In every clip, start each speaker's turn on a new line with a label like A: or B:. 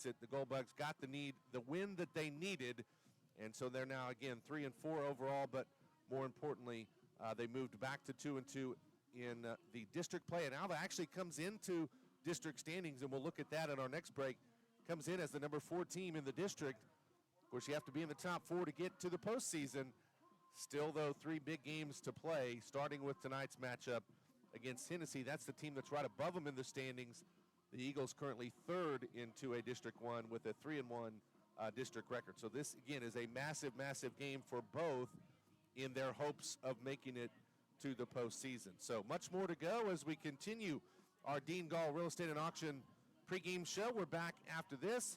A: gets it. The Goldbugs got the win that they needed, and so they're now, again, 3-4 overall, but more importantly, they moved back to 2-2 in the district play, and Alva actually comes into district standings, and we'll look at that in our next break, comes in as the number 4 team in the district. Of course, you have to be in the top 4 to get to the postseason. Still, though, 3 big games to play, starting with tonight's matchup against Hennessey. That's the team that's right above them in the standings. The Eagles currently 3rd into a District 1 with a 3-1 district record. So this, again, is a massive, massive game for both in their hopes of making it to the postseason. So much more to go as we continue our Dean Gall Real Estate and Auction pregame show. We're back after this.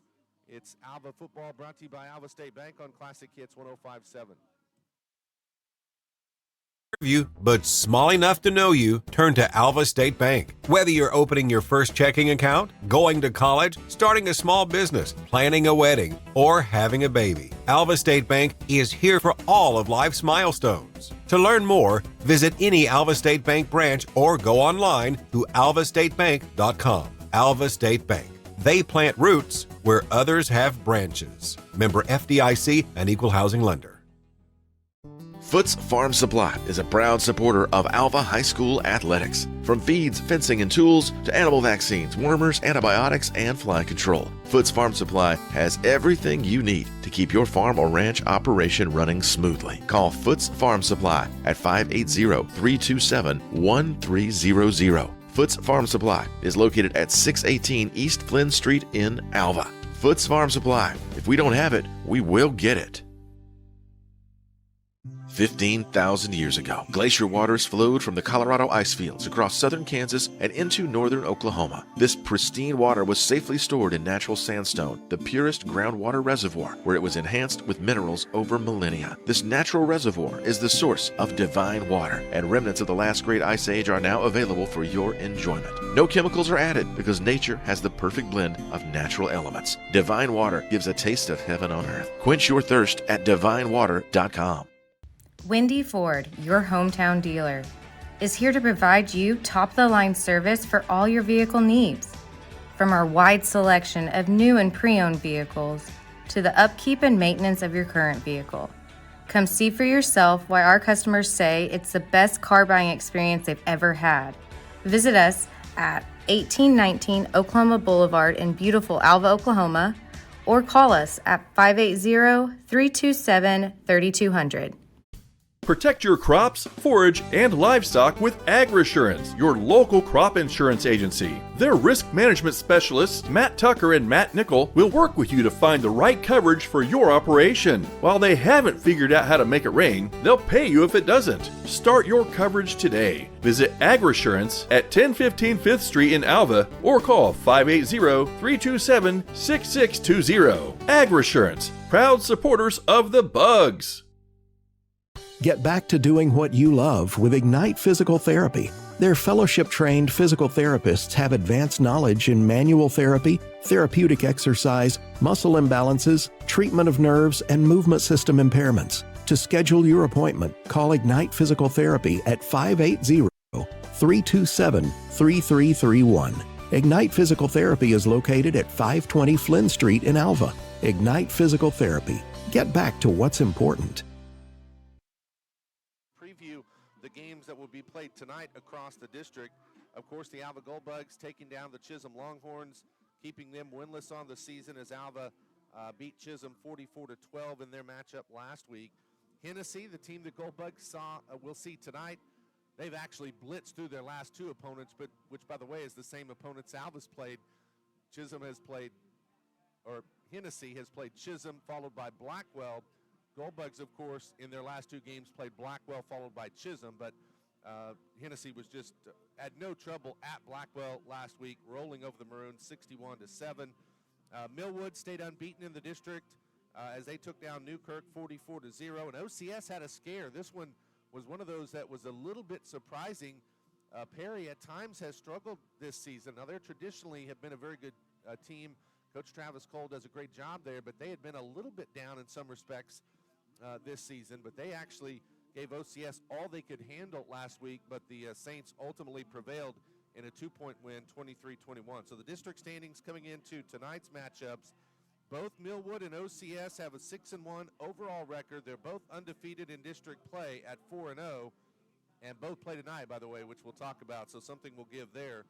A: It's Alva football brought to you by Alva State Bank on Classic Hits 105.7.
B: You, but small enough to know you, turn to Alva State Bank. Whether you're opening your first checking account, going to college, starting a small business, planning a wedding, or having a baby, Alva State Bank is here for all of life's milestones. To learn more, visit any Alva State Bank branch or go online to alvastatebank.com. Alva State Bank. They plant roots where others have branches. Member FDIC, an equal housing lender.
C: Foots Farm Supply is a proud supporter of Alva High School athletics. From feeds, fencing, and tools to animal vaccines, wormers, antibiotics, and fly control, Foots Farm Supply has everything you need to keep your farm or ranch operation running smoothly. Call Foots Farm Supply at 580-327-1300. Foots Farm Supply is located at 618 East Flynn Street in Alva. Foots Farm Supply. If we don't have it, we will get it. 15,000 years ago, glacier waters flowed from the Colorado ice fields across southern Kansas and into northern Oklahoma. This pristine water was safely stored in natural sandstone, the purest groundwater reservoir, where it was enhanced with minerals over millennia. This natural reservoir is the source of divine water, and remnants of the last great ice age are now available for your enjoyment. No chemicals are added because nature has the perfect blend of natural elements. Divine water gives a taste of heaven on earth. Quench your thirst at divinewater.com.
D: Wendy Ford, your hometown dealer, is here to provide you top-of-the-line service for all your vehicle needs. From our wide selection of new and pre-owned vehicles to the upkeep and maintenance of your current vehicle. Come see for yourself why our customers say it's the best car buying experience they've ever had. Visit us at 1819 Oklahoma Boulevard in beautiful Alva, Oklahoma, or call us at 580-327-3200.
E: Protect your crops, forage, and livestock with AgResurance, your local crop insurance agency. Their risk management specialists, Matt Tucker and Matt Nickel, will work with you to find the right coverage for your operation. While they haven't figured out how to make it rain, they'll pay you if it doesn't. Start your coverage today. Visit AgResurance at 1015 5th Street in Alva or call 580-327-6620. AgResurance, proud supporters of the Bugs.
F: Get back to doing what you love with Ignite Physical Therapy. Their fellowship-trained physical therapists have advanced knowledge in manual therapy, therapeutic exercise, muscle imbalances, treatment of nerves, and movement system impairments. To schedule your appointment, call Ignite Physical Therapy at 580-327-3331. Ignite Physical Therapy is located at 520 Flynn Street in Alva. Ignite Physical Therapy. Get back to what's important.
A: The games that will be played tonight across the district. Of course, the Alva Goldbugs taking down the Chisholm Longhorns, keeping them winless on the season as Alva beat Chisholm 44-12 in their matchup last week. Hennessey, the team that Goldbugs will see tonight, they've actually blitzed through their last 2 opponents, but which, by the way, is the same opponents Alva's played. Hennessey has played Chisholm, followed by Blackwell. Goldbugs, of course, in their last 2 games played Blackwell followed by Chisholm, but Hennessey was just had no trouble at Blackwell last week, rolling over the Maroons 61-7. Millwood stayed unbeaten in the district as they took down Newkirk 44-0, and OCS had a scare. This one was one of those that was a little bit surprising. Perry at times has struggled this season. Now, they traditionally have been a very good team. Coach Travis Cole does a great job there, but they had been a little bit down in some respects this season, but they actually gave OCS all they could handle last week, but the Saints ultimately prevailed in a 2-point win, 23-21. So the district standings coming into tonight's matchups, both Millwood and OCS have a 6-1 overall record. They're both undefeated in district play at 4-0, and both play tonight, by the way, which we'll talk about, so something we'll give there.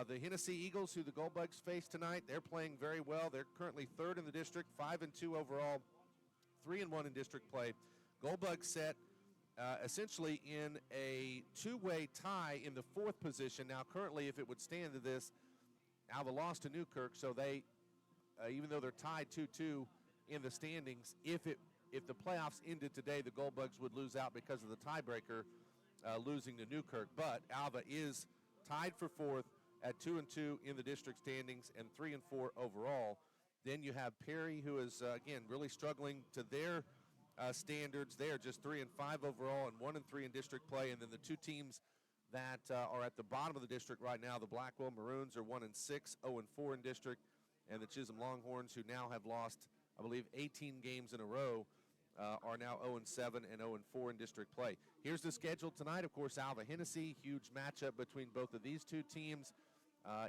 A: The Hennessey Eagles, who the Goldbugs face tonight, they're playing very well. They're currently third in the district, 5-2 overall, 3-1 in district play. Goldbugs set essentially in a two-way tie in the fourth position. Now, currently, if it would stand to this, Alva lost to Newkirk, so they, even though they're tied 2-2 in the standings, if the playoffs ended today, the Goldbugs would lose out because of the tiebreaker, losing to Newkirk. But Alva is tied for fourth at 2-2 in the district standings and 3-4 overall. Then you have Perry, who is again really struggling to their standards. They are just 3-5 overall and 1-3 in district play. And then the two teams that are at the bottom of the district right now, the Blackwell Maroons are 1-6, 0-4 in district, and the Chisholm Longhorns, who now have lost, I believe, 18 games in a row, are now 0-7 and 0-4 in district play. Here's the schedule tonight. Of course, Alva Hennessey, huge matchup between both of these two teams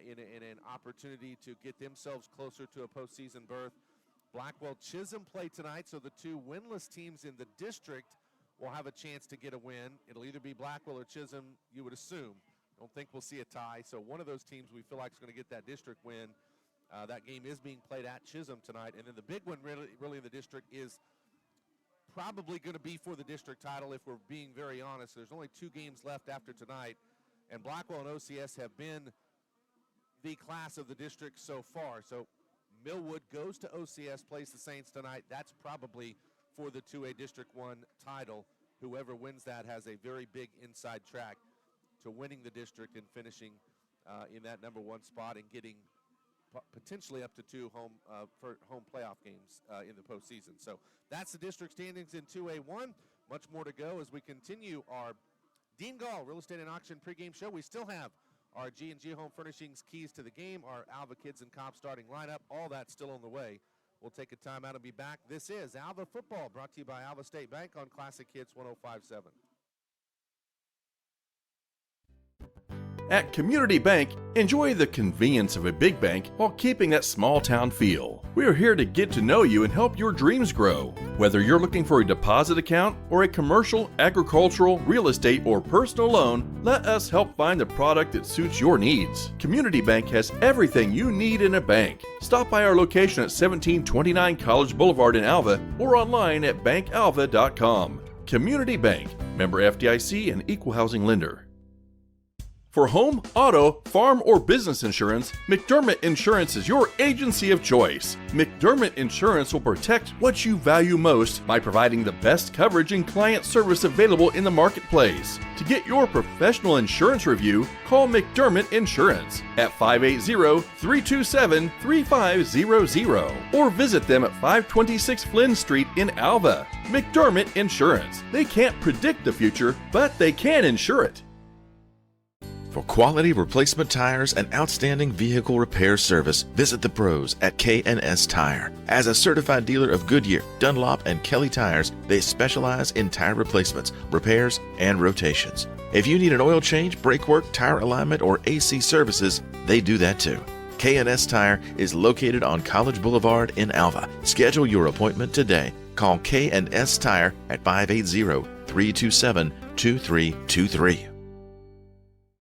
A: in an opportunity to get themselves closer to a postseason berth. Blackwell Chisholm play tonight, so the two winless teams in the district will have a chance to get a win. It'll either be Blackwell or Chisholm, you would assume. Don't think we'll see a tie, so one of those teams we feel like is going to get that district win. That game is being played at Chisholm tonight, and then the big one really in the district is probably going to be for the district title, if we're being very honest. There's only 2 games left after tonight, and Blackwell and OCS have been the class of the district so far. So Millwood goes to OCS, plays the Saints tonight. That's probably for the 2A District 1 title. Whoever wins that has a very big inside track to winning the district and finishing in that number 1 spot and getting potentially up to 2 home playoff games in the postseason. So that's the district standings in 2A1. Much more to go as we continue our Dean Gall Real Estate and Auction pregame show. We still have our G&G Home Furnishings keys to the game, our Alva Kids and Cops starting lineup, all that's still on the way. We'll take a time out and be back. This is Alva Football, brought to you by Alva State Bank on Classic Hits 105.7.
E: At Community Bank, enjoy the convenience of a big bank while keeping that small town feel. We are here to get to know you and help your dreams grow. Whether you're looking for a deposit account or a commercial, agricultural, real estate, or personal loan, let us help find the product that suits your needs. Community Bank has everything you need in a bank. Stop by our location at 1729 College Boulevard in Alva or online at bankalva.com. Community Bank, member FDIC and equal housing lender. For home, auto, farm, or business insurance, McDermott Insurance is your agency of choice. McDermott Insurance will protect what you value most by providing the best coverage and client service available in the marketplace. To get your professional insurance review, call McDermott Insurance at 580-327-3500 or visit them at 526 Flynn Street in Alva. McDermott Insurance. They can't predict the future, but they can insure it.
C: For quality replacement tires and outstanding vehicle repair service, visit the pros at K&S Tire. As a certified dealer of Goodyear, Dunlop, and Kelly tires, they specialize in tire replacements, repairs, and rotations. If you need an oil change, brake work, tire alignment, or AC services, they do that too. K&S Tire is located on College Boulevard in Alva. Schedule your appointment today. Call K&S Tire at 580-327-2323.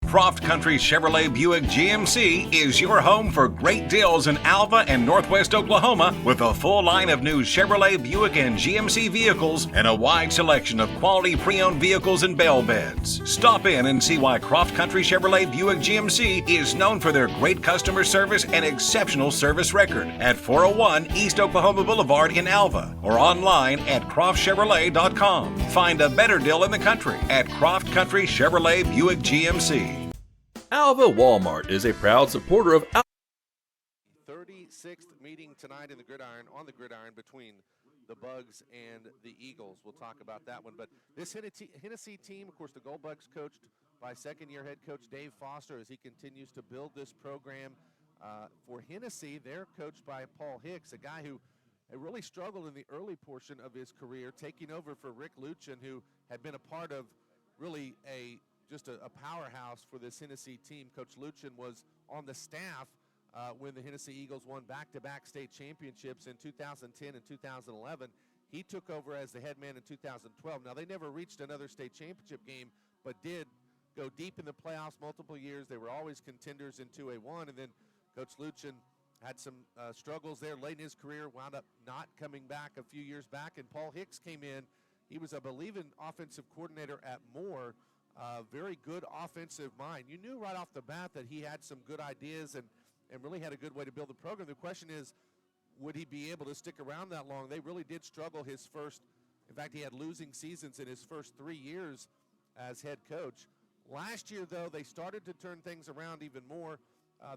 G: Croft Country Chevrolet Buick GMC is your home for great deals in Alva and Northwest Oklahoma with a full line of new Chevrolet, Buick, and GMC vehicles and a wide selection of quality pre-owned vehicles and bell beds. Stop in and see why Croft Country Chevrolet Buick GMC is known for their great customer service and exceptional service record at 401 East Oklahoma Boulevard in Alva or online at CroftChevrolet.com. Find a better deal in the country at Croft Country Chevrolet Buick GMC.
E: Alva Walmart is a proud supporter of
A: 36th meeting tonight in the gridiron, on the gridiron between the Bugs and the Eagles. We'll talk about that one. But this Hennessey team, of course, the Goldbugs coached by second-year head coach Dave Foster as he continues to build this program. For Hennessey, they're coached by Paul Hicks, a guy who really struggled in the early portion of his career, taking over for Rick Luchin, who had been a part of really a just a powerhouse for this Hennessey team. Coach Luchin was on the staff when the Hennessey Eagles won back-to-back state championships in 2010 and 2011. He took over as the head man in 2012. Now, they never reached another state championship game, but did go deep in the playoffs multiple years. They were always contenders in 2A1, and then Coach Luchin had some struggles there late in his career, wound up not coming back a few years back, and Paul Hicks came in. He was, I believe, an offensive coordinator at Moore. Very good offensive mind. You knew right off the bat that he had some good ideas and really had a good way to build the program. The question is, would he be able to stick around that long? They really did struggle his first. In fact, he had losing seasons in his first 3 years as head coach. Last year, though, they started to turn things around even more.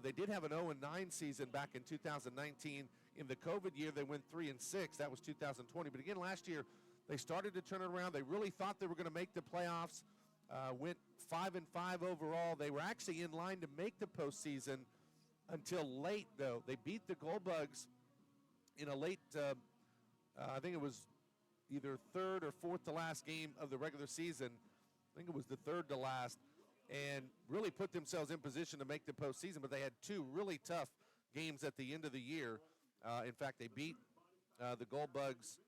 A: They did have an 0-9 season back in 2019. In the COVID year, they went 3-6. That was 2020. But again, last year, they started to turn it around. They really thought they were going to make the playoffs. Went 5-5 overall. They were actually in line to make the postseason until late, though. They beat the Goldbugs in a late, I think it was either third or fourth to last game of the regular season. I think it was the third to last, and really put themselves in position to make the postseason. But they had two really tough games at the end of the year. In fact, they beat the Goldbugs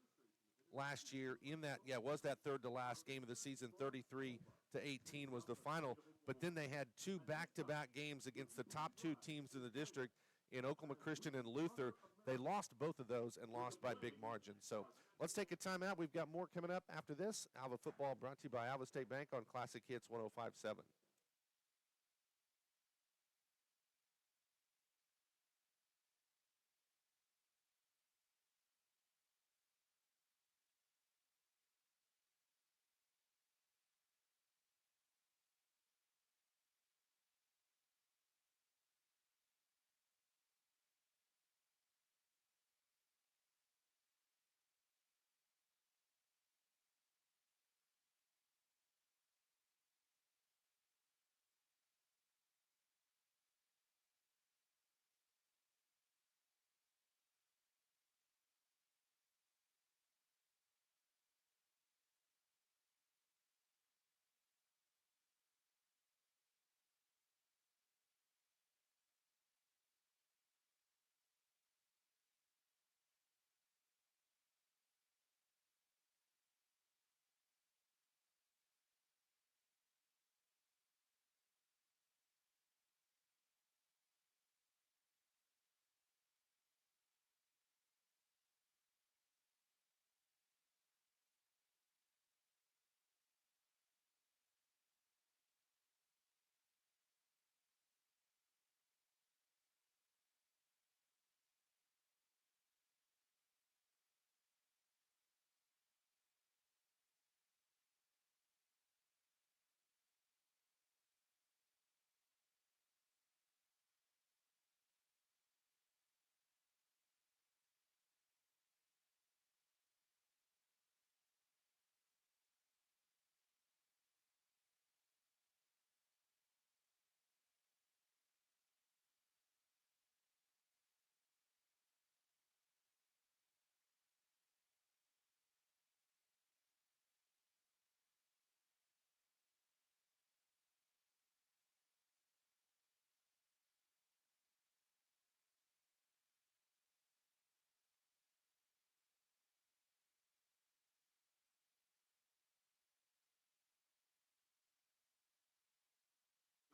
A: last year in that, was that third to last game of the season. 33-18 was the final. But then they had two back-to-back games against the top two teams in the district in Oklahoma Christian and Luther. They lost both of those and lost by big margins. So let's take a timeout. We've got more coming up after this. Alva football brought to you by Alva State Bank on Classic Hits 105.7.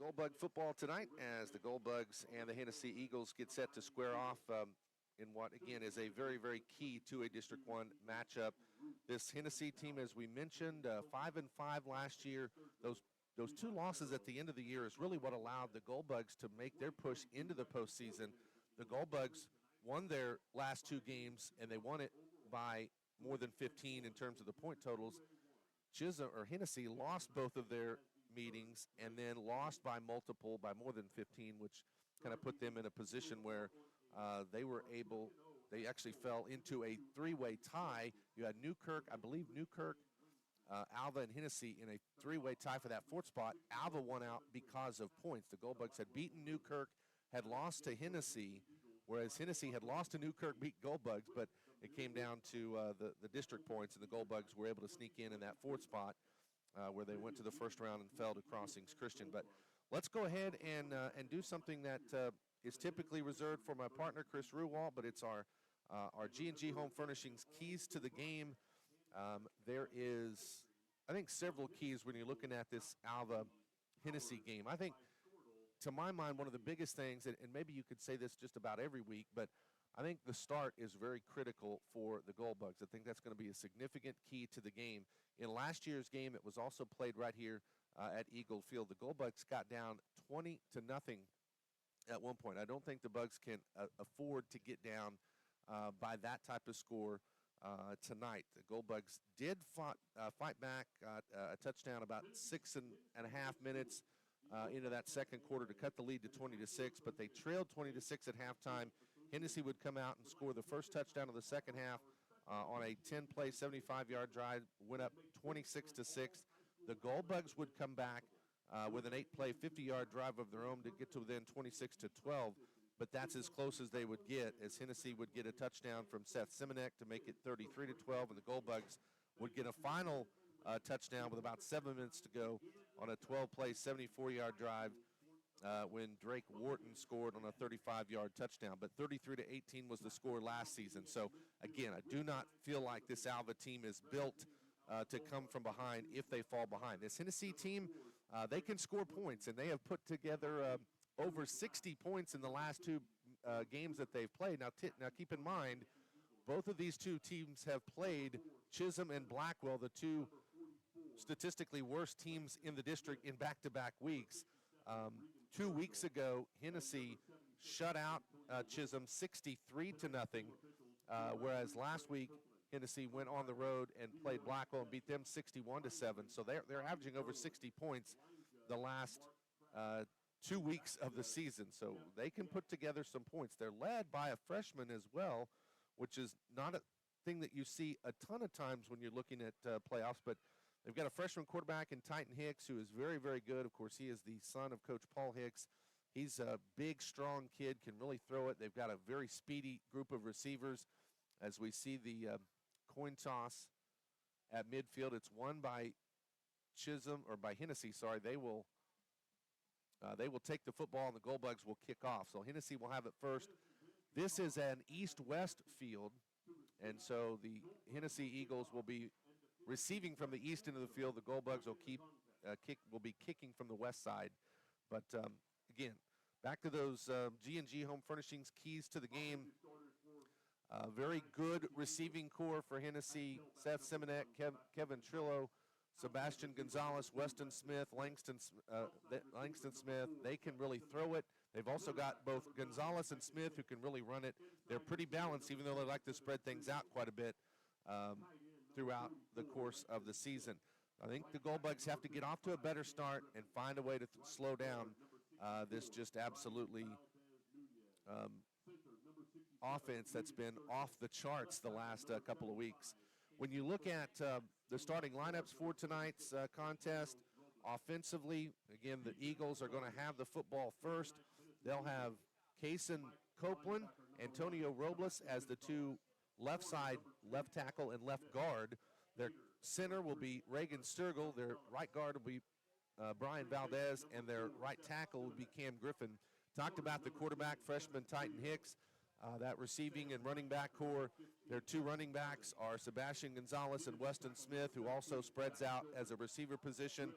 A: Goldbug football tonight as the Goldbugs and the Hennessey Eagles get set to square off in what, again, is a very, very key 2A District 1 matchup. This Hennessey team, as we mentioned, 5-5 last year. Those two losses at the end of the year is really what allowed the Goldbugs to make their push into the postseason. The Goldbugs won their last two games, and they won it by more than 15 in terms of the point totals. Hennessey lost both of their meetings and then lost by multiple, by more than 15, which kind of put them in a position where they actually fell into a three-way tie. You had Newkirk, I believe Newkirk, Alva, and Hennessey in a three-way tie for that fourth spot. Alva won out because of points. The Goldbugs had beaten Newkirk, had lost to Hennessey, whereas Hennessey had lost to Newkirk, beat Goldbugs, but it came down to the district points, and the Goldbugs were able to sneak in that fourth spot. where they went to the first round and fell to Crossings Christian. But let's go ahead and do something that is typically reserved for my partner, Chris Ruwalt, but it's our G&G Home Furnishings keys to the game. There is, I think, several keys when you're looking at this Alva Hennessey game. I think, to my mind, one of the biggest things, and maybe you could say this just about every week, but I think the start is very critical for the Goldbugs. I think that's going to be a significant key to the game. In last year's game, it was also played right here at Eagle Field. The Goldbugs got down 20-0 at one point. I don't think the Bugs can afford to get down by that type of score tonight. The Goldbugs did fight back, a touchdown about 6.5 minutes into that second quarter to cut the lead to 20-6, but they trailed 20-6 at halftime. Hennessey would come out and score the first touchdown of the second half on a 10-play, 75-yard drive, went up 26-6. The Goldbugs would come back with an 8-play, 50-yard drive of their own to get to within 26-12, but that's as close as they would get, as Hennessey would get a touchdown from Seth Simonek to make it 33-12, and the Goldbugs would get a final touchdown with about 7 minutes to go on a 12-play, 74-yard drive when Drake Wharton scored on a 35-yard touchdown. But 33-18 was the score last season. So, again, I do not feel like this Alva team is built to come from behind if they fall behind. This Hennessey team, they can score points, and they have put together over 60 points in the last two games that they've played. Now keep in mind, both of these two teams have played Chisholm and Blackwell, the two statistically worst teams in the district, in back-to-back weeks. 2 weeks ago, Hennessey shut out Chisholm 63-0, whereas last week Hennessey went on the road and played Blackwell and beat them 61-7. So they're averaging over 60 points the last 2 weeks of the season. So they can put together some points. They're led by a freshman as well, which is not a thing that you see a ton of times when you're looking at playoffs, but they've got a freshman quarterback in Titan Hicks who is very, very good. Of course, he is the son of Coach Paul Hicks. He's a big, strong kid, can really throw it. They've got a very speedy group of receivers. As we see the coin toss at midfield, it's won by Chisholm, or by Hennessey, sorry. They will take the football, and the Goldbugs will kick off. So Hennessey will have it first. This is an east-west field, and so the Hennessey Eagles will be receiving from the east into the field. The Goldbugs will will be kicking from the west side. But again, back to those G&G Home Furnishings keys to the game. Very good receiving core for Hennessey. Seth Simonek, Kevin Trillo, Sebastian Gonzalez, Weston Smith, Langston Smith. They can really throw it. They've also got both Gonzalez and Smith who can really run it. They're pretty balanced, even though they like to spread things out quite a bit throughout the course of the season. I think the Goldbugs have to get off to a better start and find a way to slow down this just absolutely offense that's been off the charts the last couple of weeks. When you look at the starting lineups for tonight's contest, offensively, again, the Eagles are going to have the football first. They'll have Kason Copeland, Antonio Robles as the two left side, left tackle and left guard. Their center will be Reagan Sturgill. Their right guard will be Brian Valdez, and their right tackle will be Cam Griffin. Talked about the quarterback, freshman Titan Hicks. That receiving and running back core. Their two running backs are Sebastian Gonzalez and Weston Smith, who also spreads out as a receiver position.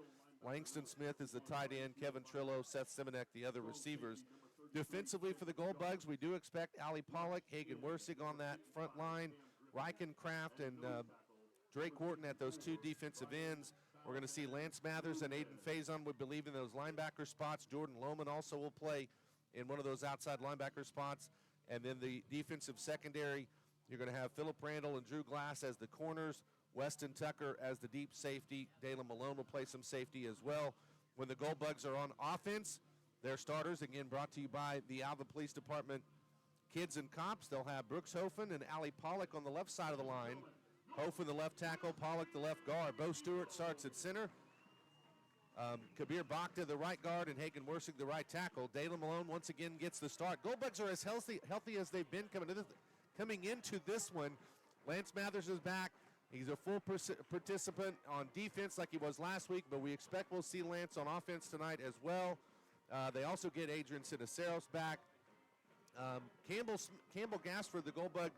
A: Langston Smith is the tight end. Kevin Trillo, Seth Simonek, the other receivers. Defensively for the Goldbugs, we do expect Ali Pollock, Hagen Wersig on that front line, Reichenkraft and Drake Wharton at those two defensive ends. We're going to see Lance Mathers and Aiden Faison, we believe, in those linebacker spots. Jordan Lohman also will play in one of those outside linebacker spots. And then the defensive secondary, you're going to have Philip Randall and Drew Glass as the corners, Weston Tucker as the deep safety. Dalen Malone will play some safety as well. When the Goldbugs are on offense, their starters, again, brought to you by the Alva Police Department Kids and Cops. They'll have Brooks Hofen and Ali Pollock on the left side of the line. Hofen the left tackle, Pollock the left guard. Bo Stewart starts at center. Kabir Bakhta, the right guard, and Hagen Wersig, the right tackle. Dalen Malone once again gets the start. Goldbugs are as healthy as they've been coming into this one. Lance Mathers is back. He's a full participant on defense like he was last week, but we expect we'll see Lance on offense tonight as well. They also get Adrian Sinaceros back. Campbell Gassford, the Goldbug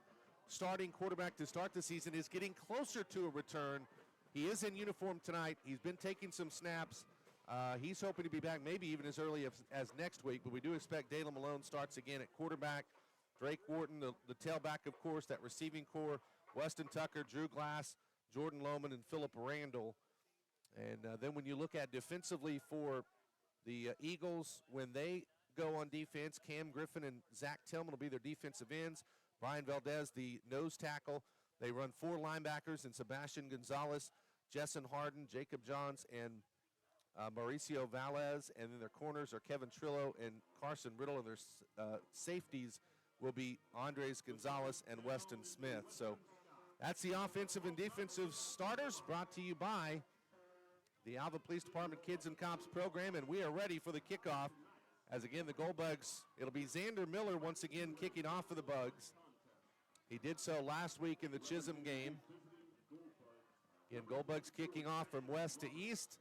A: starting quarterback to start the season, is getting closer to a return. He is in uniform tonight. He's been taking some snaps. He's hoping to be back maybe even as early as next week, but we do expect Dalen Malone starts again at quarterback. Drake Wharton, the tailback, of course, that receiving core. Weston Tucker, Drew Glass, Jordan Lohman, and Philip Randall. And then when you look at defensively for the Eagles, when they go on defense, Cam Griffin and Zach Tillman will be their defensive ends. Brian Valdez, the nose tackle. They run 4 linebackers, and Sebastian Gonzalez, Jessen Harden, Jacob Johns, and Mauricio Valles. And then their corners are Kevin Trillo and Carson Riddle, and their safeties will be Andres Gonzalez and Weston Smith. So that's the offensive and defensive starters, brought to you by the Alva Police Department Kids and Cops program, and we are ready for the kickoff. As again, the Goldbugs, it'll be Xander Miller once again kicking off for the Bugs. He did so last week in the Chisholm game. Again, Goldbugs kicking off from west to east.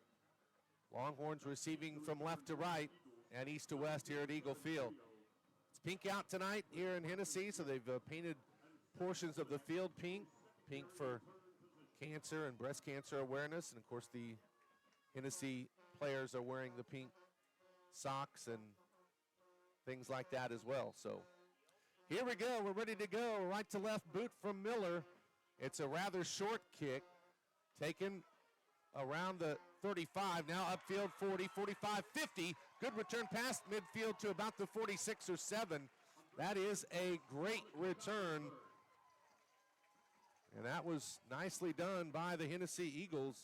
A: Longhorns receiving from left to right and east to west here at Eagle Field. It's pink out tonight here in Hennessey, so they've painted portions of the field pink. Pink for cancer and breast cancer awareness. And, of course, the Hennessey players are wearing the pink socks and things like that as well. So here we go. We're ready to go. Right to left boot from Miller. It's a rather short kick taken around the 35. Now upfield 40, 45, 50. Good return past midfield to about the 46 or 7. That is a great return. And that was nicely done by the Hennessey Eagles.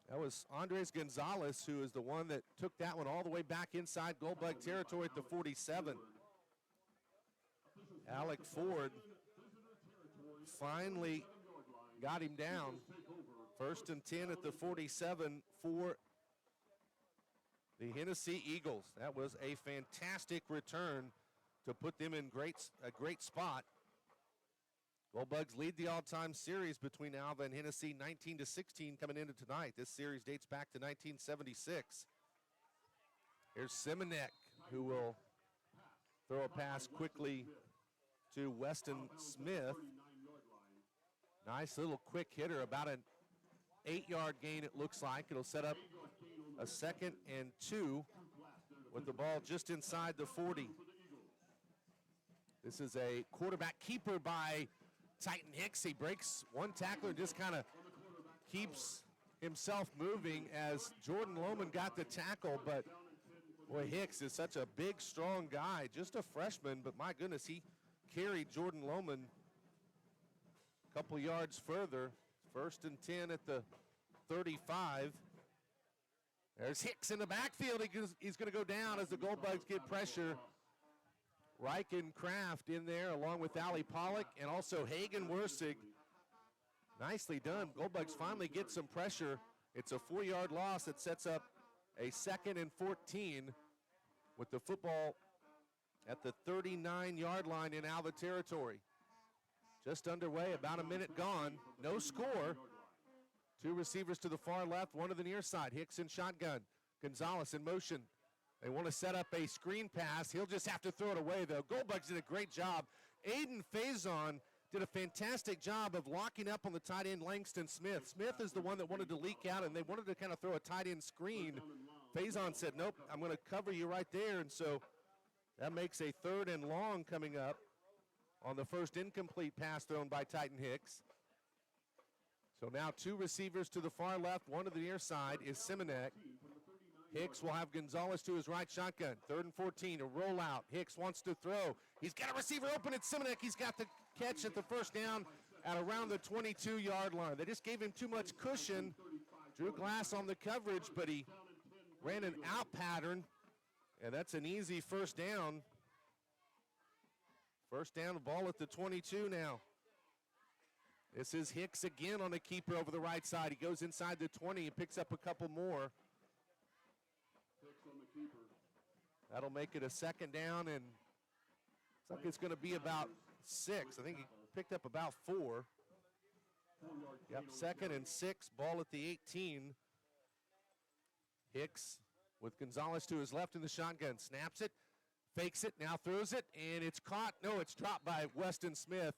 A: That was Andres Gonzalez, who is the one that took that one all the way back inside Goldbug territory at the 47. Alec Ford finally got him down. 1st and 10 at the 47 for the Hennessey Eagles. That was a fantastic return to put them in a great spot. Goldbugs lead the all-time series between Alva and Hennessey, 19-16 coming into tonight. This series dates back to 1976. Here's Simonek, who will throw a pass quickly to Weston Smith. Nice little quick hitter, about an 8-yard gain it looks like. It'll set up a 2nd and 2 with the ball just inside the 40. This is a quarterback keeper by Titan Hicks. He breaks one tackler and just kind of keeps himself moving as Jordan Lohman got the tackle, but boy, Hicks is such a big, strong guy, just a freshman, but my goodness, he carried Jordan Lohman a couple yards further. 1st and 10 at the 35. There's Hicks in the backfield. He's going to go down as the Goldbugs get pressure. Ryken Kraft in there along with Ali Pollock and also Hagen Wersig. Nicely done. Goldbugs finally get some pressure. It's a 4-yard loss that sets up a 2nd and 14 with the football at the 39-yard line in Alva territory. Just underway, about a minute gone. No score. 2 receivers to the far left, 1 to the near side. Hicks in shotgun. Gonzalez in motion. They want to set up a screen pass. He'll just have to throw it away, though. Goldbugs did a great job. Aiden Faison did a fantastic job of locking up on the tight end Langston Smith. Smith is the one that wanted to leak out, and they wanted to kind of throw a tight end screen. Faison said, nope, I'm going to cover you right there. And so that makes a 3rd and long coming up on the first incomplete pass thrown by Titan Hicks. So now 2 receivers to the far left, 1 to the near side is Simonek. Hicks will have Gonzalez to his right shotgun. 3rd and 14, a rollout. Hicks wants to throw. He's got a receiver open at Simonek. He's got the catch at the first down at around the 22-yard line. They just gave him too much cushion. Drew Glass on the coverage, but he ran an out pattern, and that's an easy first down. First down, the ball at the 22 now. This is Hicks again on the keeper over the right side. He goes inside the 20 and picks up a couple more. That'll make it a 2nd down, and looks like it's going to be about 6. I think he picked up about 4. Yep, 2nd and 6, ball at the 18. Hicks with Gonzalez to his left in the shotgun, snaps it, fakes it, now throws it, and it's caught. No, it's dropped by Weston Smith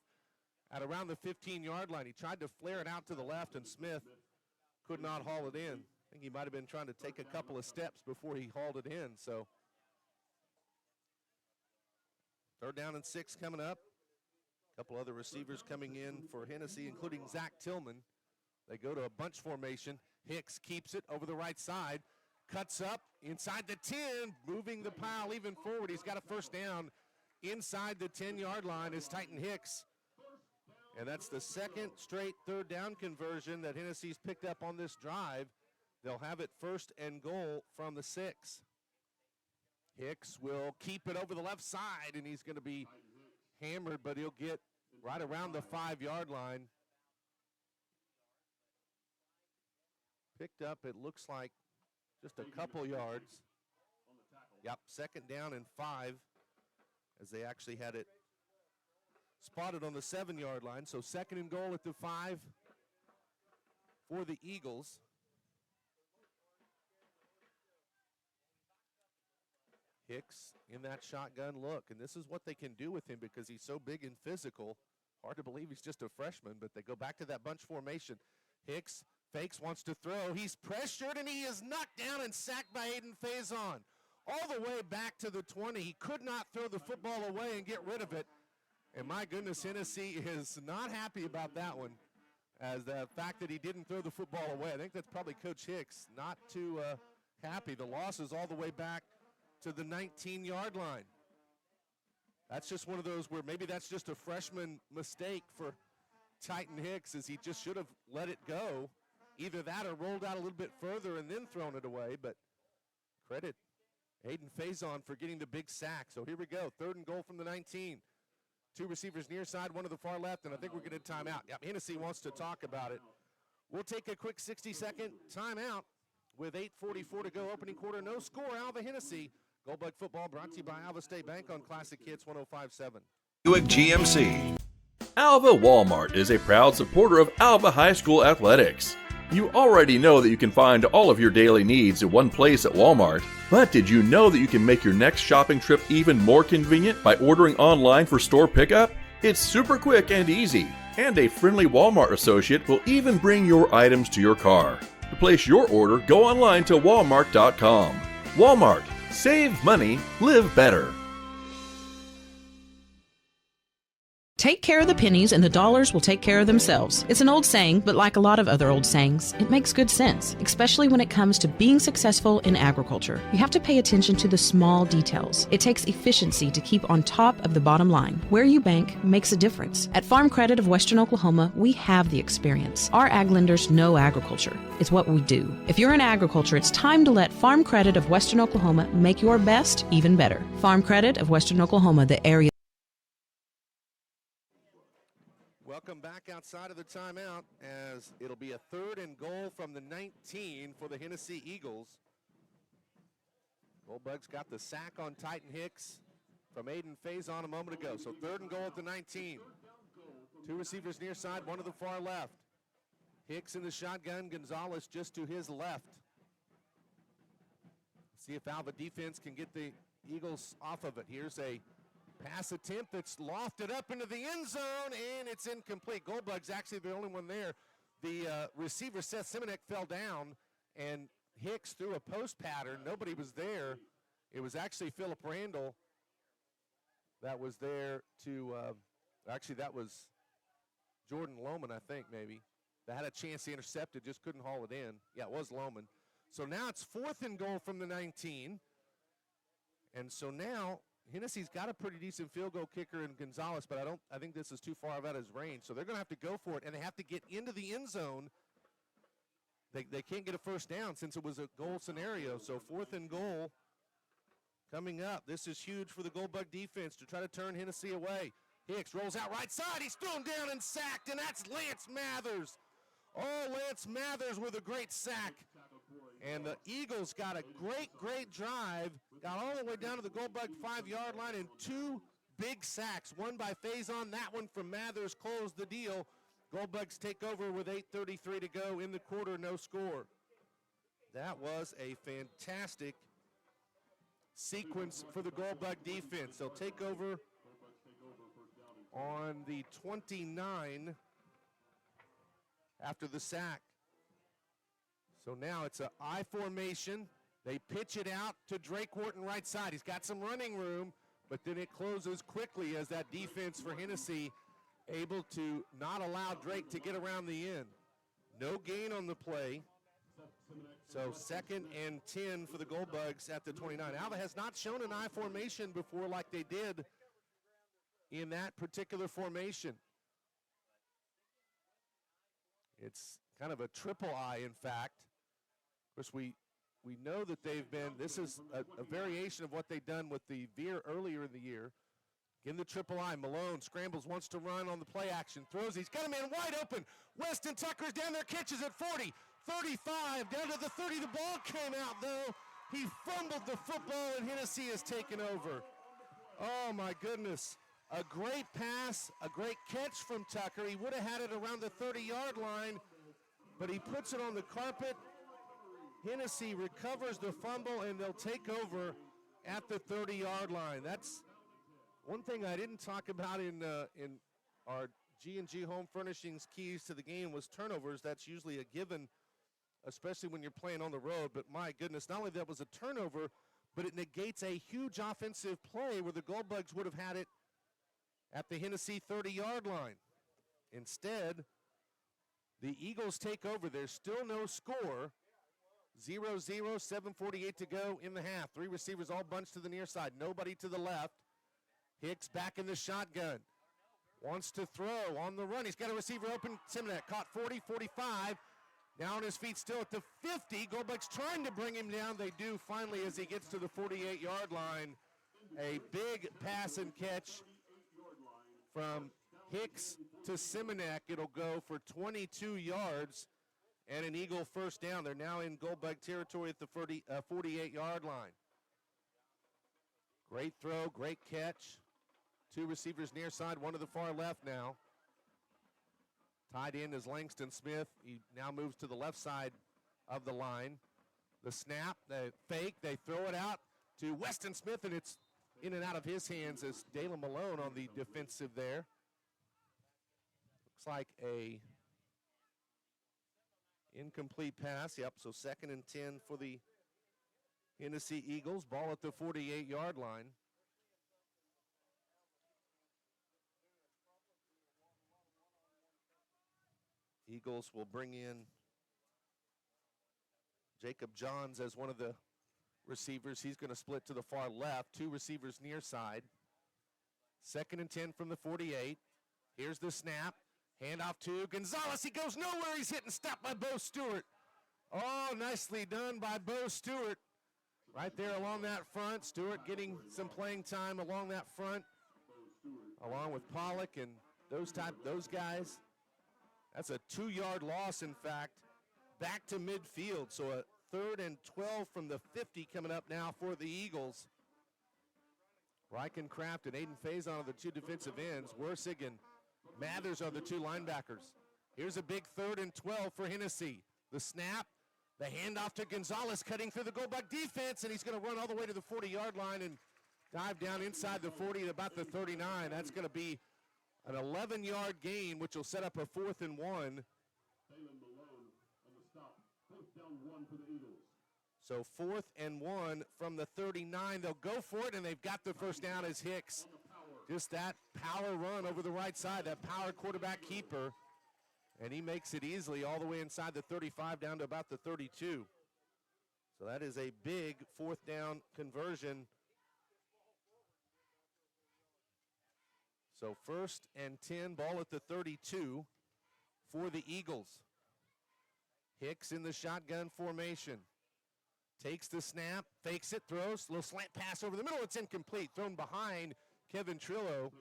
A: at around the 15-yard line. He tried to flare it out to the left, and Smith could not haul it in. I think he might have been trying to take a couple of steps before he hauled it in. So 3rd down and 6 coming up. A couple other receivers coming in for Hennessey, including Zach Tillman. They go to a bunch formation. Hicks keeps it over the right side, cuts up inside the 10, moving the pile even forward. He's got a 1st down inside the 10-yard line is Titan Hicks. And that's the 2nd straight 3rd down conversion that Hennessy's picked up on this drive. They'll have it 1st and goal from the 6. Hicks will keep it over the left side, and he's going to be hammered, but he'll get right around the 5-yard line. Picked up, it looks like, just a couple yards. Yep, 2nd down and 5, as they actually had it spotted on the 7-yard line. So 2nd and goal at the 5 for the Eagles. Hicks in that shotgun look, and this is what they can do with him because he's so big and physical. Hard to believe he's just a freshman, but they go back to that bunch formation. Hicks fakes, wants to throw. He's pressured, and he is knocked down and sacked by Aiden Faison. All the way back to the 20. He could not throw the football away and get rid of it. And my goodness, Hennessey is not happy about that one, as the fact that he didn't throw the football away. I think that's probably Coach Hicks not too happy. The loss is all the way back to the 19-yard line. That's just one of those where maybe that's just a freshman mistake for Titan Hicks, as he just should have let it go. Either that or rolled out a little bit further and then thrown it away, but credit Aiden Faison for getting the big sack. So here we go, 3rd and goal from the 19. 2 receivers near side, 1 to the far left, and I think we're going to timeout. Yep, Hennessey wants to talk about it. We'll take a quick 60-second timeout with 8:44 to go, opening quarter. No score, Alva Hennessey. Goldbug football brought to you by Alva State Bank on Classic Hits 105.7.
G: Buick GMC.
E: Alva Walmart is a proud supporter of Alva High School athletics. You already know that you can find all of your daily needs in one place at Walmart, but did you know that you can make your next shopping trip even more convenient by ordering online for store pickup? It's super quick and easy, and a friendly Walmart associate will even bring your items to your car. To place your order, go online to walmart.com. Walmart. Save money, live better.
H: Take care of the pennies and the dollars will take care of themselves. It's an old saying, but like a lot of other old sayings, it makes good sense, especially when it comes to being successful in agriculture. You have to pay attention to the small details. It takes efficiency to keep on top of the bottom line. Where you bank makes a difference. At Farm Credit of Western Oklahoma, we have the experience. Our ag lenders know agriculture. It's what we do. If you're in agriculture, it's time to let Farm Credit of Western Oklahoma make your best even better. Farm Credit of Western Oklahoma, the area.
A: Welcome back outside of the timeout, as it'll be a 3rd and goal from the 19 for the Hennessey Eagles. Goldbugs got the sack on Titan Hicks from Aiden Faison a moment ago. So 3rd and goal at the 19. 2 receivers near side, 1 to the far left. Hicks in the shotgun, Gonzalez just to his left. See if Alva defense can get the Eagles off of it. Here's a pass attempt that's lofted up into the end zone, and it's incomplete. Goldbug's actually the only one there. The receiver, Seth Simonek, fell down, and Hicks threw a post pattern. Nobody was there. It was actually Philip Randall that was there to actually, that was Jordan Lohman, I think, maybe. That had a chance to intercept it, just couldn't haul it in. Yeah, it was Lohman. So now it's 4th and goal from the 19. And so now Hennessy's got a pretty decent field goal kicker in Gonzalez, but I think this is too far out of his range. So they're going to have to go for it, and they have to get into the end zone. They can't get a 1st down since it was a goal scenario. So 4th and goal coming up. This is huge for the Goldbug defense to try to turn Hennessey away. Hicks rolls out right side. He's thrown down and sacked, and that's Lance Mathers. Oh, Lance Mathers with a great sack. And the Eagles got a great drive. Got all the way down to the Goldbug 5-yard line, and 2 big sacks. One by Faison, that one from Mathers closed the deal. Goldbugs take over with 8:33 to go in the quarter, no score. That was a fantastic sequence for the Goldbug defense. They'll take over on the 29 after the sack. So now it's an I formation. They pitch it out to Drake Wharton right side. He's got some running room, but then it closes quickly as that defense for Hennessey able to not allow Drake to get around the end. No gain on the play. So 2nd and 10 for the Goldbugs at the 29. Alva has not shown an I formation before like they did in that particular formation. It's kind of a triple I, in fact. Of course, we know that they've been, this is a variation of what they've done with the veer earlier in the year. In the triple I, Malone scrambles, wants to run on the play action, throws, he's got a man wide open. Weston Tucker's down there, catches at 40, 35, down to the 30. The ball came out, though. He fumbled the football, and Hennessey has taken over. Oh, my goodness. A great pass, a great catch from Tucker. He would have had it around the 30-yard line, but he puts it on the carpet. Hennessey recovers the fumble, and they'll take over at the 30-yard line. That's one thing I didn't talk about in our G&G Home Furnishings keys to the game was turnovers. That's usually a given, especially when you're playing on the road. But my goodness, not only that was a turnover, but it negates a huge offensive play where the Goldbugs would have had it at the Hennessey 30-yard line. Instead, the Eagles take over. There's still no score. 0-0, 7:48 to go in the half. 3 receivers all bunched to the near side. Nobody to the left. Hicks back in the shotgun. Wants to throw on the run. He's got a receiver open. Simonek caught 40, 45. Now on his feet still at the 50. Goldbugs trying to bring him down. They do finally as he gets to the 48-yard line. A big pass and catch from Hicks to Simonek. It'll go for 22 yards and an Eagle first down. They're now in Goldbug territory at the 48-yard line. Great throw, great catch. 2 receivers near side, 1 to the far left now. Tied in is Langston Smith. He now moves to the left side of the line. The snap, the fake, they throw it out to Weston Smith, and it's in and out of his hands as Dalen Malone on the defensive there. Looks like a incomplete pass. Yep, so 2nd and 10 for the Hennessey Eagles. Ball at the 48-yard line. Eagles will bring in Jacob Johns as one of the receivers. He's going to split to the far left. 2 receivers near side. 2nd and 10 from the 48. Here's the snap. Handoff to Gonzalez. He goes nowhere. He's hit and stopped by Bo Stewart. Oh, nicely done by Bo Stewart. Right there along that front. Stewart getting some playing time along that front, along with Pollock and those guys. That's a 2-yard loss, in fact, back to midfield. So a 3rd and 12 from the 50 coming up now for the Eagles. Reichenkraft and Aiden Faison are the 2 defensive ends. Worsig and Mathers are the 2 linebackers. Here's a big 3rd and 12 for Hennessey. The snap, the handoff to Gonzalez cutting through the Goldbug defense, and he's going to run all the way to the 40-yard line and dive down inside the 40 at about the 39. That's going to be an 11-yard gain, which will set up a 4th and 1. So 4th and 1 from the 39. They'll go for it, and they've got the first down as Hicks. Just that power run over the right side, that power quarterback keeper. And he makes it easily all the way inside the 35 down to about the 32. So that is a big 4th down conversion. So 1st and 10, ball at the 32 for the Eagles. Hicks in the shotgun formation. Takes the snap, fakes it, throws, little slant pass over the middle. It's incomplete, thrown behind Kevin Trillo.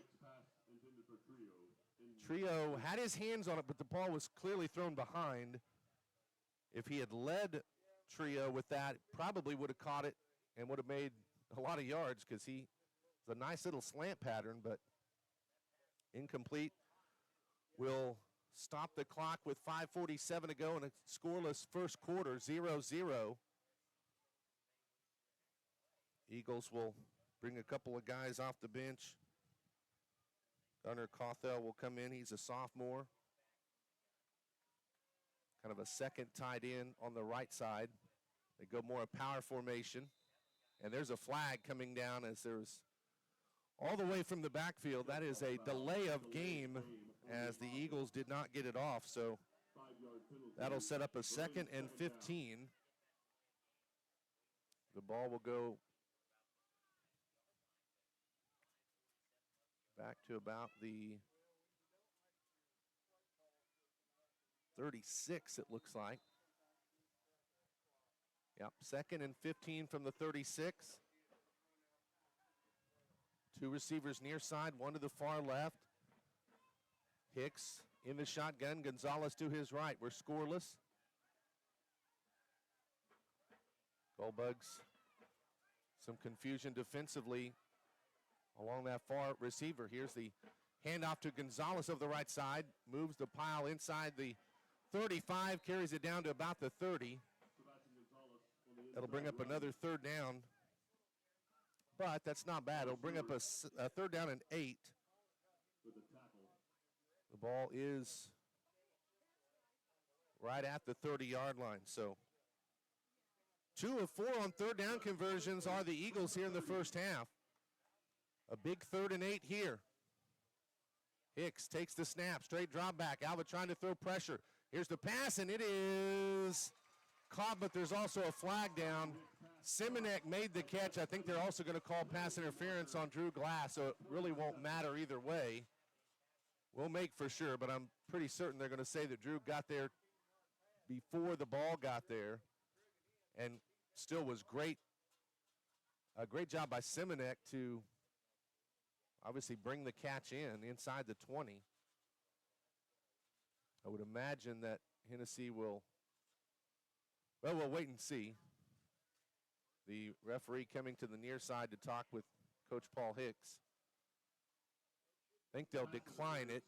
A: Trio had his hands on it, but the ball was clearly thrown behind. If he had led Trio with that, probably would have caught it and would have made a lot of yards because it's a nice little slant pattern, but incomplete. Will stop the clock with 5:47 to go in a scoreless first quarter, 0-0. Eagles will bring a couple of guys off the bench. Gunnar Cothell will come in. He's a sophomore. Kind of a second tight end on the right side. They go more a power formation. And there's a flag coming down as there's all the way from the backfield. That is a delay of game as the Eagles did not get it off. So that'll set up a 2nd and 15. The ball will go back to about the 36, it looks like. Yep, 2nd and 15 from the 36. Two receivers near side, one to the far left. Hicks in the shotgun, Gonzalez to his right. We're scoreless. Goldbugs, some confusion defensively along that far receiver. Here's the handoff to Gonzalez of the right side. Moves the pile inside the 35, carries it down to about the 30. That'll bring up another 3rd down. But that's not bad. It'll bring up a 3rd down and 8. The ball is right at the 30-yard line. So 2 of 4 on 3rd down conversions are the Eagles here in the first half. A big 3rd and 8 here. Hicks takes the snap, straight drop back. Alva trying to throw pressure. Here's the pass, and it is caught, but there's also a flag down. Simonek made the catch. I think they're also going to call pass interference on Drew Glass, so it really won't matter either way. We'll make for sure, but I'm pretty certain they're going to say that Drew got there before the ball got there, and still was great. A great job by Simonek to obviously bring the catch in inside the 20. I would imagine that Hennessey will, well, we'll wait and see. The referee coming to the near side to talk with Coach Paul Hicks. I think they'll decline it,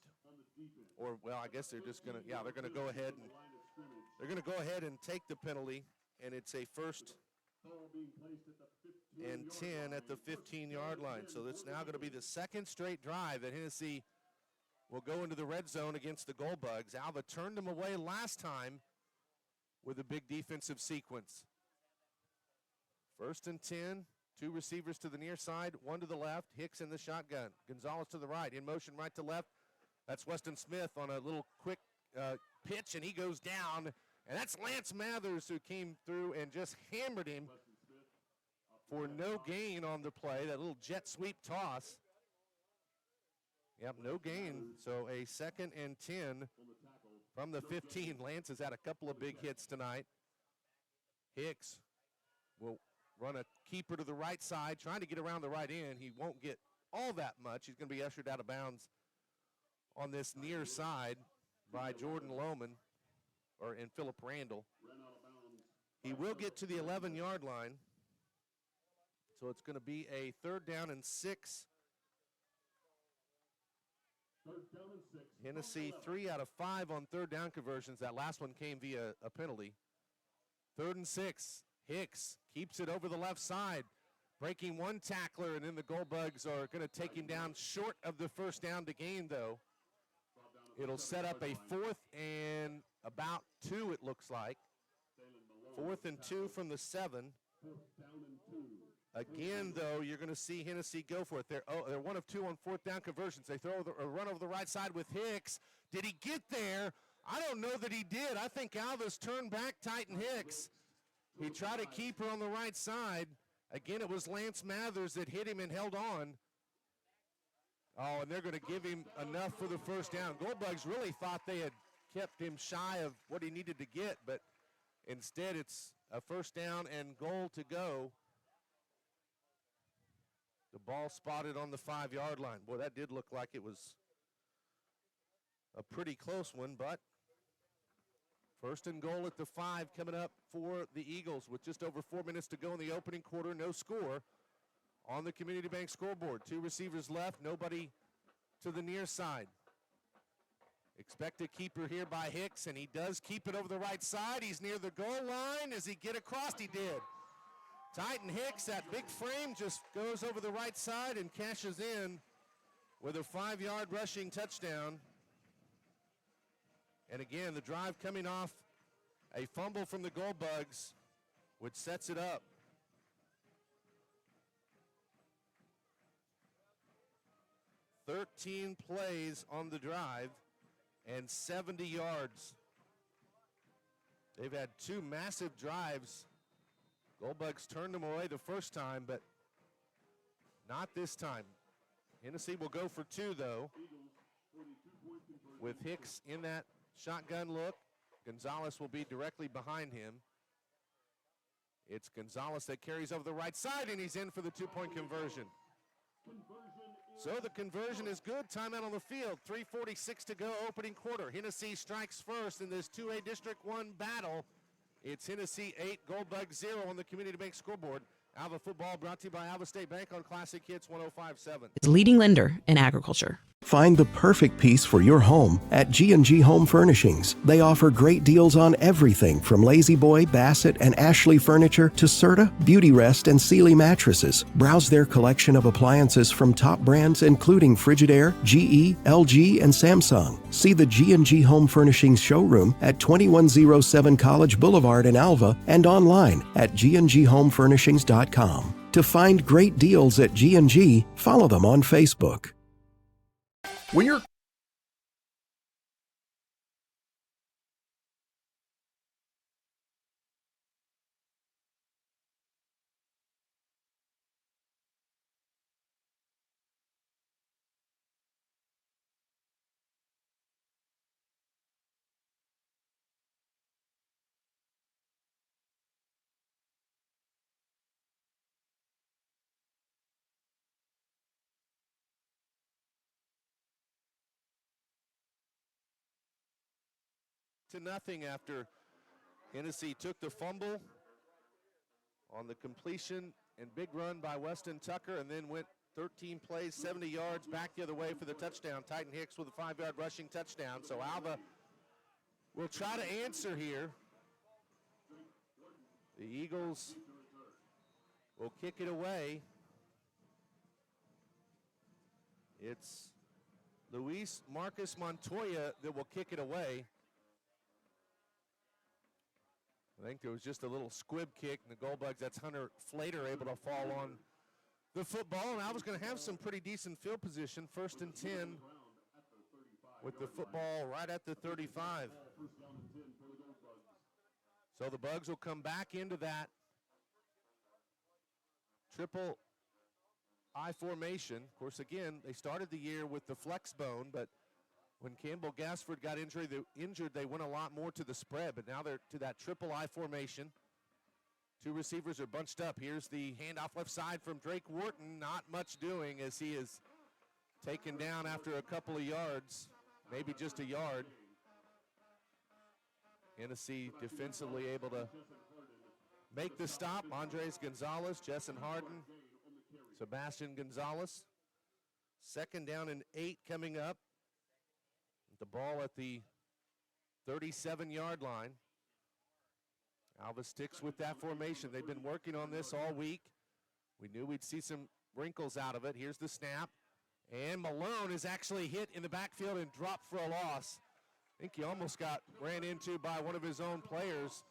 A: or, well, I guess they're just going to, yeah, they're going to go ahead and take the penalty, and it's a 1st and 10 at the 15-yard line. So it's now going to be the 2nd straight drive that Hennessey will go into the red zone against the Goldbugs. Alva turned them away last time with a big defensive sequence. 1st and 10, 2 receivers to the near side, 1 to the left. Hicks in the shotgun. Gonzalez to the right, in motion right to left. That's Weston Smith on a little quick pitch, and he goes down. And that's Lance Mathers who came through and just hammered him for no gain on the play. That little jet sweep toss. Yep, no gain. So a 2nd and 10 from the 15. Lance has had a couple of big hits tonight. Hicks will run a keeper to the right side, trying to get around the right end. He won't get all that much. He's going to be ushered out of bounds on this near side by Jordan Lohman, and Philip Randall. He will get to the 11-yard line. So it's going to be a 3rd down and 6. Hennessey 3 out of 5 on 3rd down conversions. That last one came via a penalty. 3rd and 6. Hicks keeps it over the left side, breaking one tackler, and then the Goldbugs are going to take him down short of the 1st down to gain, though. It'll set up a 4th and about 2, it looks like. 4th and 2 from the 7. Again, though, you're going to see Hennessey go for it. They're 1 of 2 on 4th down conversions. They throw a run over the right side with Hicks. Did he get there? I don't know that he did. I think Alva's turned back Titan Hicks. He tried to keep her on the right side. Again, it was Lance Mathers that hit him and held on. Oh, and they're going to give him enough for the 1st down. Goldbugs really thought they had kept him shy of what he needed to get, but instead it's a 1st down and goal to go. The ball spotted on the 5-yard line. Boy, that did look like it was a pretty close one, but 1st and goal at the 5 coming up for the Eagles with just over 4 minutes to go in the opening quarter. No score on the Community Bank scoreboard. 2 receivers left, nobody to the near side. Expected keeper here by Hicks, and he does keep it over the right side. He's near the goal line. Does he get across? He did. Titan Hicks, that big frame, just goes over the right side and cashes in with a 5-yard rushing touchdown. And again, the drive coming off a fumble from the Gold Bugs, which sets it up. 13 plays on the drive and 70 yards. They've had 2 massive drives. Gold Bugs turned them away the first time, but not this time. Hennessey will go for 2, though, with Hicks in that shotgun look. Gonzalez will be directly behind him. It's Gonzalez that carries over the right side, and he's in for the 2-point conversion. So the conversion is good. Timeout on the field. 3:46 to go, opening quarter. Hennessey strikes first in this 2A District 1 battle. It's Hennessey 8, Gold Bugs 0 on the Community Bank scoreboard. Alva football brought to you by Alva State Bank on Classic Hits 105.7.
H: It's a leading lender in agriculture.
F: Find the perfect piece for your home at G&G Home Furnishings. They offer great deals on everything from Lazy Boy, Bassett, and Ashley furniture to Serta, Beauty Rest, and Sealy mattresses. Browse their collection of appliances from top brands including Frigidaire, GE, LG, and Samsung. See the G&G Home Furnishings showroom at 2107 College Boulevard in Alva and online at gndhomefurnishings.com. To find great deals at G&G, follow them on Facebook.
E: When you're
A: to nothing after Hennessey took the fumble on the completion and big run by Weston Tucker, and then went 13 plays, 70 yards back the other way for the touchdown. Titan Hicks with a 5-yard rushing touchdown. So Alva will try to answer here. The Eagles will kick it away. It's Luis Marcus Montoya that will kick it away. I think there was just a little squib kick, and the Gold Bugs, that's Hunter Flater, able to fall on the football. And Alva's going to have some pretty decent field position. 1st and 10 with the football right at the 35. So the Bugs will come back into that triple I formation. Of course, again, they started the year with the flex bone, but when Campbell Gassford got injured, they went a lot more to the spread, but now they're to that triple I formation. 2 receivers are bunched up. Here's the handoff left side from Drake Wharton. Not much doing as he is taken down after a couple of yards, maybe just a yard. Hennessey defensively able to make the stop. Andres Gonzalez, Jessen Harden, Sebastian Gonzalez. 2nd down and 8 coming up. The ball at the 37-yard line. Alva sticks with that formation. They've been working on this all week. We knew we'd see some wrinkles out of it. Here's the snap. And Malone is actually hit in the backfield and dropped for a loss. I think he almost got ran into by one of his own players.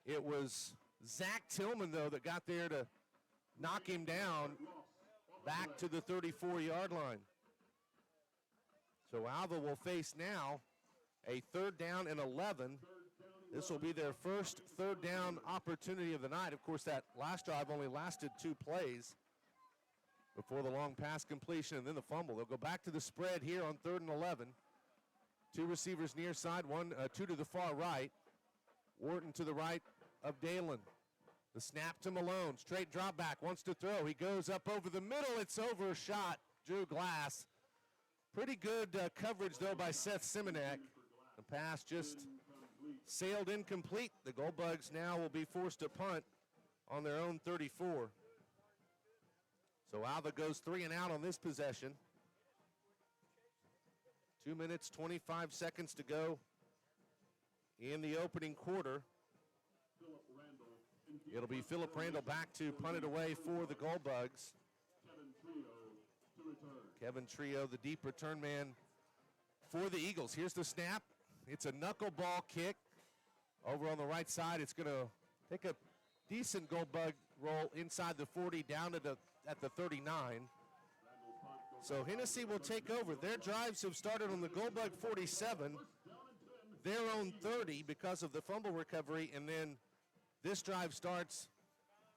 A: It was Zach Tillman, though, that got there to knock him down back to the 34-yard line. So Alva will face now a 3rd down and 11. This will be their first 3rd down opportunity of the night. Of course, that last drive only lasted 2 plays before the long pass completion and then the fumble. They'll go back to the spread here on 3rd and 11. 2 receivers near side, 2 to the far right. Wharton to the right of Dalen. The snap to Malone, straight drop back, wants to throw. He goes up over the middle. It's overshot. Drew Glass. Pretty good coverage, though, by Seth Simonek. The pass just sailed incomplete. The Gold Bugs now will be forced to punt on their own 34. So Alva goes 3 and out on this possession. 2 minutes, 25 seconds to go in the opening quarter. It'll be Philip Randall back to punt it away for the Gold Bugs. Kevin Trio, the deep return man for the Eagles. Here's the snap. It's a knuckleball kick. Over on the right side, it's going to take a decent Gold Bug roll inside the 40 down at the 39. So Hennessey will take over. Their drives have started on the Gold Bug 47, their own 30 because of the fumble recovery, and then this drive starts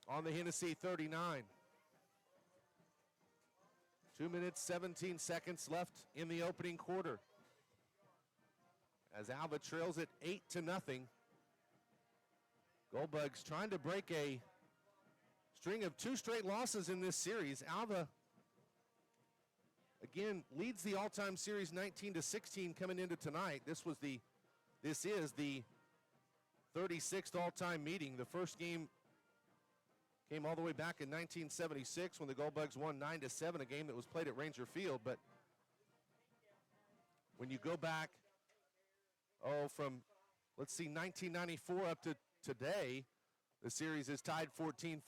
A: on the Hennessey 39. 2 minutes, 17 seconds left in the opening quarter. As Alva trails it 8-0. Gold Bugs trying to break a string of 2 straight losses in this series. Alva, again, leads the all-time series 19-16 coming into tonight. This is the 36th all-time meeting. The first game came all the way back in 1976 when the Gold Bugs won 9-7, a game that was played at Ranger Field. But when you go back, from, let's see, 1994 up to today, the series is tied 14-14.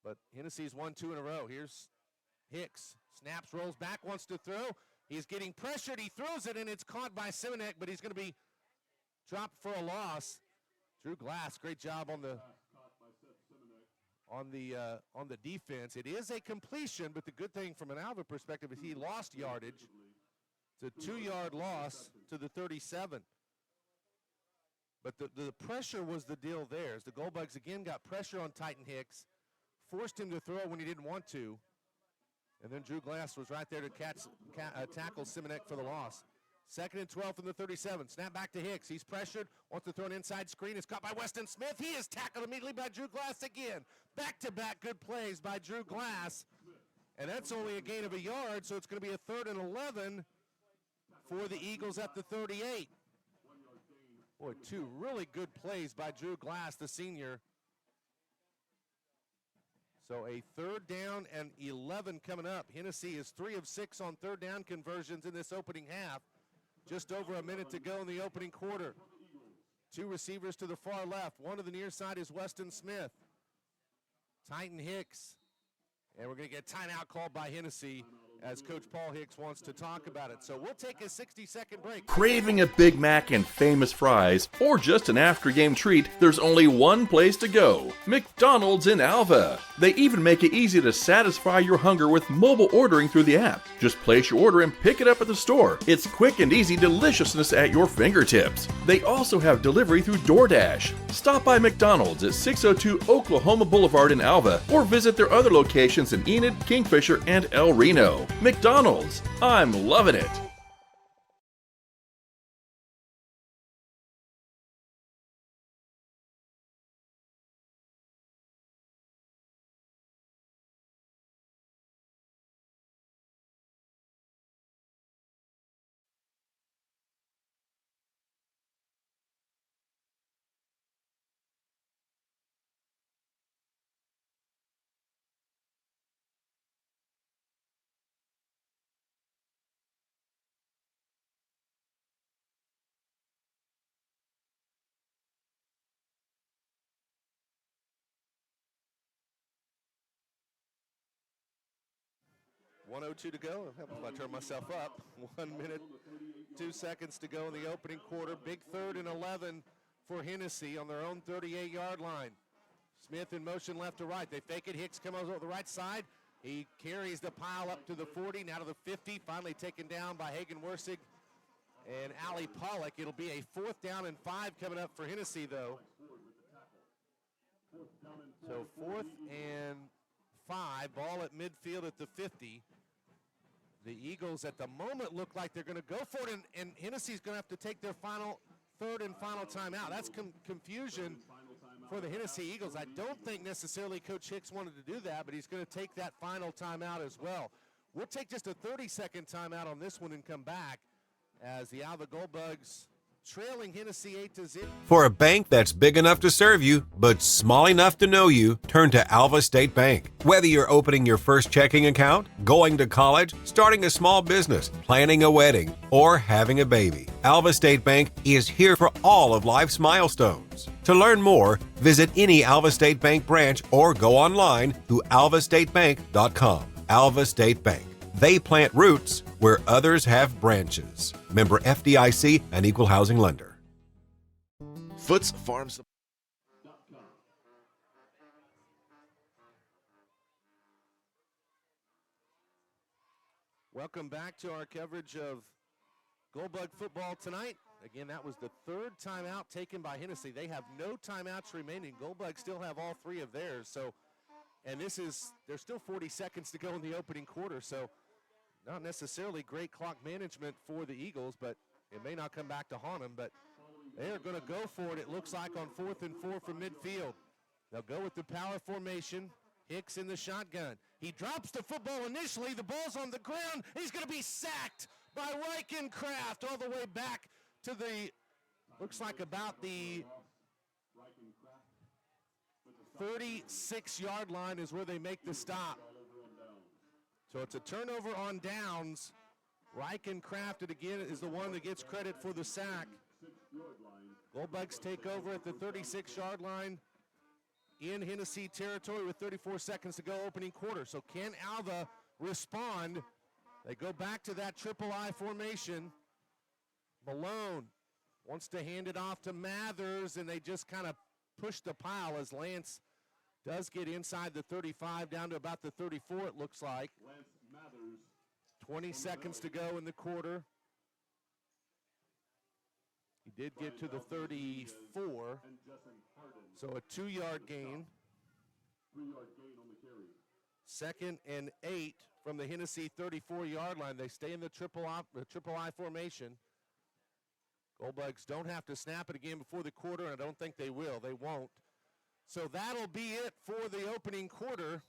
A: But Hennessy's won 2 in a row. Here's Hicks. Snaps, rolls back, wants to throw. He's getting pressured. He throws it, and it's caught by Simonek, but he's going to be dropped for a loss. Drew Glass, great job on the defense. It is a completion, but the good thing from an Alva perspective is he lost yardage. It's a 2-yard loss to the 37. But the pressure was the deal there. As the Gold Bugs again got pressure on Titan Hicks, forced him to throw when he didn't want to, and then Drew Glass was right there to tackle Simonek for the loss. 2nd and 12 from the 37. Snap back to Hicks. He's pressured, wants to throw an inside screen. It's caught by Weston Smith. He is tackled immediately by Drew Glass again. Back-to-back good plays by Drew Glass. And that's only a gain of a yard, so it's going to be a 3rd and 11 for the Eagles at the 38. Boy, 2 really good plays by Drew Glass, the senior. So a 3rd down and 11 coming up. Hennessey is 3 of 6 on 3rd down conversions in this opening half. Just over a minute to go in the opening quarter. 2 receivers to the far left. One to the near side is Weston Smith. Titan Hicks. And we're going to get a timeout called by Hennessey as Coach Paul Hicks wants to talk about it. So we'll take a 60-second break.
E: Craving a Big Mac and famous fries, or just an after-game treat, there's only one place to go: McDonald's in Alva. They even make it easy to satisfy your hunger with mobile ordering through the app. Just place your order and pick it up at the store. It's quick and easy deliciousness at your fingertips. They also have delivery through DoorDash. Stop by McDonald's at 602 Oklahoma Boulevard in Alva, or visit their other locations in Enid, Kingfisher, and El Reno. McDonald's, I'm loving it.
A: .102 to go. If I turn myself up. 1 minute, 2 seconds to go in the opening quarter. Big 3rd and 11 for Hennessey on their own 38-yard line. Smith in motion left to right. They fake it. Hicks comes over the right side. He carries the pile up to the 40, now to the 50. Finally taken down by Hagen Wersig and Ali Pollock. It'll be a 4th down and 5 coming up for Hennessey, though. So 4th and 5, ball at midfield at the 50. The Eagles at the moment look like they're going to go for it, and Hennessy's going to have to take their 3rd and final timeout. That's confusion for the Hennessey Eagles. I don't think necessarily Coach Hicks wanted to do that, but he's going to take that final timeout as well. We'll take just a 30-second timeout on this one and come back as the Alva Gold Bugs trailing Hennessey 8-0.
B: For a bank that's big enough to serve you, but small enough to know you, turn to Alva State Bank. Whether you're opening your first checking account, going to college, starting a small business, planning a wedding, or having a baby, Alva State Bank is here for all of life's milestones. To learn more, visit any Alva State Bank branch or go online to alvastatebank.com. Alva State Bank. They plant roots where others have branches. Member FDIC and Equal Housing Lender.
C: Foots Farm Supply.
A: Welcome back to our coverage of Goldbug football tonight. Again, that was the third timeout taken by Hennessey. They have no timeouts remaining. Goldbug still have all three of theirs. So, and there's still 40 seconds to go in the opening quarter. So, not necessarily great clock management for the Eagles, but it may not come back to haunt them. But they are going to go for it, it looks like, on 4th and 4 from midfield. They'll go with the power formation. Hicks in the shotgun. He drops the football initially. The ball's on the ground. He's going to be sacked by Reichenkraft all the way back to the, looks like about the 36-yard line is where they make the stop. So it's a turnover on downs. Reichenkraft, again, is the one that gets credit for the sack. Goldbugs take over at the 36-yard line in Hennessey territory with 34 seconds to go opening quarter. So can Alva respond? They go back to that triple I formation. Malone wants to hand it off to Mathers, and they just kind of push the pile as Lance does get inside the 35 down to about the 34, it looks like. 20 seconds to go in the quarter. He did get to the 34, so a 2-yard gain. 2nd and 8 from the Hennessey 34-yard line. They stay in the triple I formation. Goldbugs don't have to snap it again before the quarter, and I don't think they will. They won't. So that'll be it for the opening quarter,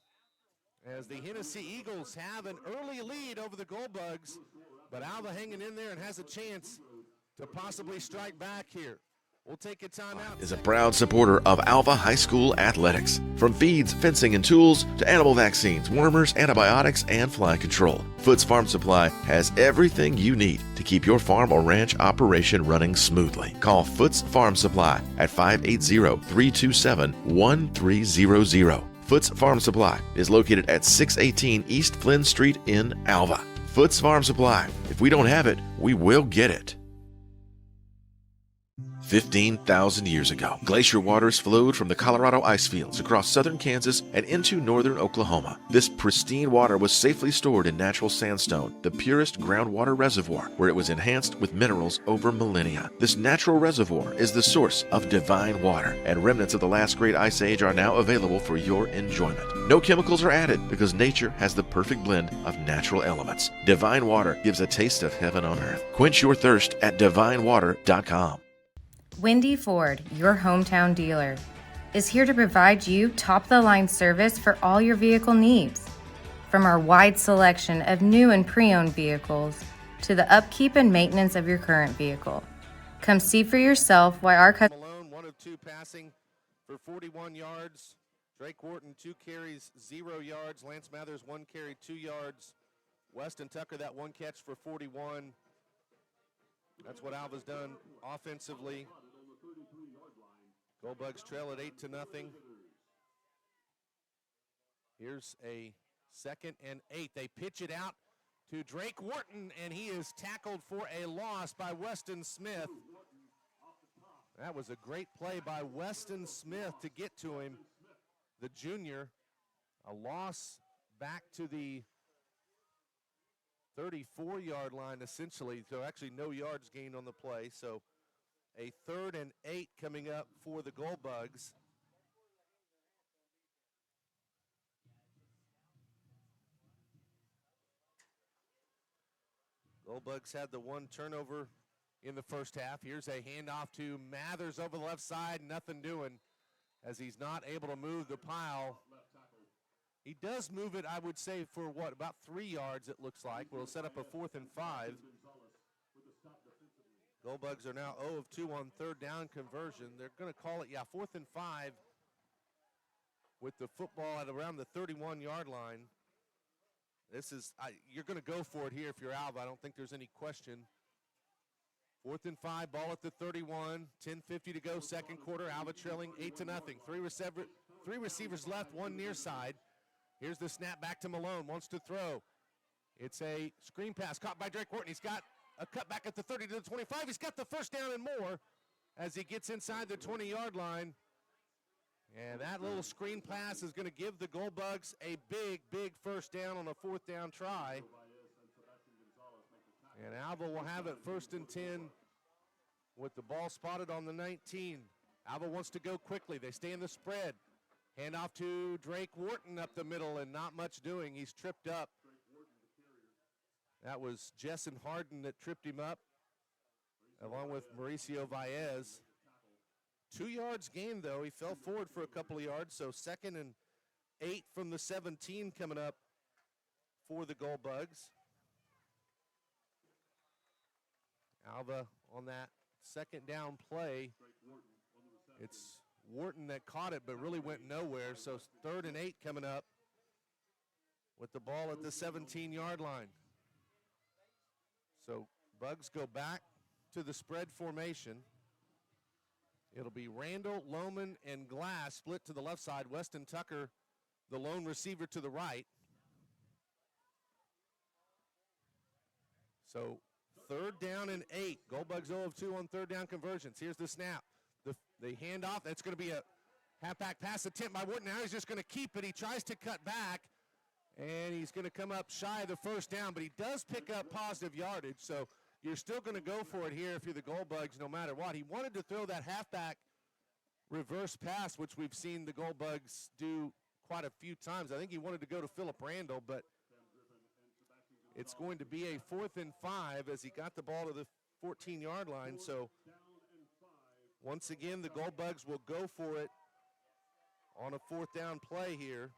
A: as the Hennessey Eagles have an early lead over the Goldbugs, but Alva hanging in there and has a chance to possibly strike back here. We'll take a timeout.
C: Is a proud supporter of Alva High School athletics. From feeds, fencing, and tools to animal vaccines, wormers, antibiotics, and fly control, Foots Farm Supply has everything you need to keep your farm or ranch operation running smoothly. Call Foots Farm Supply at 580-327-1300. Foots Farm Supply is located at 618 East Flynn Street in Alva. Foots Farm Supply. If we don't have it, we will get it. 15,000 years ago, glacier waters flowed from the Colorado ice fields across southern Kansas and into northern Oklahoma. This pristine water was safely stored in natural sandstone, the purest groundwater reservoir, where it was enhanced with minerals over millennia. This natural reservoir is the source of divine water, and remnants of the last great ice age are now available for your enjoyment. No chemicals are added because nature has the perfect blend of natural elements. Divine water gives a taste of heaven on earth. Quench your thirst at divinewater.com.
D: Wendy Ford, your hometown dealer, is here to provide you top-of-the-line service for all your vehicle needs. From our wide selection of new and pre-owned vehicles to the upkeep and maintenance of your current vehicle. Come see for yourself why our customers...
A: Malone, 1 of 2 passing for 41 yards. Drake Wharton, 2 carries, 0 yards. Lance Mathers, 1 carry, 2 yards. Weston Tucker, that 1 catch for 41. That's what Alva's done offensively. Goldbugs trail at 8-0. Here's a 2nd and 8. They pitch it out to Drake Wharton, and he is tackled for a loss by Weston Smith. That was a great play by Weston Smith to get to him, the junior. A loss back to the 34-yard line, essentially. So actually no yards gained on the play. So a 3rd and 8 coming up for the Goldbugs. Goldbugs had the 1 turnover in the first half. Here's a handoff to Mathers over the left side. Nothing doing as he's not able to move the pile. He does move it, I would say, for what, about 3 yards it looks like. We'll set up a 4th and 5. Goldbugs are now 0 of 2 on third down conversion. They're going to call it, 4th and 5 with the football at around the 31-yard line. This is, you're going to go for it here if you're Alva. I don't think there's any question. 4th and 5, ball at the 31, 10:50 to go, second quarter. Alva trailing 8-0. Three receivers left, one near side. Here's the snap back to Malone, wants to throw. It's a screen pass caught by Drake Wharton. He's got a cutback at the 30 to the 25. He's got the first down and more as he gets inside the 20-yard line. And that little screen pass is going to give the Goldbugs a big, big first down on a fourth down try. And Alva will have it 1st and 10 with the ball spotted on the 19. Alva wants to go quickly. They stay in the spread. Hand off to Drake Wharton up the middle, and not much doing. He's tripped up. That was Jessen Harden that tripped him up, along with Mauricio Baez. 2 yards gained, though. He fell forward for a couple of yards, so 2nd and 8 from the 17 coming up for the Goldbugs. Alva on that second down play. It's Wharton that caught it, but really went nowhere. So 3rd and 8 coming up with the ball at the 17-yard line. So Bugs go back to the spread formation. It'll be Randall, Lohman, and Glass split to the left side. Weston Tucker, the lone receiver, to the right. So 3rd down and 8. Goldbugs 0 of 2 on third down conversions. Here's the snap. The handoff. That's going to be a halfback pass attempt by Wharton. Now he's just going to keep it. He tries to cut back, and he's going to come up shy of the first down, but he does pick up positive yardage. So you're still going to go for it here if you're the Goldbugs no matter what. He wanted to throw that halfback reverse pass, which we've seen the Goldbugs do quite a few times. I think he wanted to go to Philip Randall, but it's going to be a 4th and 5 as he got the ball to the 14-yard line. So once again, the Goldbugs will go for it on a 4th down play here.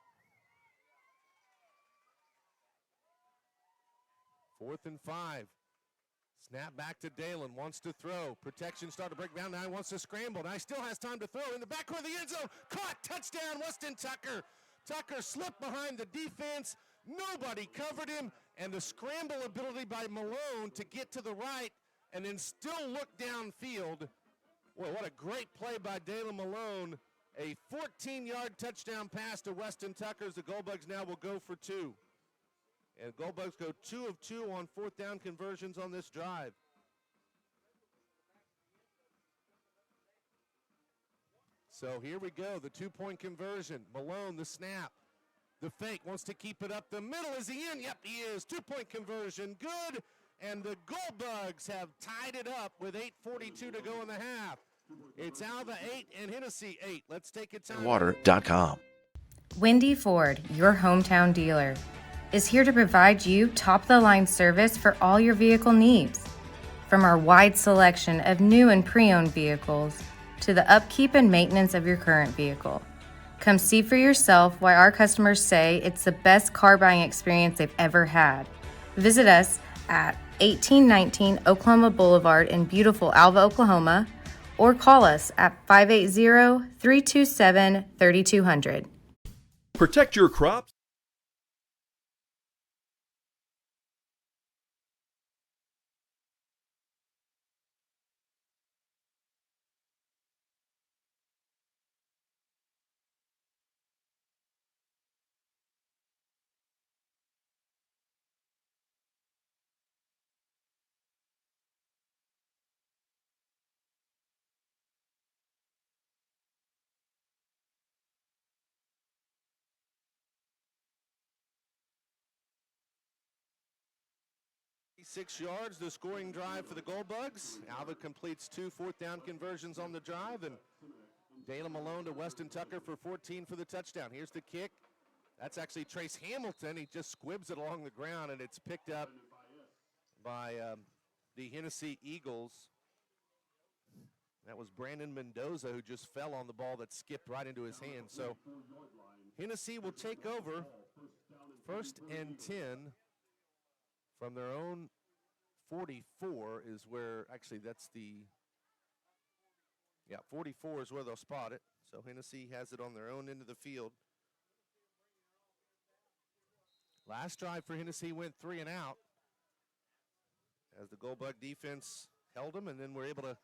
A: 4th and 5. Snap back to Dalen, wants to throw. Protection started to break down, now he wants to scramble. Now he still has time to throw in the backcourt of the end zone. Caught, touchdown, Weston Tucker. Tucker slipped behind the defense. Nobody covered him, and the scramble ability by Malone to get to the right and then still look downfield. Well, what a great play by Dalen Malone. A 14-yard touchdown pass to Weston Tucker as the Goldbugs now will go for 2. And Goldbugs go 2 of 2 on 4th down conversions on this drive. So here we go, the 2-point conversion. Malone, the snap. The fake, wants to keep it up the middle. Is he in? Yep, he is. 2-point conversion, good. And the Goldbugs have tied it up with 8:42 to go in the half. It's Alva 8 and Hennessey 8. Let's take it time.
C: Water.com.
D: Wendy Ford, your hometown dealer, is here to provide you top-of-the-line service for all your vehicle needs. From our wide selection of new and pre-owned vehicles to the upkeep and maintenance of your current vehicle. Come see for yourself why our customers say it's the best car buying experience they've ever had. Visit us at 1819 Oklahoma Boulevard in beautiful Alva, Oklahoma, or call us at 580-327-3200.
E: Protect your crops.
A: Six yards, the scoring drive for the Goldbugs. Alva completes 2 4th down conversions on the drive, and Dalen Malone to Weston Tucker for 14 for the touchdown. Here's the kick. That's actually Trace Hamilton. He just squibs it along the ground, and it's picked up by the Hennessey Eagles. That was Brandon Mendoza who just fell on the ball that skipped right into his hand. So Hennessey will take over 1st and 10 from their own 44 is where, actually, that's the, 44 is where they'll spot it. So Hennessey has it on their own end of the field. Last drive for Hennessey went 3 and out as the Goldbug defense held them, and then we're able to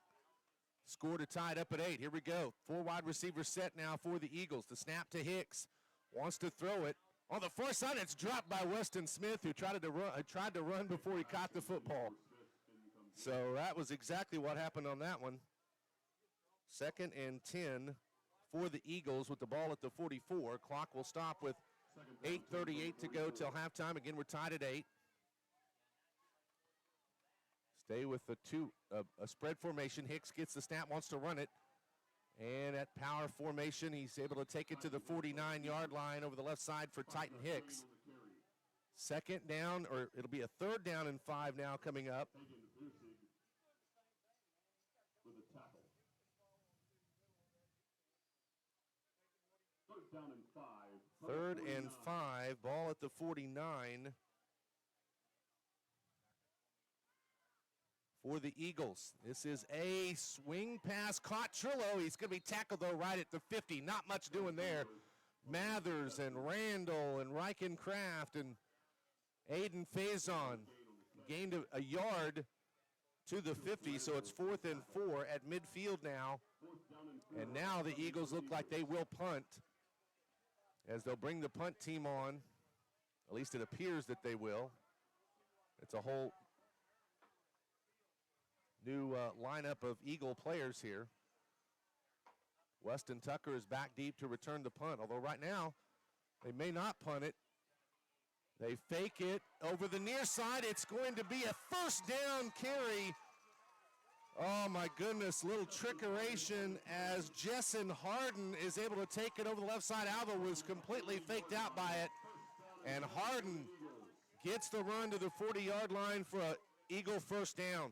A: score to tie it up at 8. Here we go. 4 wide receivers set now for the Eagles. The snap to Hicks. Wants to throw it. On the far side, it's dropped by Weston Smith, who tried to run before he caught the football. So that was exactly what happened on that one. 2nd and 10 for the Eagles with the ball at the 44. Clock will stop with 8:38 to go till halftime. Again, we're tied at 8. Stay with a spread formation. Hicks gets the snap, wants to run it. And at power formation, he's able to take it to the 49-yard line over the left side for Titan Hicks. 2nd down, or it'll be a 3rd down and 5 now coming up. 3rd and 5, ball at the 49 for the Eagles. This is a swing pass, caught Trillo. He's going to be tackled, though, right at the 50. Not much doing there. Mathers and Randall and Reichenkraft and Aiden Faison gained a yard to the 50, so it's 4th and 4 at midfield now. And now the Eagles look like they will punt, as they'll bring the punt team on. At least it appears that they will. It's a whole new lineup of Eagle players here. Weston Tucker is back deep to return the punt, although right now they may not punt it. They fake it over the near side. It's going to be a 1st down carry. Oh my goodness, little trickeration as Jessen Harden is able to take it over the left side. Alva was completely faked out by it, and Harden gets the run to the 40-yard line for an Eagle 1st down.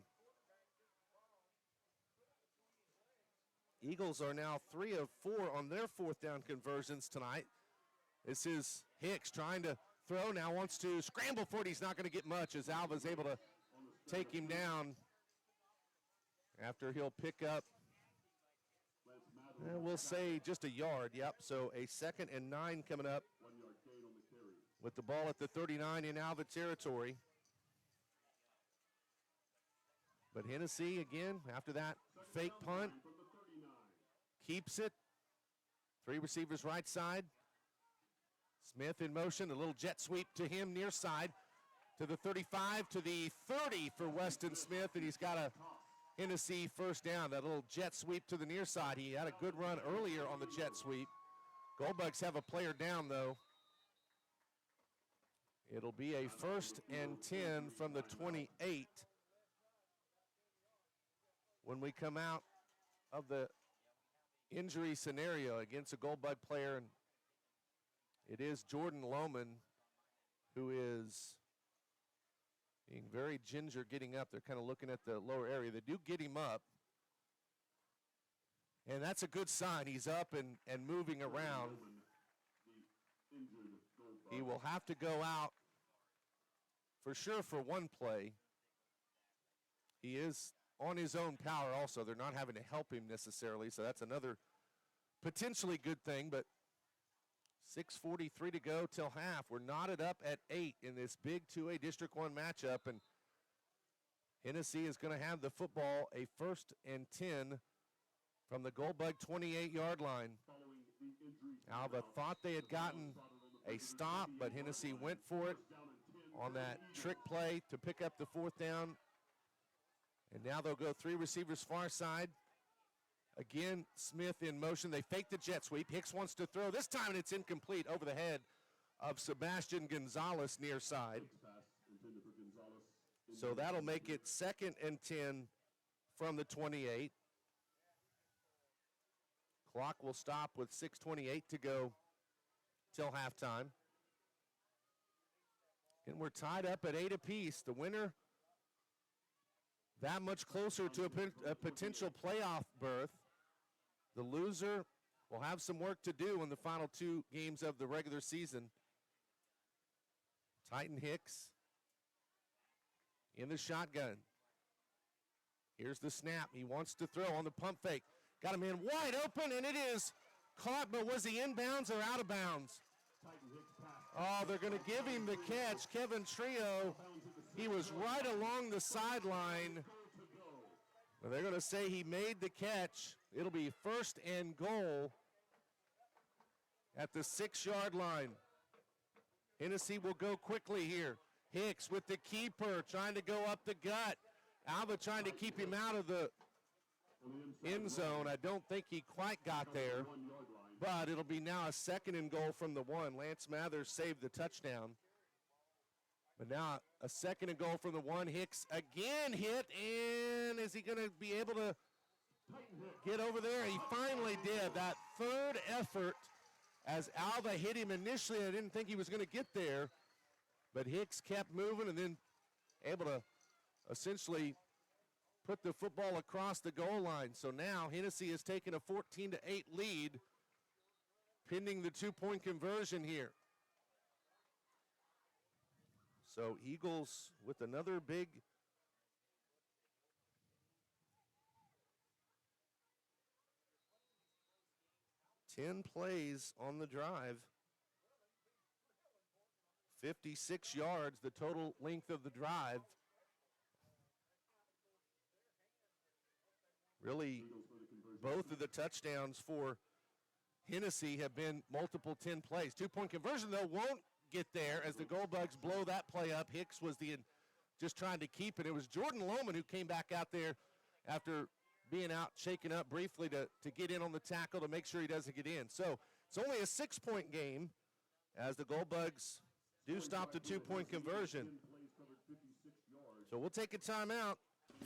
A: Eagles are now 3 of 4 on their 4th down conversions tonight. This is Hicks trying to throw, now wants to scramble for it. He's not going to get much as Alva's able to take him down after he'll pick up, we'll say, just a yard. Yep, so a 2nd and 9 coming up with the ball at the 39 in Alva territory. But Hennessey, again, after that fake punt, keeps it. 3 receivers right side. Smith in motion, a little jet sweep to him near side, to the 35, to the 30 for Weston Smith, and he's got a Hennessey 1st down. That little jet sweep to the near side. He had a good run earlier on the jet sweep. Goldbugs have a player down, though. It'll be a 1st and 10 from the 28 when we come out of the injury scenario against a Goldbug player. And it is Jordan Lohman who is being very ginger getting up. They're kind of looking at the lower area. They do get him up, and that's a good sign. He's up and moving around. He will have to go out for sure for one play. He is on his own power also. They're not having to help him necessarily, so that's another potentially good thing, but 6:43 to go till half. We're knotted up at 8 in this big 2A District 1 matchup, and Hennessey is going to have the football, a 1st and 10 from the Goldbug 28-yard line. Alva thought they had gotten a stop, but Hennessey went for it on that trick play to pick up the 4th down. And now they'll go 3 receivers far side. Again, Smith in motion. They fake the jet sweep. Hicks wants to throw. This time it's incomplete over the head of Sebastian Gonzalez near side. So that'll make it 2nd and 10 from the 28. Clock will stop with 6:28 to go till halftime. And we're tied up at 8 apiece. The winner that much closer to a potential playoff berth. The loser will have some work to do in the final 2 games of the regular season. Titan Hicks in the shotgun. Here's the snap. He wants to throw on the pump fake. Got him in wide open, and it is caught, but was he inbounds or out of bounds? Oh, they're going to give him the catch. Kevin Trio, he was right along the sideline. Well, they're going to say he made the catch. It'll be 1st and goal at the 6-yard line. Hennessey will go quickly here. Hicks with the keeper trying to go up the gut. Alva trying to keep him out of the end zone. I don't think he quite got there, but it'll be now a 2nd and goal from the 1. Lance Mathers saved the touchdown. But now a 2nd and goal from the 1. Hicks again hit, and is he going to be able to get over there? He finally did. That 3rd effort as Alva hit him initially. I didn't think he was going to get there, but Hicks kept moving and then able to essentially put the football across the goal line. So now Hennessey has taken a 14-8 lead, pending the 2-point conversion here. So Eagles with another big ten plays on the drive. 56 yards, the total length of the drive. Really, both of the touchdowns for Hennessey have been multiple 10 plays. 2-point conversion, though, won't get there as the Goldbugs blow that play up. Hicks was just trying to keep it. It was Jordan Lohman who came back out there after being out, shaken up briefly to get in on the tackle to make sure he doesn't get in. So it's only a 6-point game as the Goldbugs do stop the 2-point conversion. So we'll take a timeout.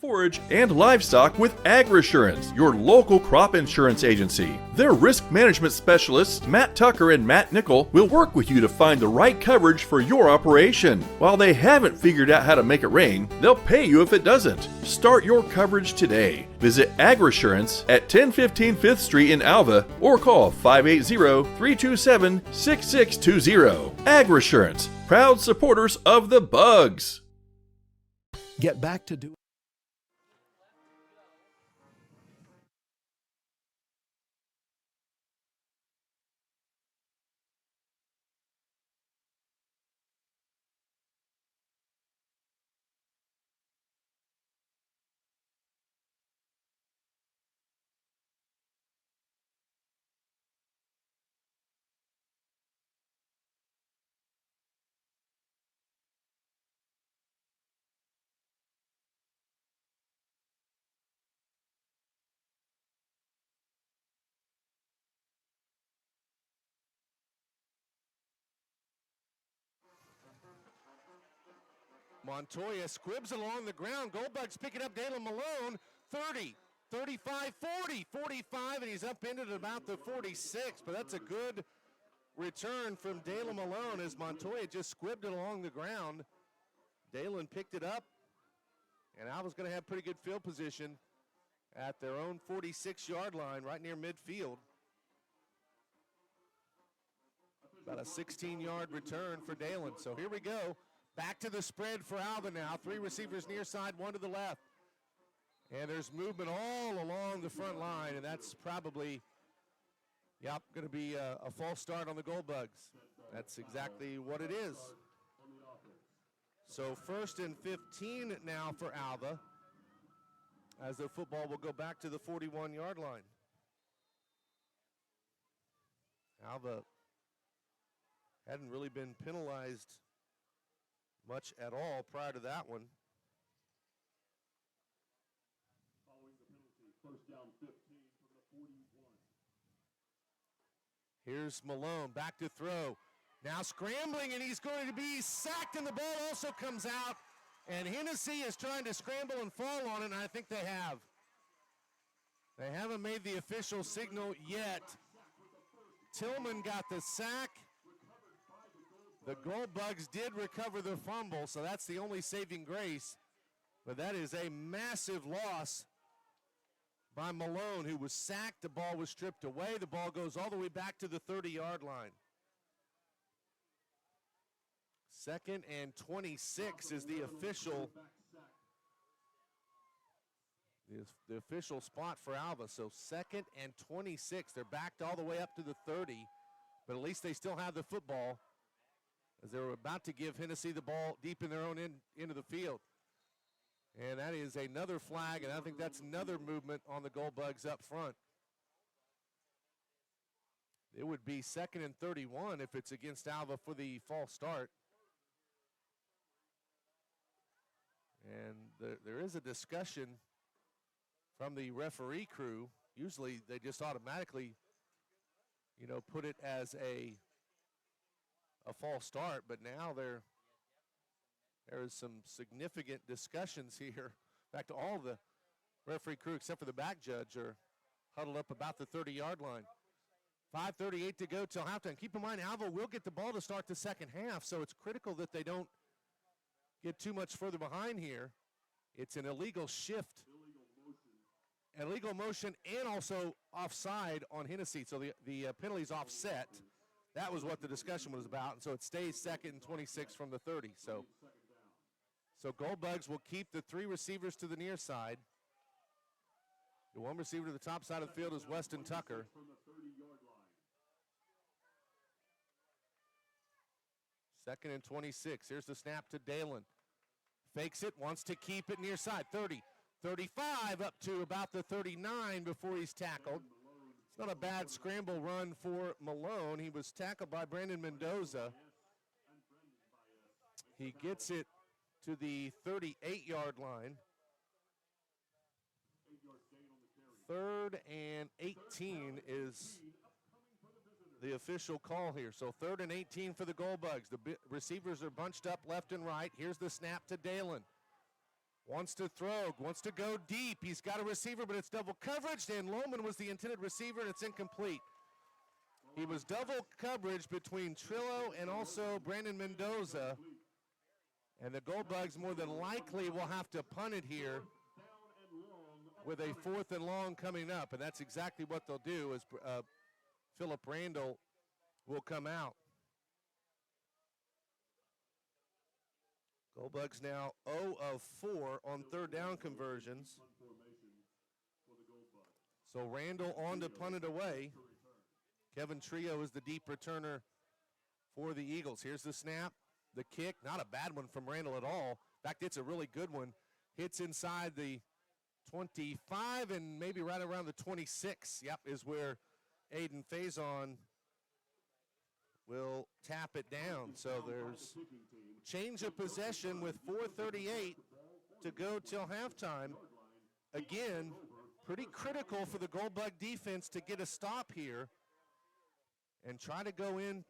E: Forage and livestock with AgResurance, your local crop insurance agency. Their risk management specialists, Matt Tucker and Matt Nickel, will work with you to find the right coverage for your operation. While they haven't figured out how to make it rain, they'll pay you if it doesn't. Start your coverage today. Visit AgResurance at 1015 5th Street in Alva or call 580-327-6620. AgResurance, proud supporters of the Bugs.
F: Get back to doing.
A: Montoya squibs along the ground. Goldbugs picking up Dalen Malone. 30, 35, 40, 45, and he's up into about the 46. But that's a good return from Dalen Malone as Montoya just squibbed it along the ground. Dalen picked it up, and Alva's going to have pretty good field position at their own 46-yard line right near midfield. About a 16-yard return for Dalen. So here we go. Back to the spread for Alva now. 3 receivers near side, 1 to the left. And there's movement all along the front line, and that's probably, going to be a false start on the Goldbugs. That's exactly what it is. So 1st and 15 now for Alva as the football will go back to the 41-yard line. Alva hadn't really been penalized much at all prior to that one. Here's Malone, back to throw. Now scrambling, and he's going to be sacked, and the ball also comes out. And Hennessey is trying to scramble and fall on it, and I think they have. They haven't made the official signal yet. Tillman got the sack. The Goldbugs did recover the fumble, so that's the only saving grace. But that is a massive loss by Malone, who was sacked. The ball was stripped away. The ball goes all the way back to the 30-yard line. 2nd and 26 is the official the official spot for Alva. So 2nd and 26. They're backed all the way up to the 30, but at least they still have the football as they're about to give Hennessey the ball deep in their own end of the field. And that is another flag, and I think that's another movement on the Gold Bugs up front. It would be 2nd and 31 if it's against Alva for the false start. And there is a discussion from the referee crew. Usually they just automatically, put it as a false start, but now there is some significant discussions here. In fact, all the referee crew except for the back judge are huddled up about the 30-yard line. 5:38 to go till halftime. Keep in mind, Alva will get the ball to start the second half, so it's critical that they don't get too much further behind here. It's an illegal shift. Illegal motion and also offside on Hennessey, so the penalty's offset. That was what the discussion was about, and so it stays 2nd and 26 from the 30. So Gold Bugs will keep the 3 receivers to the near side. The 1 receiver to the top side of the field is Weston Tucker. Second and 26. Here's the snap to Dalen. Fakes it, wants to keep it near side. 30, 35, up to about the 39 before he's tackled. It's not a bad scramble run for Malone. He was tackled by Brandon Mendoza. He gets it to the 38-yard line. 3rd and 18 is the official call here. So 3rd and 18 for the Gold Bugs. The receivers are bunched up left and right. Here's the snap to Dalen. Wants to throw, wants to go deep. He's got a receiver, but it's double coverage, and Lohman was the intended receiver, and it's incomplete. He was double coverage between Trillo and also Brandon Mendoza, and the Gold Bugs more than likely will have to punt it here with a 4th and long coming up, and that's exactly what they'll do as Philip Randall will come out. Gold Bugs now 0 of 4 on 3rd down conversions. So Randall on to punt it away. Kevin Trio is the deep returner for the Eagles. Here's the snap, the kick. Not a bad one from Randall at all. In fact, it's a really good one. Hits inside the 25 and maybe right around the 26. Yep, is where Aiden Faison will tap it down. So there's change of possession with 4:38 to go till halftime. Again, pretty critical for the Gold Bug defense to get a stop here and try to go in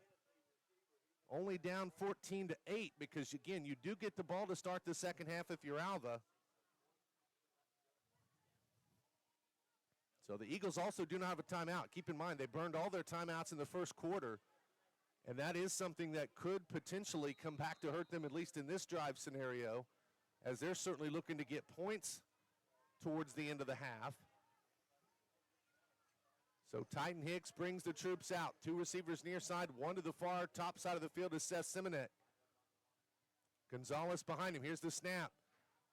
A: only down 14-8 because, again, you do get the ball to start the second half if you're Alva. So the Eagles also do not have a timeout. Keep in mind, they burned all their timeouts in the first quarter, and that is something that could potentially come back to hurt them, at least in this drive scenario, as they're certainly looking to get points towards the end of the half. So Titan Hicks brings the troops out. 2 receivers near side, 1 to the far top side of the field is Seth Simonet. Gonzalez behind him. Here's the snap.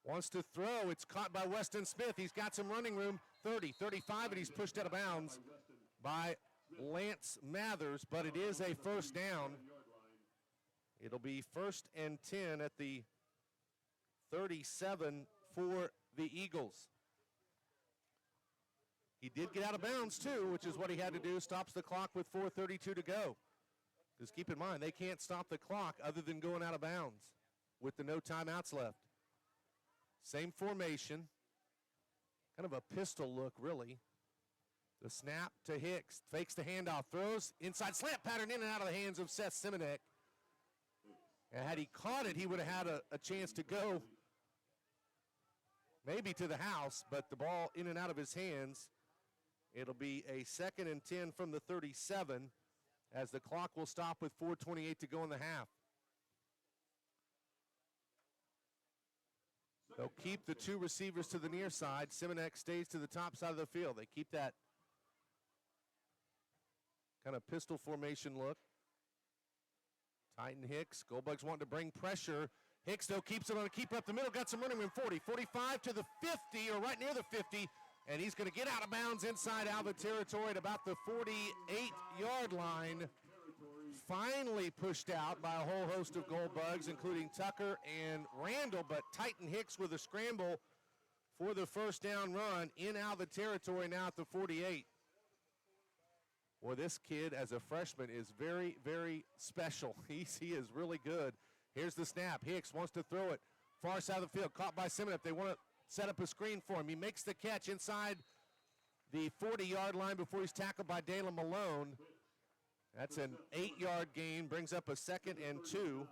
A: Wants to throw. It's caught by Weston Smith. He's got some running room. 30, 35, and he's pushed out of bounds by Lance Mathers, but it is a first down. It'll be 1st and 10 at the 37 for the Eagles. He did get out of bounds, too, which is what he had to do. Stops the clock with 4:32 to go. Because keep in mind, they can't stop the clock other than going out of bounds with the no timeouts left. Same formation. Kind of a pistol look, really. The snap to Hicks. Fakes the handoff. Throws inside slant pattern in and out of the hands of Seth Simonek. And had he caught it, he would have had a chance to go maybe to the house, but the ball in and out of his hands. It'll be a 2nd and 10 from the 37 as the clock will stop with 4:28 to go in the half. They'll keep the 2 receivers to the near side. Simonek stays to the top side of the field. They keep that kind of pistol formation look. Titan Hicks, Gold Bugs wanting to bring pressure. Hicks, though, keeps it on a keeper up the middle. Got some running room. 40, 45 to the 50, or right near the 50. And he's going to get out of bounds inside Alva territory at about the 48-yard line. Finally pushed out by a whole host of Gold Bugs, including Tucker and Randall. But Titan Hicks with a scramble for the first down run in Alva territory now at the 48. Well, this kid as a freshman is very, very special. He is really good. Here's the snap. Hicks wants to throw it far side of the field. Caught by Simonek. They want to set up a screen for him. He makes the catch inside the 40-yard line before he's tackled by Dalen Malone. That's an 8-yard gain. Brings up a 2nd and 2.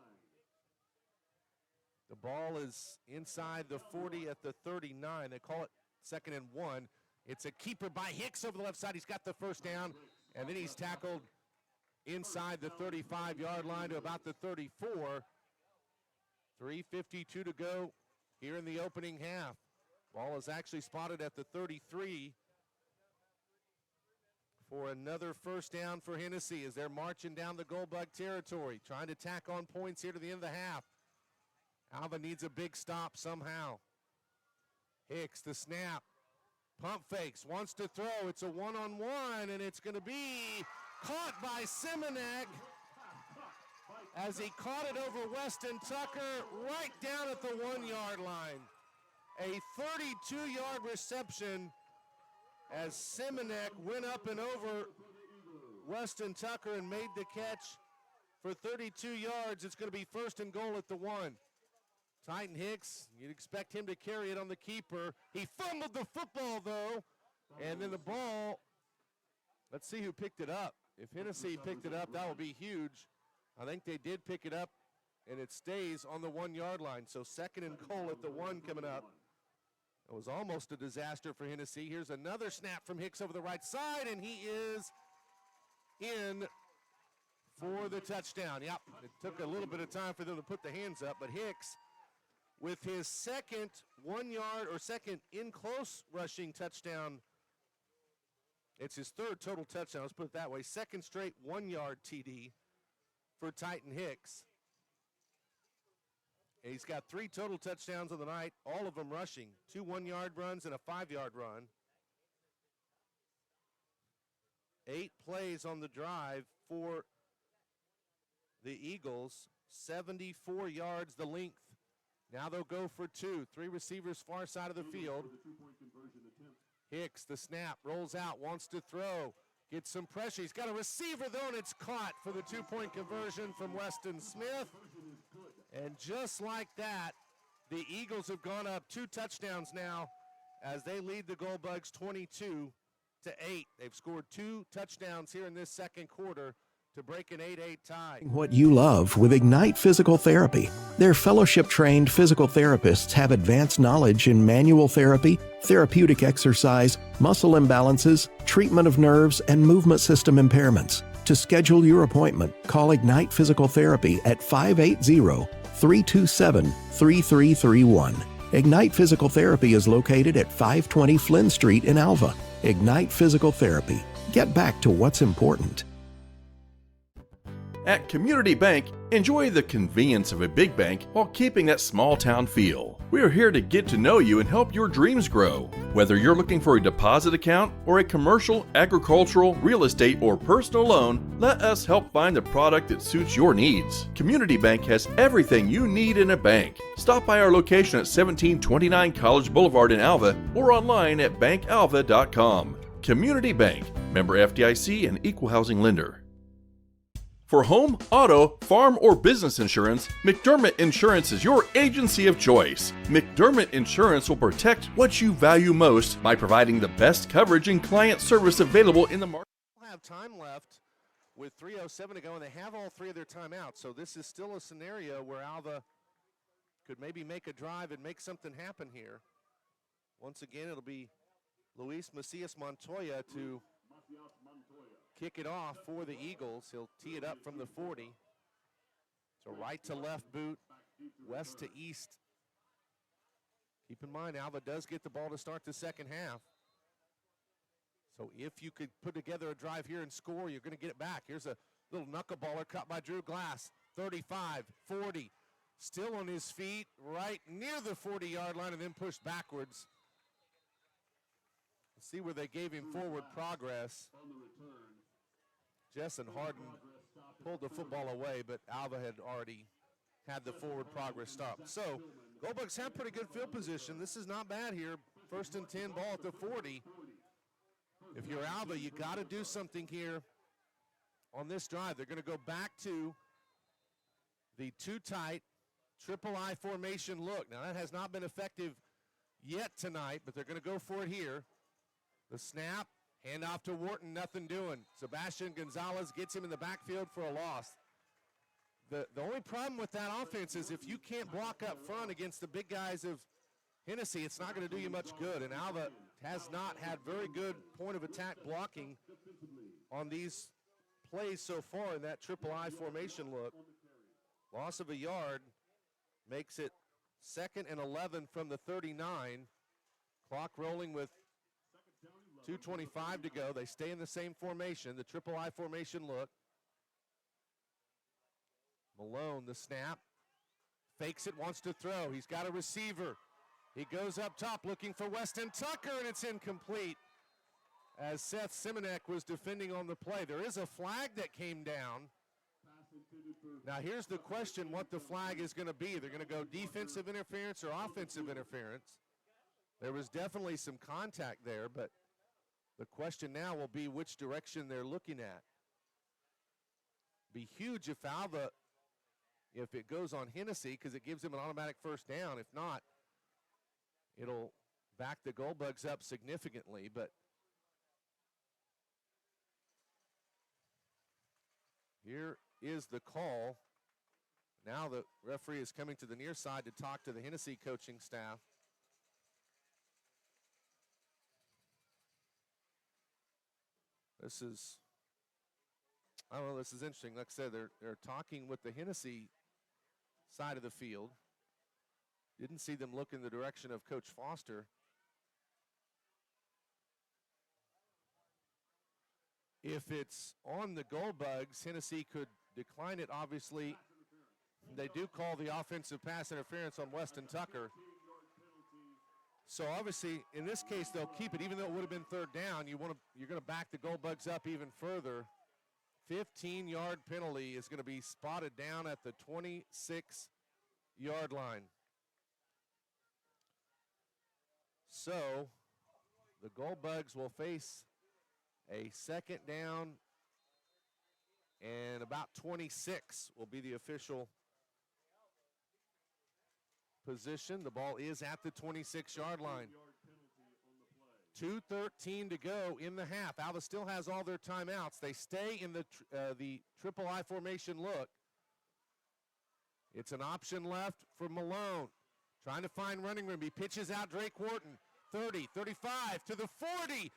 A: The ball is inside the 40 at the 39. They call it 2nd and 1. It's a keeper by Hicks over the left side. He's got the first down. And then he's tackled inside the 35-yard line to about the 34. 3:52 to go here in the opening half. Ball is actually spotted at the 33 for another first down for Hennessey as they're marching down the Gold Bug territory, trying to tack on points here to the end of the half. Alva needs a big stop somehow. Hicks, the snap. Pump fakes, wants to throw. It's a one-on-one, and it's going to be caught by Simonek as he caught it over Weston Tucker right down at the 1-yard line. A 32-yard reception as Simonek went up and over Weston Tucker and made the catch for 32 yards. It's going to be 1st and goal at the 1. Titan Hicks, you'd expect him to carry it on the keeper. He fumbled the football, though, and then the ball, let's see who picked it up. If Hennessey picked it up, that would be huge. I think they did pick it up, and it stays on the 1-yard line. So 2nd and goal at the 1 coming up. It was almost a disaster for Hennessey. Here's another snap from Hicks over the right side, and he is in for the touchdown. Yep, it took a little bit of time for them to put the hands up, but Hicks, with his second 1-yard or second in-close rushing touchdown, it's his 3rd total touchdown, let's put it that way, 2nd straight 1-yard TD for Titan Hicks. And he's got 3 total touchdowns on the night, all of them rushing, 2 1-yard runs and a 5-yard run. 8 plays on the drive for the Eagles, 74 yards the length. Now they'll go for 2. 3 receivers far side of the field. Hicks, the snap, rolls out, wants to throw, gets some pressure. He's got a receiver, though, and it's caught for the 2-point conversion from Weston Smith. And just like that, the Eagles have gone up 2 touchdowns now as they lead the Gold Bugs 22-8. They've scored 2 touchdowns here in this second quarter to break an 8-8 tie.
F: What you love with Ignite Physical Therapy. Their fellowship-trained physical therapists have advanced knowledge in manual therapy, therapeutic exercise, muscle imbalances, treatment of nerves, and movement system impairments. To schedule your appointment, call Ignite Physical Therapy at 580-327-3331. Ignite Physical Therapy is located at 520 Flynn Street in Alva. Ignite Physical Therapy. Get back to what's important.
E: At Community Bank, enjoy the convenience of a big bank while keeping that small town feel. We are here to get to know you and help your dreams grow. Whether you're looking for a deposit account or a commercial, agricultural, real estate, or personal loan, let us help find the product that suits your needs. Community Bank has everything you need in a bank. Stop by our location at 1729 College Boulevard in Alva or online at bankalva.com. Community Bank, member FDIC and equal housing lender. For home, auto, farm, or business insurance, McDermott Insurance is your agency of choice. McDermott Insurance will protect what you value most by providing the best coverage and client service available in the market.
A: We'll have time left with 3:07 to go, and they have all 3 of their timeouts. So this is still a scenario where Alva could maybe make a drive and make something happen here. Once again, it'll be Luis Macias Montoya to kick it off for the Eagles. He'll tee it up from the 40. So right to left boot, west to east. Keep in mind, Alva does get the ball to start the second half. So if you could put together a drive here and score, you're going to get it back. Here's a little knuckleballer cut by Drew Glass. 35, 40, still on his feet right near the 40-yard line and then pushed backwards. See where they gave him forward progress. Jessen Harden pulled the football away, but Alva had already had the forward progress stopped. So Goldbugs have pretty good field position. This is not bad here. 1st and 10, ball at the 40. If you're Alva, you got to do something here on this drive. They're going to go back to the too tight triple I formation look. Now that has not been effective yet tonight, but they're going to go for it here. The snap, handoff to Wharton, nothing doing. Sebastian Gonzalez gets him in the backfield for a loss. The only problem with that offense is if you can't block up front against the big guys of Hennessey, it's not going to do you much good. And Alva has not had very good point of attack blocking on these plays so far in that triple I formation look. Loss of a yard makes it 2nd and 11 from the 39. Clock rolling with 2:25 to go. They stay in the same formation, the triple I formation look. Malone, the snap, fakes it, wants to throw. He's got a receiver. He goes up top looking for Weston Tucker, and it's incomplete as Seth Simonek was defending on the play. There is a flag that came down. Now here's the question, what the flag is going to be. They're going to go defensive interference or offensive interference. There was definitely some contact there, but the question now will be which direction they're looking at. Be huge if Alva, if it goes on Hennessey, because it gives him an automatic first down. If not, it'll back the Goldbugs up significantly. But here is the call. Now the referee is coming to the near side to talk to the Hennessey coaching staff. This is interesting. Like I said, they're talking with the Hennessey side of the field. Didn't see them look in the direction of Coach Foster. If it's on the Goldbugs, Hennessey could decline it, obviously. They do call the offensive pass interference on Weston Tucker. So obviously, in this case, they'll keep it, even though it would have been 3rd down. You're going to back the Goldbugs up even further. 15-yard penalty is going to be spotted down at the 26-yard line. So the Goldbugs will face a 2nd down, and about 26 will be the official position. The ball is at the 26-yard line. 2:13 to go in the half. Alva still has all their timeouts. They stay in the triple I formation look. It's an option left for Malone. Trying to find running room. He pitches out Drake Wharton. 30, 35 to the 40.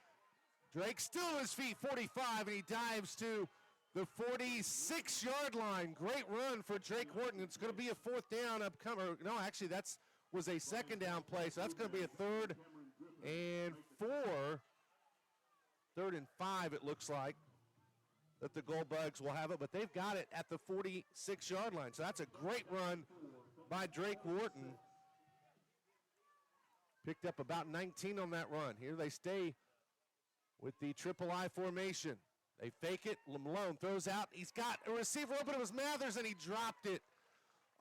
A: Drake still on his feet, 45, and he dives to the 46-yard line. Great run for Drake Wharton. It's going to be a 4th down upcoming. No, actually, that was a 2nd down play, so that's going to be a 3rd and 4. 3rd and 5, it looks like, that the Goldbugs will have it, but they've got it at the 46-yard line. So that's a great run by Drake Wharton. Picked up about 19 on that run. Here they stay with the triple I formation. They fake it. Malone throws out. He's got a receiver open. It was Mathers, and he dropped it.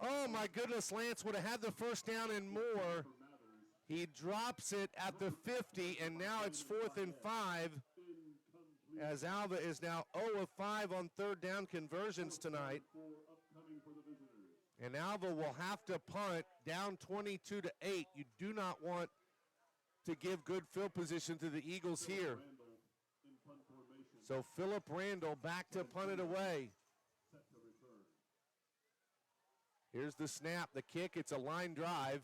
A: Oh, my goodness. Lance would have had the first down and more. He drops it at the 50, and now it's 4th and 5 as Alva is now 0 of 5 on 3rd down conversions tonight. And Alva will have to punt down 22-8. You do not want to give good field position to the Eagles here. So Philip Randall back to punt it away. Here's the snap, the kick. It's a line drive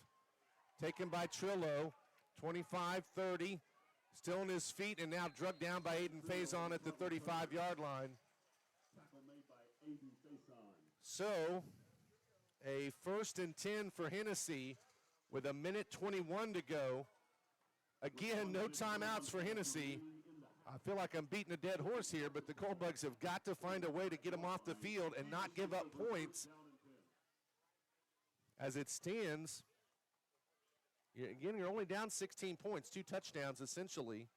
A: taken by Trillo. 25-30. Still on his feet and now drugged down by Aiden Faison at the 35-yard line. So a 1st and 10 for Hennessey with 1:21 to go. Again, no timeouts for Hennessey. I feel like I'm beating a dead horse here, but the Goldbugs have got to find a way to get them off the field and not give up points as it stands, you're only down 16 points, 2 touchdowns essentially.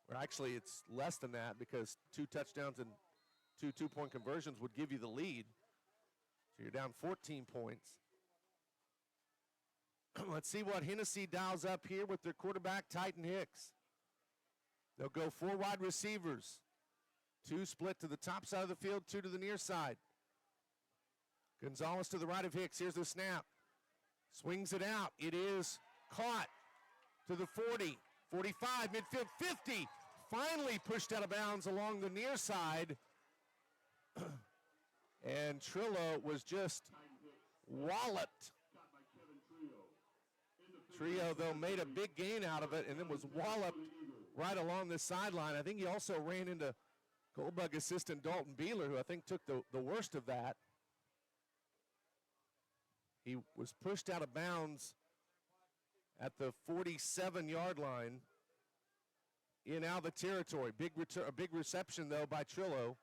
A: Or actually, it's less than that because 2 touchdowns and 2 two-point conversions would give you the lead. So you're down 14 points. Let's see what Hennessey dials up here with their quarterback, Titan Hicks. They'll go 4 wide receivers. 2 split to the top side of the field, 2 to the near side. Gonzalez to the right of Hicks. Here's the snap. Swings it out. It is caught to the 40, 45, midfield, 50. Finally pushed out of bounds along the near side. And Trillo was just walloped. Trio, though, made a big gain out of it and then was walloped right along the sideline. I think he also ran into Goldbug assistant Dalton Beeler, who I think took the worst of that. He was pushed out of bounds at the 47-yard line in Alva territory. A big reception, though, by Trillo.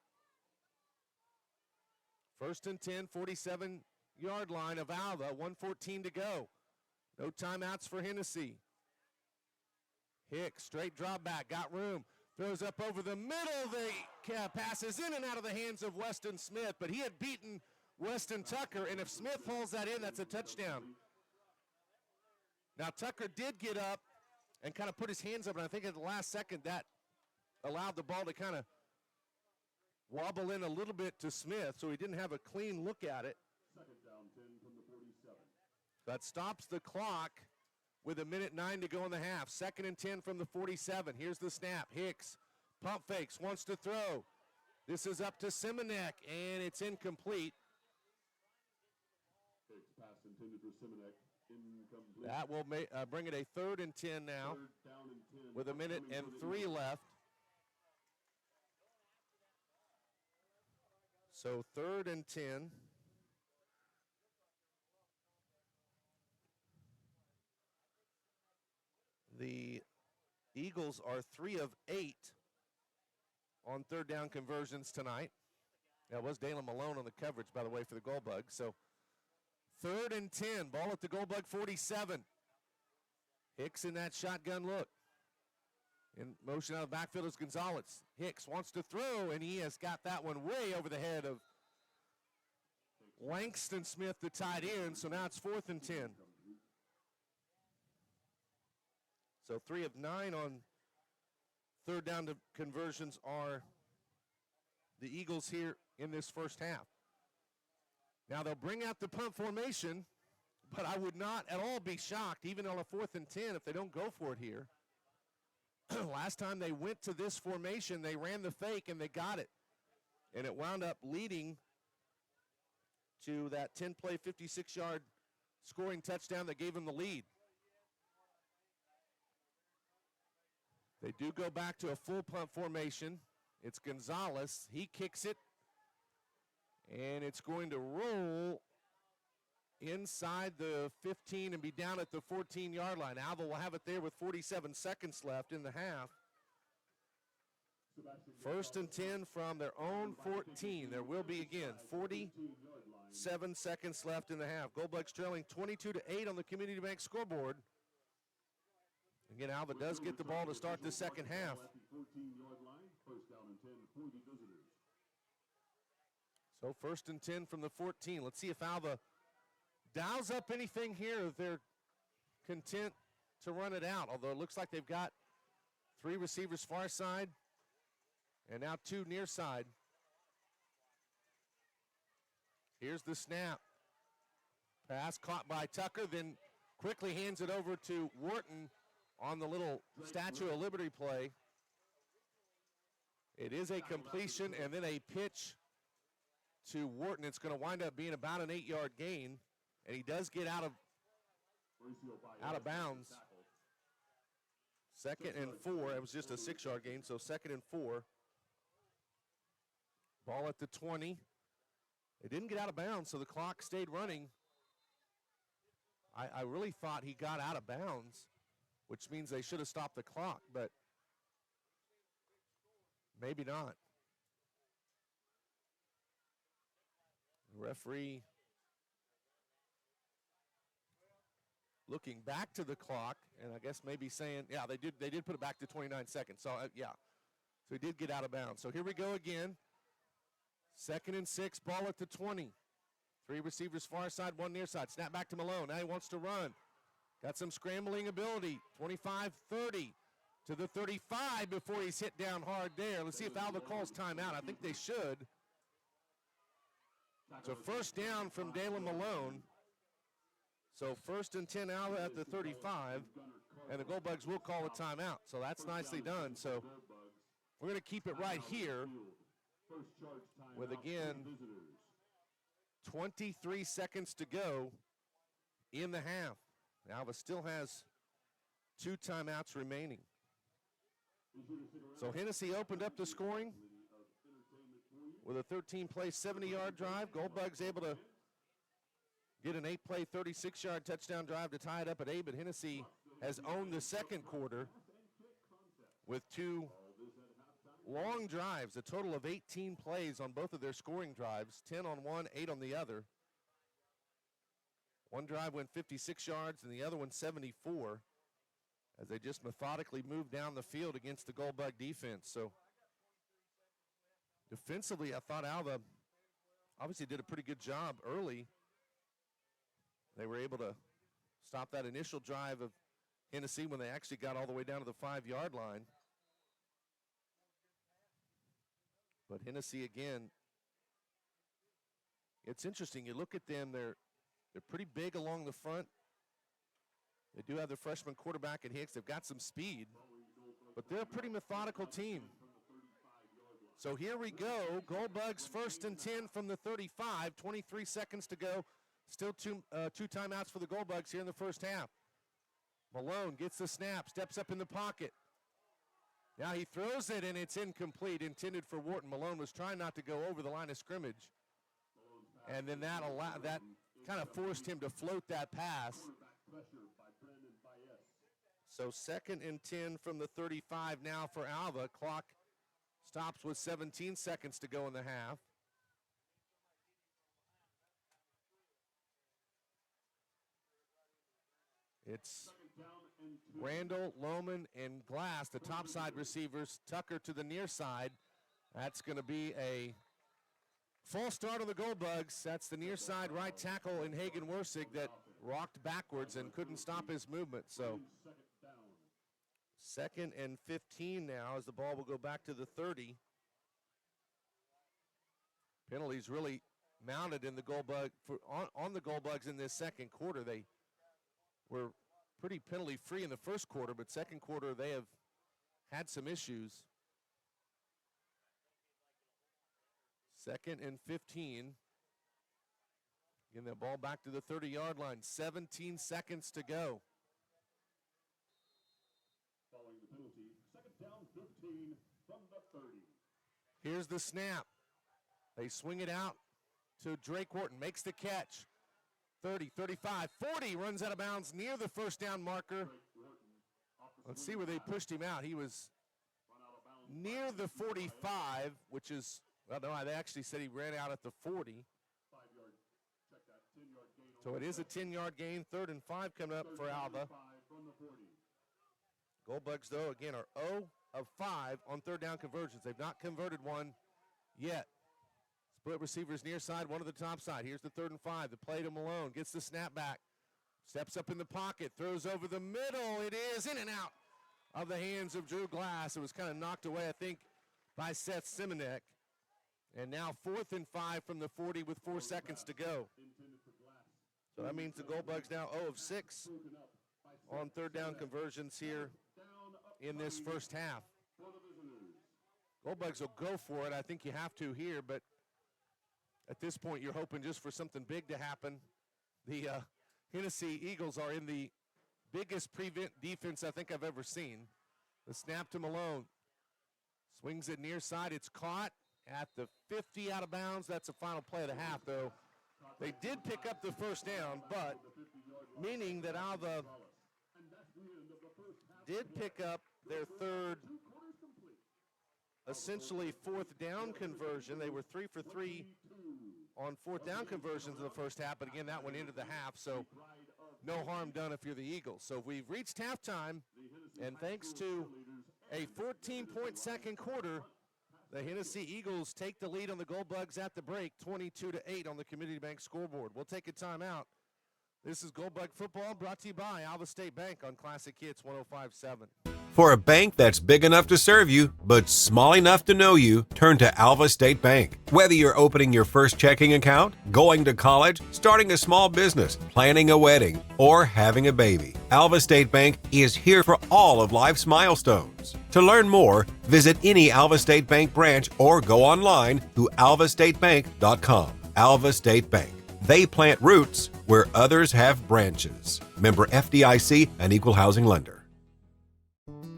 A: 1st and 10, 47-yard line of Alva, 1:14 to go. No timeouts for Hennessey. Hicks, straight drop back, got room. Throws up over the middle. The passes in and out of the hands of Weston Smith, but he had beaten Weston Tucker, and if Smith hauls that in, that's a touchdown. Now, Tucker did get up and kind of put his hands up, and I think at the last second that allowed the ball to kind of wobble in a little bit to Smith, so he didn't have a clean look at it.
I: 2nd down, 10 from the 47.
A: That stops the clock with 1:09 to go in the half. 2nd and 10 from the 47. Here's the snap. Hicks, pump fakes, wants to throw. This is up to Simonek, and it's incomplete.
I: Hicks pass intended for Simonek, incomplete.
A: That will bring it a 3rd and 10 now
I: 3rd down and 10.
A: with 1:03 left. So 3rd and 10. The Eagles are 3 of 8 on 3rd down conversions tonight. That was Dalen Malone on the coverage, by the way, for the Goldbugs. So 3rd and 10, ball at the Goldbug 47. Hicks in that shotgun look. In motion out of the backfield is Gonzalez. Hicks wants to throw, and he has got that one way over the head of Langston Smith, the tight end. So now it's 4th and 10. So 3 of 9 on 3rd down to conversions are the Eagles here in this first half. Now they'll bring out the punt formation, but I would not at all be shocked, even on a 4th and 10, if they don't go for it here. Last time they went to this formation, they ran the fake and they got it. And it wound up leading to that 10-play, 56-yard scoring touchdown that gave them the lead. They do go back to a full punt formation. It's Gonzalez. He kicks it, and it's going to roll inside the 15 and be down at the 14-yard line. Alva will have it there with 47 seconds left in the half. 1st and 10 from their own 14. There will be, again, 47 seconds left in the half. Goldbugs trailing 22-8 on the Community Bank scoreboard. Again, Alva does get the ball to start the second half. So 1st and 10 from the 14. Let's see if Alva dials up anything here, if they're content to run it out. Although it looks like they've got 3 receivers far side and now 2 near side. Here's the snap. Pass caught by Tucker, then quickly hands it over to Wharton on the little Statue of Liberty play. It is a completion and then a pitch to Wharton. It's going to wind up being about an 8-yard gain, and he does get out of bounds. 2nd and 4. It was just a 6-yard gain, so 2nd and 4. Ball at the 20. It didn't get out of bounds, so the clock stayed running. I really thought he got out of bounds, which means they should have stopped the clock, but maybe not. The referee looking back to the clock, and I guess maybe saying, yeah, they did put it back to 29 seconds. So, yeah. So he did get out of bounds. So here we go again. 2nd and 6, ball at the 20. 3 receivers far side, 1 near side. Snap back to Malone. Now he wants to run. Got some scrambling ability. 25-30 to the 35 before he's hit down hard there. Let's see if Alva calls timeout. I think they should. So first down from Dalen Malone. So 1st and 10 Alva at the 35, and the Gold Bugs will call a timeout. So that's nicely done. So we're going to keep it right here with, again, 23 seconds to go in the half. Alva still has 2 timeouts remaining. So Hennessey opened up the scoring with a 13-play, 70-yard drive. Gold Bugs able to get an 8-play, 36-yard touchdown drive to tie it up at 8, but Hennessey has owned the second quarter with 2 long drives, a total of 18 plays on both of their scoring drives, 10 on one, 8 on the other. One drive went 56 yards and the other one 74 as they just methodically moved down the field against the Gold Bug defense. So defensively, I thought Alva obviously did a pretty good job early. They were able to stop that initial drive of Hennessey when they actually got all the way down to the 5-yard line. But Hennessey, again, it's interesting. You look at them, they're pretty big along the front. They do have their freshman quarterback in Hicks. They've got some speed, but they're a pretty methodical team. So here we go. Gold Bugs 1st and 10 from the 35, 23 seconds to go. Still two timeouts for the Gold Bugs here in the first half. Malone gets the snap, steps up in the pocket. Now he throws it, and it's incomplete, intended for Wharton. Malone was trying not to go over the line of scrimmage, and then that kind of forced him to float that pass. So 2nd and 10 from the 35 now for Alva. Clock stops with 17 seconds to go in the half. It's Randall, Lohman, and Glass, the top side receivers. Tucker to the near side. That's going to be a false start on the Gold Bugs. That's the near side right tackle in Hagen Wersig that rocked backwards and couldn't stop his movement. So 2nd and 15 now as the ball will go back to the 30. Penalties really mounted in the Gold Bug on the Gold Bugs in this second quarter. They were pretty penalty free in the first quarter, but second quarter they have had some issues. 2nd and 15. Getting the ball back to the 30-yard line. 17 seconds to go.
I: Following the penalty, 2nd down, 15 from the 30.
A: Here's the snap. They swing it out to Drake Wharton. Makes the catch. 30, 35, 40. Runs out of bounds near the first down marker. Let's see where they pushed him out. He was near the 45, which is, well, no, they actually said he ran out at the 40. So it is a 10-yard gain. 3rd and 5 coming up for Alva. Gold Bugs, though, again, are 0 of 5 on 3rd down conversions. They've not converted one yet. Split receivers near side, one to the top side. Here's the 3rd and 5. The play to Malone. Gets the snap back. Steps up in the pocket. Throws over the middle. It is in and out of the hands of Drew Glass. It was kind of knocked away, I think, by Seth Simonek. And now 4th and 5 from the 40 with 4 seconds to go. So that means the Gold Bugs now 0 of 6 on 3rd down conversions here in this first half. Gold Bugs will go for it. I think you have to here, but at this point you're hoping just for something big to happen. The Hennessey Eagles are in the biggest prevent defense I think I've ever seen. The snap to Malone. Swings it near side. It's caught at the 50 out of bounds. That's the final play of the half, though. They did pick up the first down, but meaning that Alva did pick up their 3rd, essentially 4th down conversion. They were 3 for 3 on 4th down conversions in the first half, but again, that went into the half. So no harm done if you're the Eagles. So we've reached halftime, and thanks to a 14-point second quarter, the Hennessey Eagles take the lead on the Gold Bugs at the break, 22-8 on the Community Bank scoreboard. We'll take a timeout. This is Gold Bug Football, brought to you by Alva State Bank on Classic Hits 105.7.
B: For a bank that's big enough to serve you, but small enough to know you, turn to Alva State Bank. Whether you're opening your first checking account, going to college, starting a small business, planning a wedding, or having a baby, Alva State Bank is here for all of life's milestones. To learn more, visit any Alva State Bank branch or go online to alvastatebank.com. Alva State Bank. They plant roots where others have branches. Member FDIC, an equal housing lender.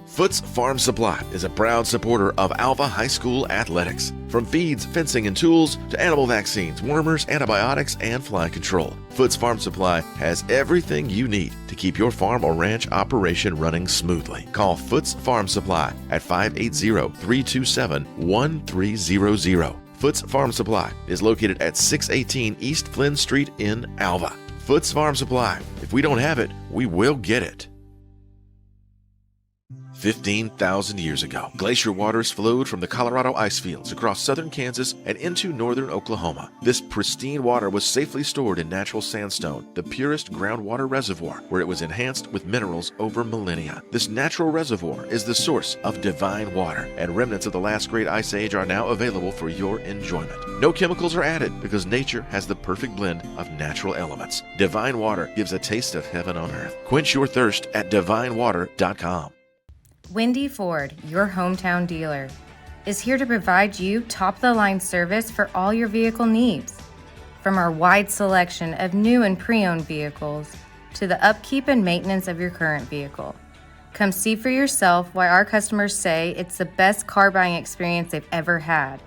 C: Foots Farm Supply is a proud supporter of Alva High School athletics. From feeds, fencing, and tools to animal vaccines, wormers, antibiotics, and fly control, Foots Farm Supply has everything you need to keep your farm or ranch operation running smoothly. Call Foots Farm Supply at 580-327-1300. Foots Farm Supply is located at 618 East Flynn Street in Alva. Foots Farm Supply. If we don't have it, we will get it. 15,000 years ago, glacier waters flowed from the Colorado ice fields across southern Kansas and into northern Oklahoma. This pristine water was safely stored in natural sandstone, the purest groundwater reservoir, where it was enhanced with minerals over millennia. This natural reservoir is the source of divine water, and remnants of the last great ice age are now available for your enjoyment. No chemicals are added because nature has the perfect blend of natural elements. Divine water gives a taste of heaven on earth. Quench your thirst at divinewater.com.
D: Wendy Ford, your hometown dealer, is here to provide you top-of-the-line service for all your vehicle needs. From our wide selection of new and pre-owned vehicles to the upkeep and maintenance of your current vehicle. Come see for yourself why our customers say it's the best car buying experience they've ever had.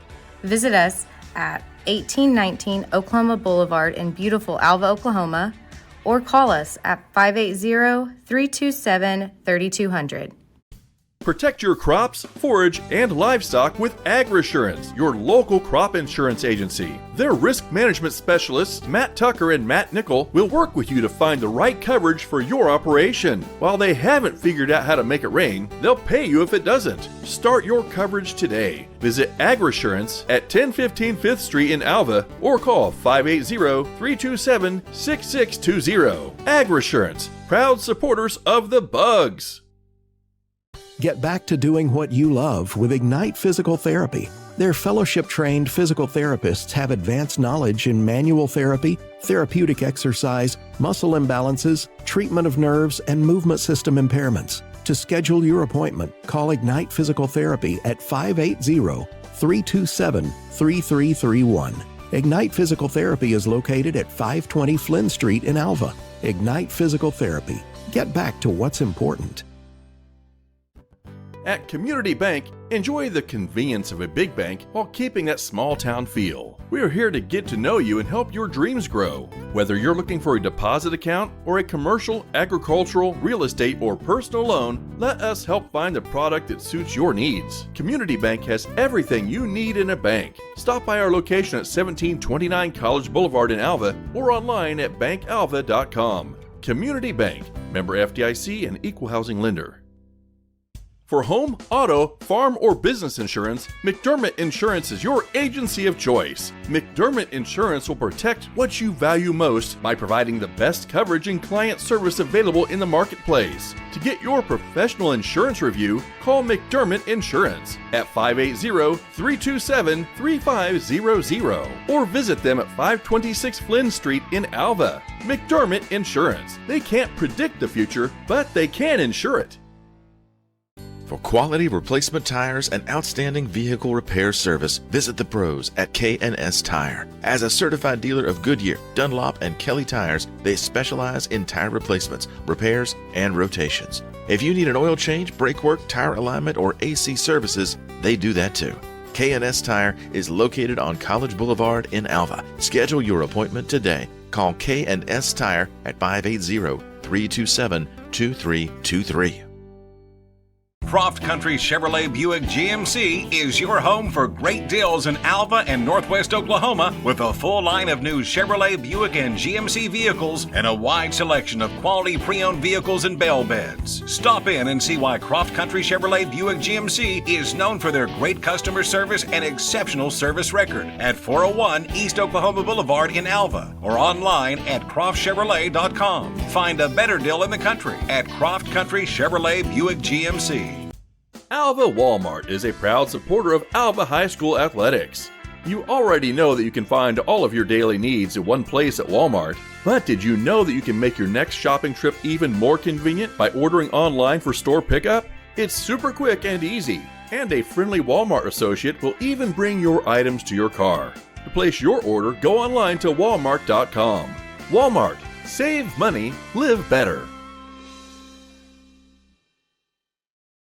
D: Visit us at 1819 Oklahoma Boulevard in beautiful Alva, Oklahoma, or call us at 580-327-3200.
E: Protect your crops, forage, and livestock with AgResurance, your local crop insurance agency. Their risk management specialists, Matt Tucker and Matt Nickel, will work with you to find the right coverage for your operation. While they haven't figured out how to make it rain, they'll pay you if it doesn't. Start your coverage today. Visit AgResurance at 1015 5th Street in Alva or call 580-327-6620. AgResurance, proud supporters of the Bugs.
F: Get back to doing what you love with Ignite Physical Therapy. Their fellowship-trained physical therapists have advanced knowledge in manual therapy, therapeutic exercise, muscle imbalances, treatment of nerves, and movement system impairments. To schedule your appointment, call Ignite Physical Therapy at 580-327-3331. Ignite Physical Therapy is located at 520 Flynn Street in Alva. Ignite Physical Therapy. Get back to what's important.
E: At Community Bank, enjoy the convenience of a big bank while keeping that small town feel. We are here to get to know you and help your dreams grow. Whether you're looking for a deposit account or a commercial, agricultural, real estate, or personal loan, let us help find the product that suits your needs. Community Bank has everything you need in a bank. Stop by our location at 1729 College Boulevard in Alva or online at bankalva.com. Community Bank, member FDIC and equal housing lender. For home, auto, farm, or business insurance, McDermott Insurance is your agency of choice. McDermott Insurance will protect what you value most by providing the best coverage and client service available in the marketplace. To get your professional insurance review, call McDermott Insurance at 580-327-3500 or visit them at 526 Flynn Street in Alva. McDermott Insurance. They can't predict the future, but they can insure it.
C: For quality replacement tires and outstanding vehicle repair service, visit the pros at K&S Tire. As a certified dealer of Goodyear, Dunlop, and Kelly tires, they specialize in tire replacements, repairs, and rotations. If you need an oil change, brake work, tire alignment, or AC services, they do that too. K&S Tire is located on College Boulevard in Alva. Schedule your appointment today. Call K&S Tire at 580-327-2323.
G: Croft Country Chevrolet Buick GMC is your home for great deals in Alva and Northwest Oklahoma with a full line of new Chevrolet Buick and GMC vehicles and a wide selection of quality pre-owned vehicles and bell beds. Stop in and see why Croft Country Chevrolet Buick GMC is known for their great customer service and exceptional service record at 401 East Oklahoma Boulevard in Alva or online at CroftChevrolet.com. Find a better deal in the country at Croft Country Chevrolet Buick GMC.
E: Alva Walmart is a proud supporter of Alva High School athletics. You already know that you can find all of your daily needs in one place at Walmart, but did you know that you can make your next shopping trip even more convenient by ordering online for store pickup? It's super quick and easy, and a friendly Walmart associate will even bring your items to your car. To place your order, go online to walmart.com. Walmart. Save money, live better.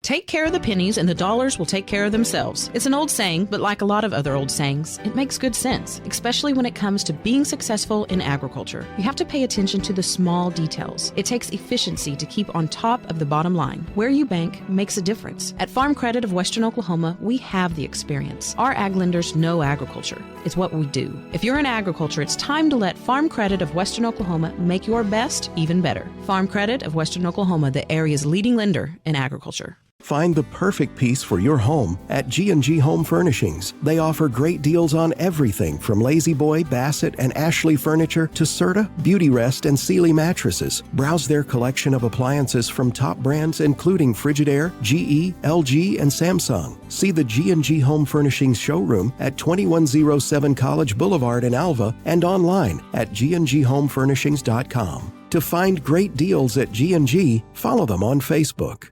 H: Take care of the pennies and the dollars will take care of themselves. It's an old saying, but like a lot of other old sayings, it makes good sense, especially when it comes to being successful in agriculture. You have to pay attention to the small details. It takes efficiency to keep on top of the bottom line. Where you bank makes a difference. At Farm Credit of Western Oklahoma, we have the experience. Our ag lenders know agriculture. It's what we do. If you're in agriculture, it's time to let Farm Credit of Western Oklahoma make your best even better. Farm Credit of Western Oklahoma, the area's leading lender in agriculture.
F: Find the perfect piece for your home at G&G Home Furnishings. They offer great deals on everything from Lazy Boy, Bassett, and Ashley furniture to Serta, Beauty Rest, and Sealy mattresses. Browse their collection of appliances from top brands including Frigidaire, GE, LG, and Samsung. See the G&G Home Furnishings showroom at 2107 College Boulevard in Alva and online at gndhomefurnishings.com. To find great deals at G&G, follow them on Facebook.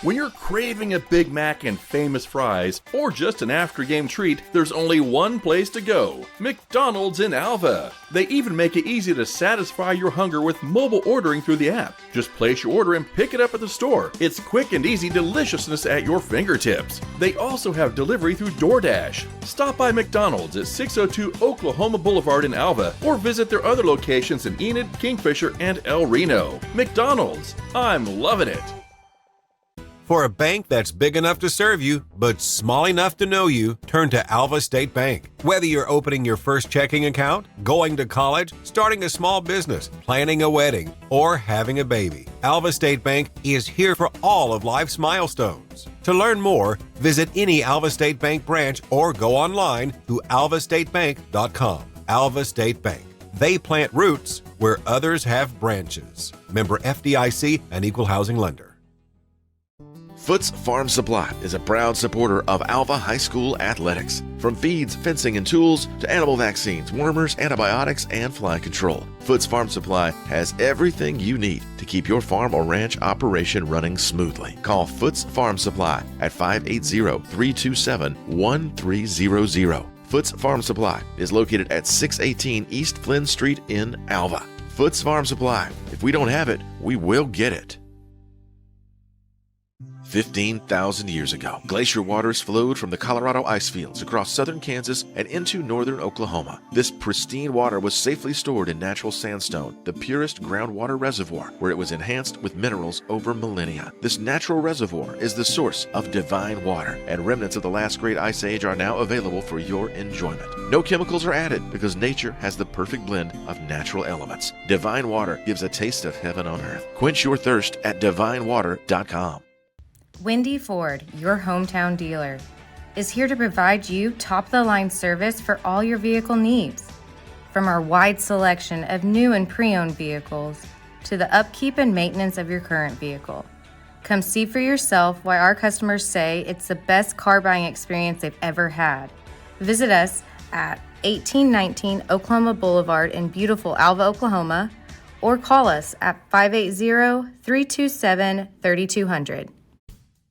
E: When you're craving a Big Mac and famous fries, or just an after-game treat, there's only one place to go: McDonald's in Alva. They even make it easy to satisfy your hunger with mobile ordering through the app. Just place your order and pick it up at the store. It's quick and easy deliciousness at your fingertips. They also have delivery through DoorDash. Stop by McDonald's at 602 Oklahoma Boulevard in Alva, or visit their other locations in Enid, Kingfisher, and El Reno. McDonald's, I'm loving it.
B: For a bank that's big enough to serve you, but small enough to know you, turn to Alva State Bank. Whether you're opening your first checking account, going to college, starting a small business, planning a wedding, or having a baby, Alva State Bank is here for all of life's milestones. To learn more, visit any Alva State Bank branch or go online to alvastatebank.com. Alva State Bank. They plant roots where others have branches. Member FDIC and Equal Housing Lender.
C: Foots Farm Supply is a proud supporter of Alva High School athletics. From feeds, fencing, and tools to animal vaccines, wormers, antibiotics, and fly control, Foots Farm Supply has everything you need to keep your farm or ranch operation running smoothly. Call Foots Farm Supply at 580-327-1300. Foots Farm Supply is located at 618 East Flynn Street in Alva. Foots Farm Supply. If we don't have it, we will get it. 15,000 years ago, glacier waters flowed from the Colorado ice fields across southern Kansas and into northern Oklahoma. This pristine water was safely stored in natural sandstone, the purest groundwater reservoir, where it was enhanced with minerals over millennia. This natural reservoir is the source of divine water, and remnants of the last great ice age are now available for your enjoyment. No chemicals are added because nature has the perfect blend of natural elements. Divine water gives a taste of heaven on earth. Quench your thirst at divinewater.com.
D: Wendy Ford, your hometown dealer, is here to provide you top-of-the-line service for all your vehicle needs. From our wide selection of new and pre-owned vehicles to the upkeep and maintenance of your current vehicle. Come see for yourself why our customers say it's the best car buying experience they've ever had. Visit us at 1819 Oklahoma Boulevard in beautiful Alva, Oklahoma, or call us at 580-327-3200.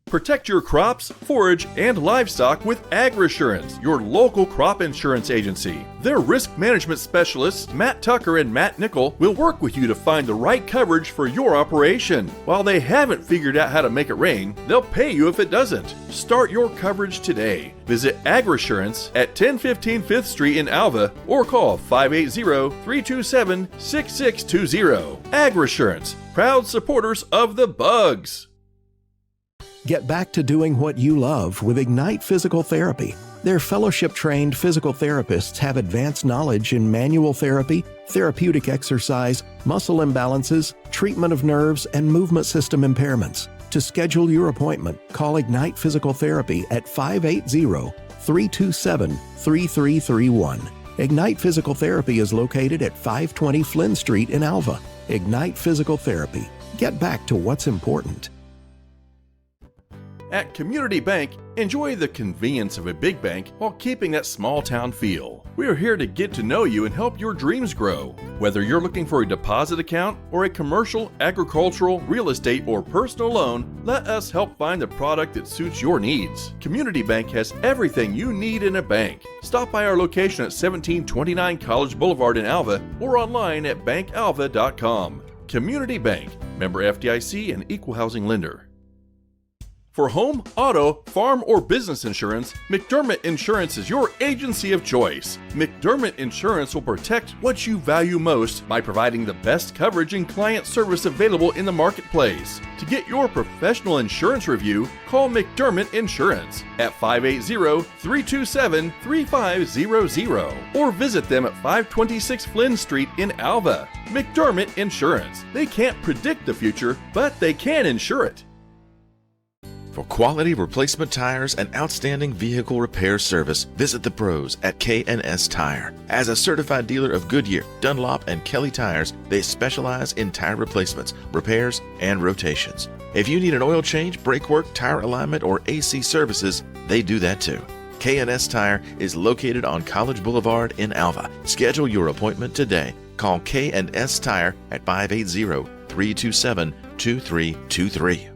E: Protect your crops, forage, and livestock with AgResurance, your local crop insurance agency. Their risk management specialists, Matt Tucker and Matt Nickel, will work with you to find the right coverage for your operation. While they haven't figured out how to make it rain, they'll pay you if it doesn't. Start your coverage today. Visit AgResurance at 1015 5th Street in Alva or call 580-327-6620. AgResurance, proud supporters of the Bugs.
F: Get back to doing what you love with Ignite Physical Therapy. Their fellowship-trained physical therapists have advanced knowledge in manual therapy, therapeutic exercise, muscle imbalances, treatment of nerves, and movement system impairments. To schedule your appointment, call Ignite Physical Therapy at 580-327-3331. Ignite Physical Therapy is located at 520 Flynn Street in Alva. Ignite Physical Therapy. Get back to what's important.
E: At Community Bank, enjoy the convenience of a big bank while keeping that small town feel. We are here to get to know you and help your dreams grow. Whether you're looking for a deposit account or a commercial, agricultural, real estate, or personal loan, let us help find the product that suits your needs. Community Bank has everything you need in a bank. Stop by our location at 1729 College Boulevard in Alva or online at bankalva.com. Community Bank, member FDIC and equal housing lender. For home, auto, farm, or business insurance, McDermott Insurance is your agency of choice. McDermott Insurance will protect what you value most by providing the best coverage and client service available in the marketplace. To get your professional insurance review, call McDermott Insurance at 580-327-3500 or visit them at 526 Flynn Street in Alva. McDermott Insurance. They can't predict the future, but they can insure it.
C: For quality replacement tires and outstanding vehicle repair service, visit the pros at K&S Tire. As a certified dealer of Goodyear, Dunlop, and Kelly tires, they specialize in tire replacements, repairs, and rotations. If you need an oil change, brake work, tire alignment, or AC services, they do that too. K&S Tire is located on College Boulevard in Alva. Schedule your appointment today. Call K&S Tire at 580-327-2323.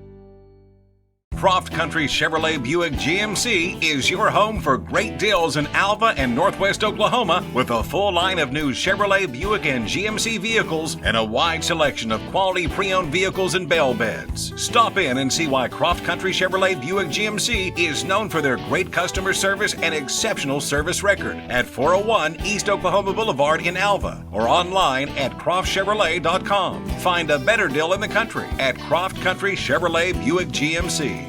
G: Croft Country Chevrolet Buick GMC is your home for great deals in Alva and Northwest Oklahoma with a full line of new Chevrolet, Buick, and GMC vehicles and a wide selection of quality pre-owned vehicles and bell beds. Stop in and see why Croft Country Chevrolet Buick GMC is known for their great customer service and exceptional service record at 401 East Oklahoma Boulevard in Alva or online at CroftChevrolet.com. Find a better deal in the country at Croft Country Chevrolet Buick GMC.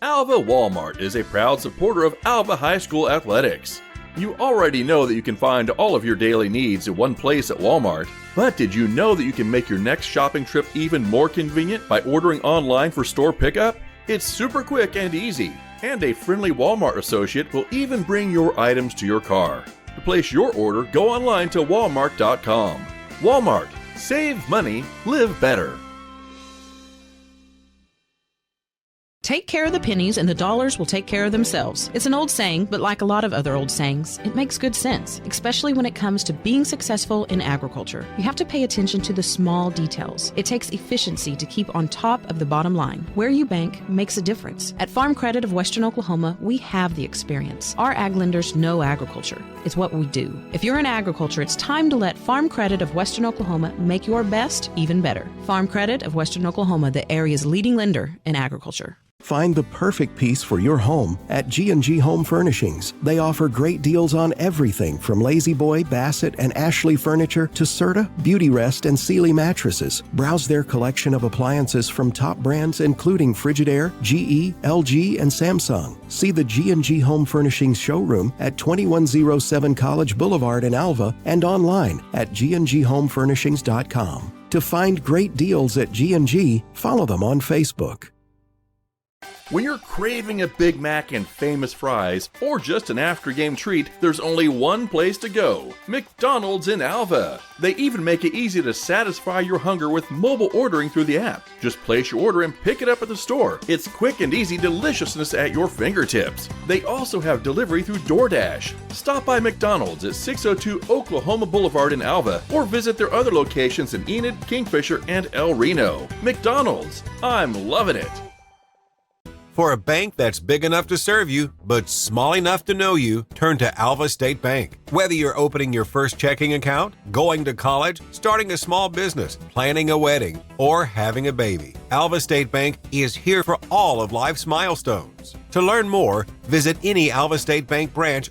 E: Alva Walmart is a proud supporter of Alva High School athletics. You already know that you can find all of your daily needs in one place at Walmart, but did you know that you can make your next shopping trip even more convenient by ordering online for store pickup? It's super quick and easy, and a friendly Walmart associate will even bring your items to your car. To place your order, go online to walmart.com. Walmart. Save money, live better.
H: Take care of the pennies and the dollars will take care of themselves. It's an old saying, but like a lot of other old sayings, it makes good sense, especially when it comes to being successful in agriculture. You have to pay attention to the small details. It takes efficiency to keep on top of the bottom line. Where you bank makes a difference. At Farm Credit of Western Oklahoma, we have the experience. Our ag lenders know agriculture. It's what we do. If you're in agriculture, it's time to let Farm Credit of Western Oklahoma make your best even better. Farm Credit of Western Oklahoma, the area's leading lender in agriculture.
F: Find the perfect piece for your home at G&G Home Furnishings. They offer great deals on everything from Lazy Boy, Bassett, and Ashley furniture to Serta, Beauty Rest, and Sealy mattresses. Browse their collection of appliances from top brands including Frigidaire, GE, LG, and Samsung. See the G&G Home Furnishings showroom at 2107 College Boulevard in Alva and online at gnghomefurnishings.com. To find great deals at G&G, follow them on Facebook.
E: When you're craving a Big Mac and famous fries, or just an after-game treat, there's only one place to go: McDonald's in Alva. They even make it easy to satisfy your hunger with mobile ordering through the app. Just place your order and pick it up at the store. It's quick and easy deliciousness at your fingertips. They also have delivery through DoorDash. Stop by McDonald's at 602 Oklahoma Boulevard in Alva, or visit their other locations in Enid, Kingfisher, and El Reno. McDonald's, I'm loving it.
B: For a bank that's big enough to serve you, but small enough to know you, turn to Alva State Bank. Whether you're opening your first checking account, going to college, starting a small business, planning a wedding, or having a baby, Alva State Bank is here for all of life's milestones. To learn more, visit any Alva State Bank branch.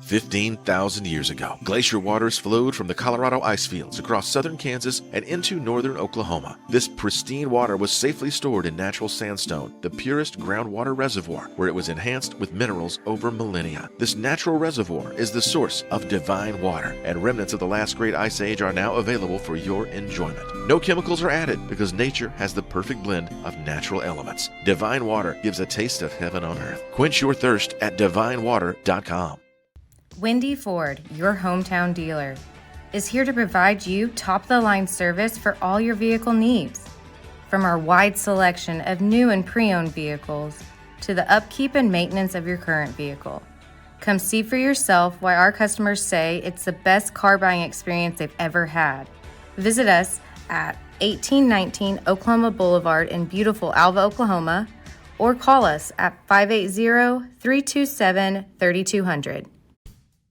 C: 15,000 years ago, glacier waters flowed from the Colorado ice fields across southern Kansas and into northern Oklahoma. This pristine water was safely stored in natural sandstone, the purest groundwater reservoir, where it was enhanced with minerals over millennia. This natural reservoir is the source of divine water, and remnants of the last great ice age are now available for your enjoyment. No chemicals are added because nature has the perfect blend of natural elements. Divine water gives a taste of heaven on earth. Quench your thirst at divinewater.com.
D: Wendy Ford, your hometown dealer, is here to provide you top-of-the-line service for all your vehicle needs. From our wide selection of new and pre-owned vehicles to the upkeep and maintenance of your current vehicle. Come see for yourself why our customers say it's the best car buying experience they've ever had. Visit us at 1819 Oklahoma Boulevard in beautiful Alva, Oklahoma, or call us at 580-327-3200.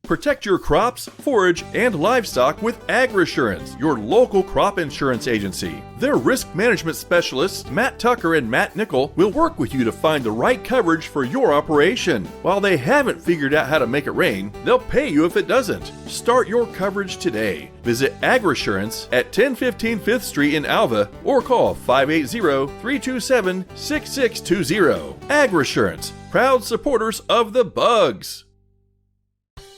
E: Protect your crops, forage, and livestock with AgResurance, your local crop insurance agency. Their risk management specialists, Matt Tucker and Matt Nickel, will work with you to find the right coverage for your operation. While they haven't figured out how to make it rain, they'll pay you if it doesn't. Start your coverage today. Visit AgResurance at 1015 5th Street in Alva or call 580-327-6620. AgResurance, proud supporters of the bugs.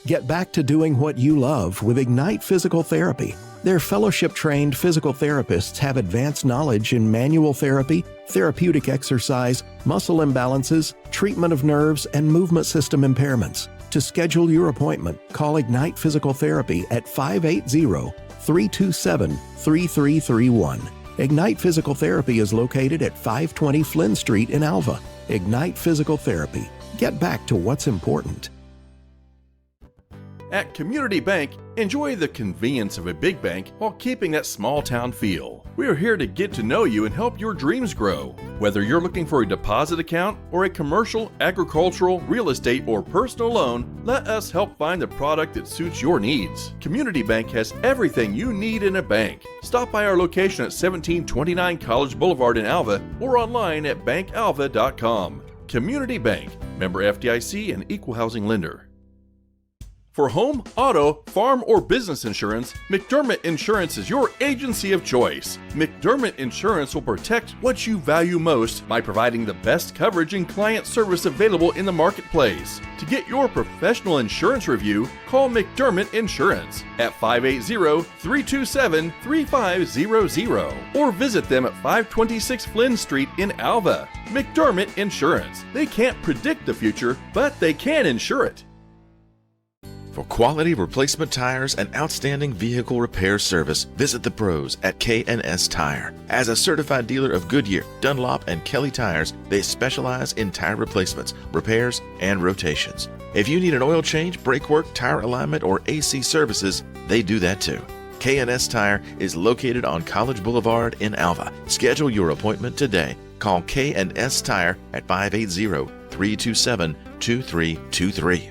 F: Get back to doing what you love with Ignite Physical Therapy. Their fellowship-trained physical therapists have advanced knowledge in manual therapy, therapeutic exercise, muscle imbalances, treatment of nerves, and movement system impairments. To schedule your appointment, call Ignite Physical Therapy at 580-327-3331. Ignite Physical Therapy is located at 520 Flynn Street in Alva. Ignite Physical Therapy. Get back to what's important.
E: At Community Bank, enjoy the convenience of a big bank while keeping that small town feel. We are here to get to know you and help your dreams grow. Whether you're looking for a deposit account or a commercial, agricultural, real estate, or personal loan, let us help find the product that suits your needs. Community Bank has everything you need in a bank. Stop by our location at 1729 College Boulevard in Alva or online at bankalva.com. Community Bank, member FDIC and equal housing lender. For home, auto, farm, or business insurance, McDermott Insurance is your agency of choice. McDermott Insurance will protect what you value most by providing the best coverage and client service available in the marketplace. To get your professional insurance review, call McDermott Insurance at 580-327-3500 or visit them at 526 Flynn Street in Alva. McDermott Insurance. They can't predict the future, but they can insure it.
C: For quality replacement tires and outstanding vehicle repair service, visit the pros at K&S Tire. As a certified dealer of Goodyear, Dunlop, and Kelly tires, they specialize in tire replacements, repairs, and rotations. If you need an oil change, brake work, tire alignment, or AC services, they do that too. K&S Tire is located on College Boulevard in Alva. Schedule your appointment today. Call K&S Tire at 580-327-2323.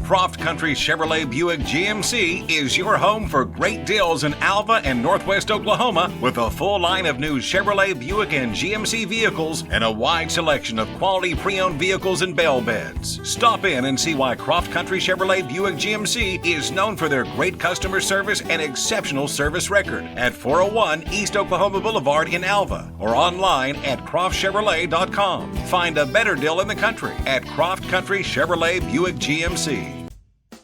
G: Croft Country Chevrolet Buick GMC is your home for great deals in Alva and Northwest Oklahoma with a full line of new Chevrolet, Buick, and GMC vehicles and a wide selection of quality pre-owned vehicles and bell beds. Stop in and see why Croft Country Chevrolet Buick GMC is known for their great customer service and exceptional service record at 401 East Oklahoma Boulevard in Alva or online at CroftChevrolet.com. Find a better deal in the country at Croft Country Chevrolet Buick GMC.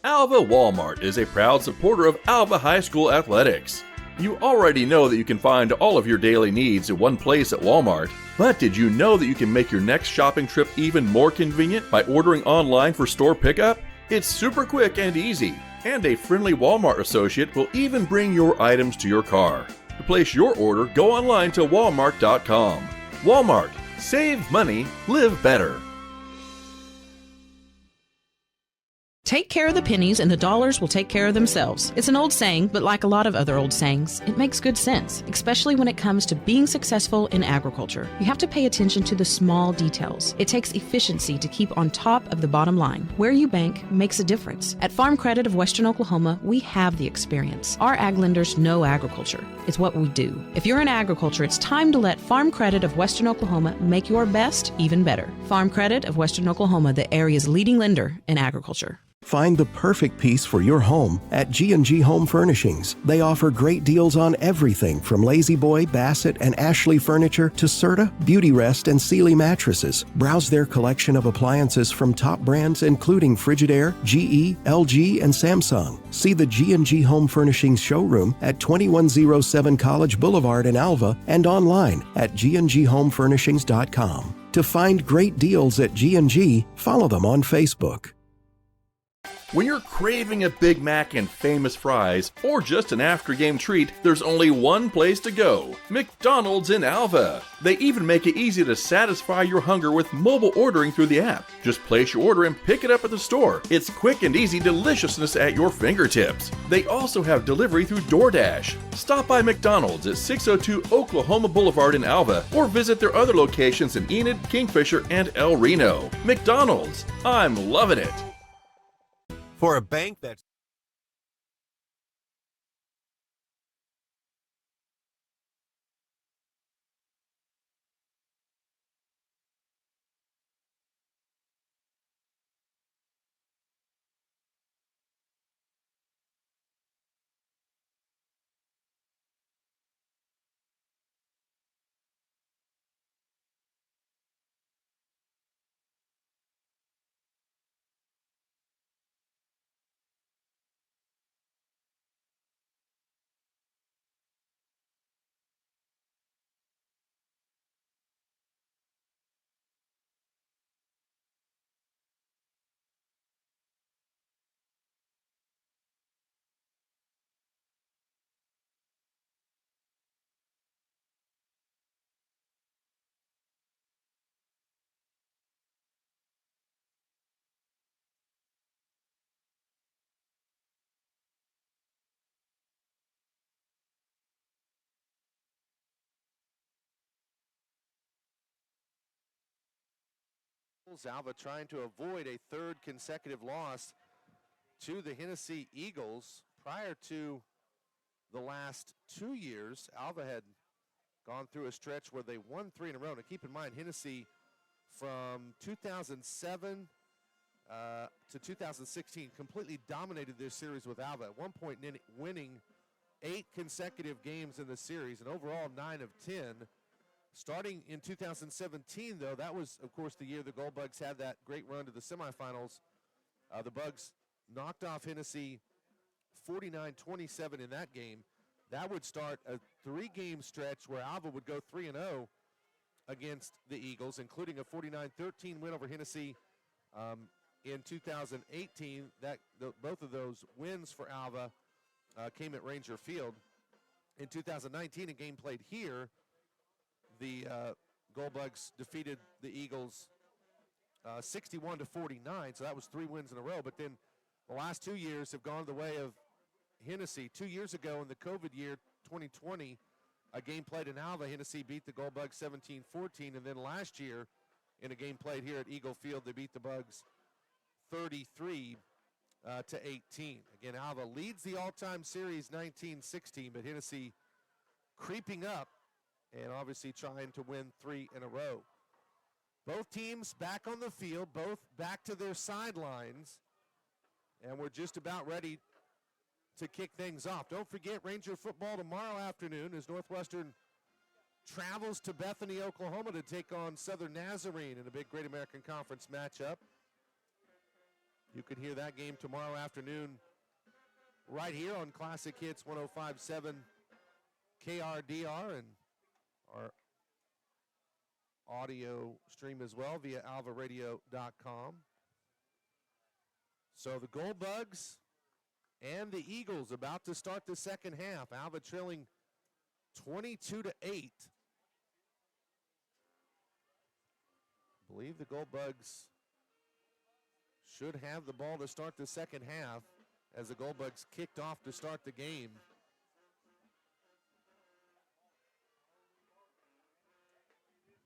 E: Alva Walmart is a proud supporter of Alva High School athletics. You already know that you can find all of your daily needs in one place at Walmart, but did you know that you can make your next shopping trip even more convenient by ordering online for store pickup? It's super quick and easy, and a friendly Walmart associate will even bring your items to your car. To place your order, go online to walmart.com. Walmart. Save money, live better.
H: Take care of the pennies and the dollars will take care of themselves. It's an old saying, but like a lot of other old sayings, it makes good sense, especially when it comes to being successful in agriculture. You have to pay attention to the small details. It takes efficiency to keep on top of the bottom line. Where you bank makes a difference. At Farm Credit of Western Oklahoma, we have the experience. Our ag lenders know agriculture. It's what we do. If you're in agriculture, it's time to let Farm Credit of Western Oklahoma make your best even better. Farm Credit of Western Oklahoma, the area's leading lender in agriculture.
F: Find the perfect piece for your home at G&G Home Furnishings. They offer great deals on everything from Lazy Boy, Bassett, and Ashley furniture to Serta, Beauty Rest, and Sealy mattresses. Browse their collection of appliances from top brands including Frigidaire, GE, LG, and Samsung. See the G&G Home Furnishings showroom at 2107 College Boulevard in Alva and online at gndhomefurnishings.com. To find great deals at G&G, follow them on Facebook.
E: When you're craving a Big Mac and famous fries, or just an after-game treat, there's only one place to go: McDonald's in Alva. They even make it easy to satisfy your hunger with mobile ordering through the app. Just place your order and pick it up at the store. It's quick and easy deliciousness at your fingertips. They also have delivery through DoorDash. Stop by McDonald's at 602 Oklahoma Boulevard in Alva, or visit their other locations in Enid, Kingfisher, and El Reno. McDonald's, I'm loving it.
B: For a bank that's
A: Alva trying to avoid a third consecutive loss to the Hennessey Eagles. Prior to the last 2 years, Alva had gone through a stretch where they won 3 in a row. Now keep in mind, Hennessey from 2007 to 2016 completely dominated this series with Alva. At one point winning 8 consecutive games in the series, and overall 9 of 10. Starting in 2017, though, that was, of course, the year the Gold Bugs had that great run to the semifinals. The Bugs knocked off Hennessey 49-27 in that game. That would start a 3-game stretch where Alva would go 3-0 against the Eagles, including a 49-13 win over Hennessey in 2018. Both of those wins for Alva came at Ranger Field. In 2019, a game played here, the Gold Bugs defeated the Eagles 61-49, so that was 3 wins in a row. But then the last 2 years have gone the way of Hennessey. 2 years ago in the COVID year, 2020, a game played in Alva, Hennessey beat the Gold Bugs 17-14, and then last year in a game played here at Eagle Field, they beat the Bugs 33-18. Again, Alva leads the all-time series 19-16, but Hennessey creeping up and obviously trying to win 3 in a row. Both teams back on the field, both back to their sidelines, and we're just about ready to kick things off. Don't forget Ranger football tomorrow afternoon as Northwestern travels to Bethany, Oklahoma to take on Southern Nazarene in a big Great American Conference matchup. You can hear that game tomorrow afternoon right here on Classic Hits 105.7 KRDR and our audio stream as well via alvaradio.com. So the Gold Bugs and the Eagles about to start the second half. Alva trailing 22-8. I believe the Gold Bugs should have the ball to start the second half as the Gold Bugs kicked off to start the game.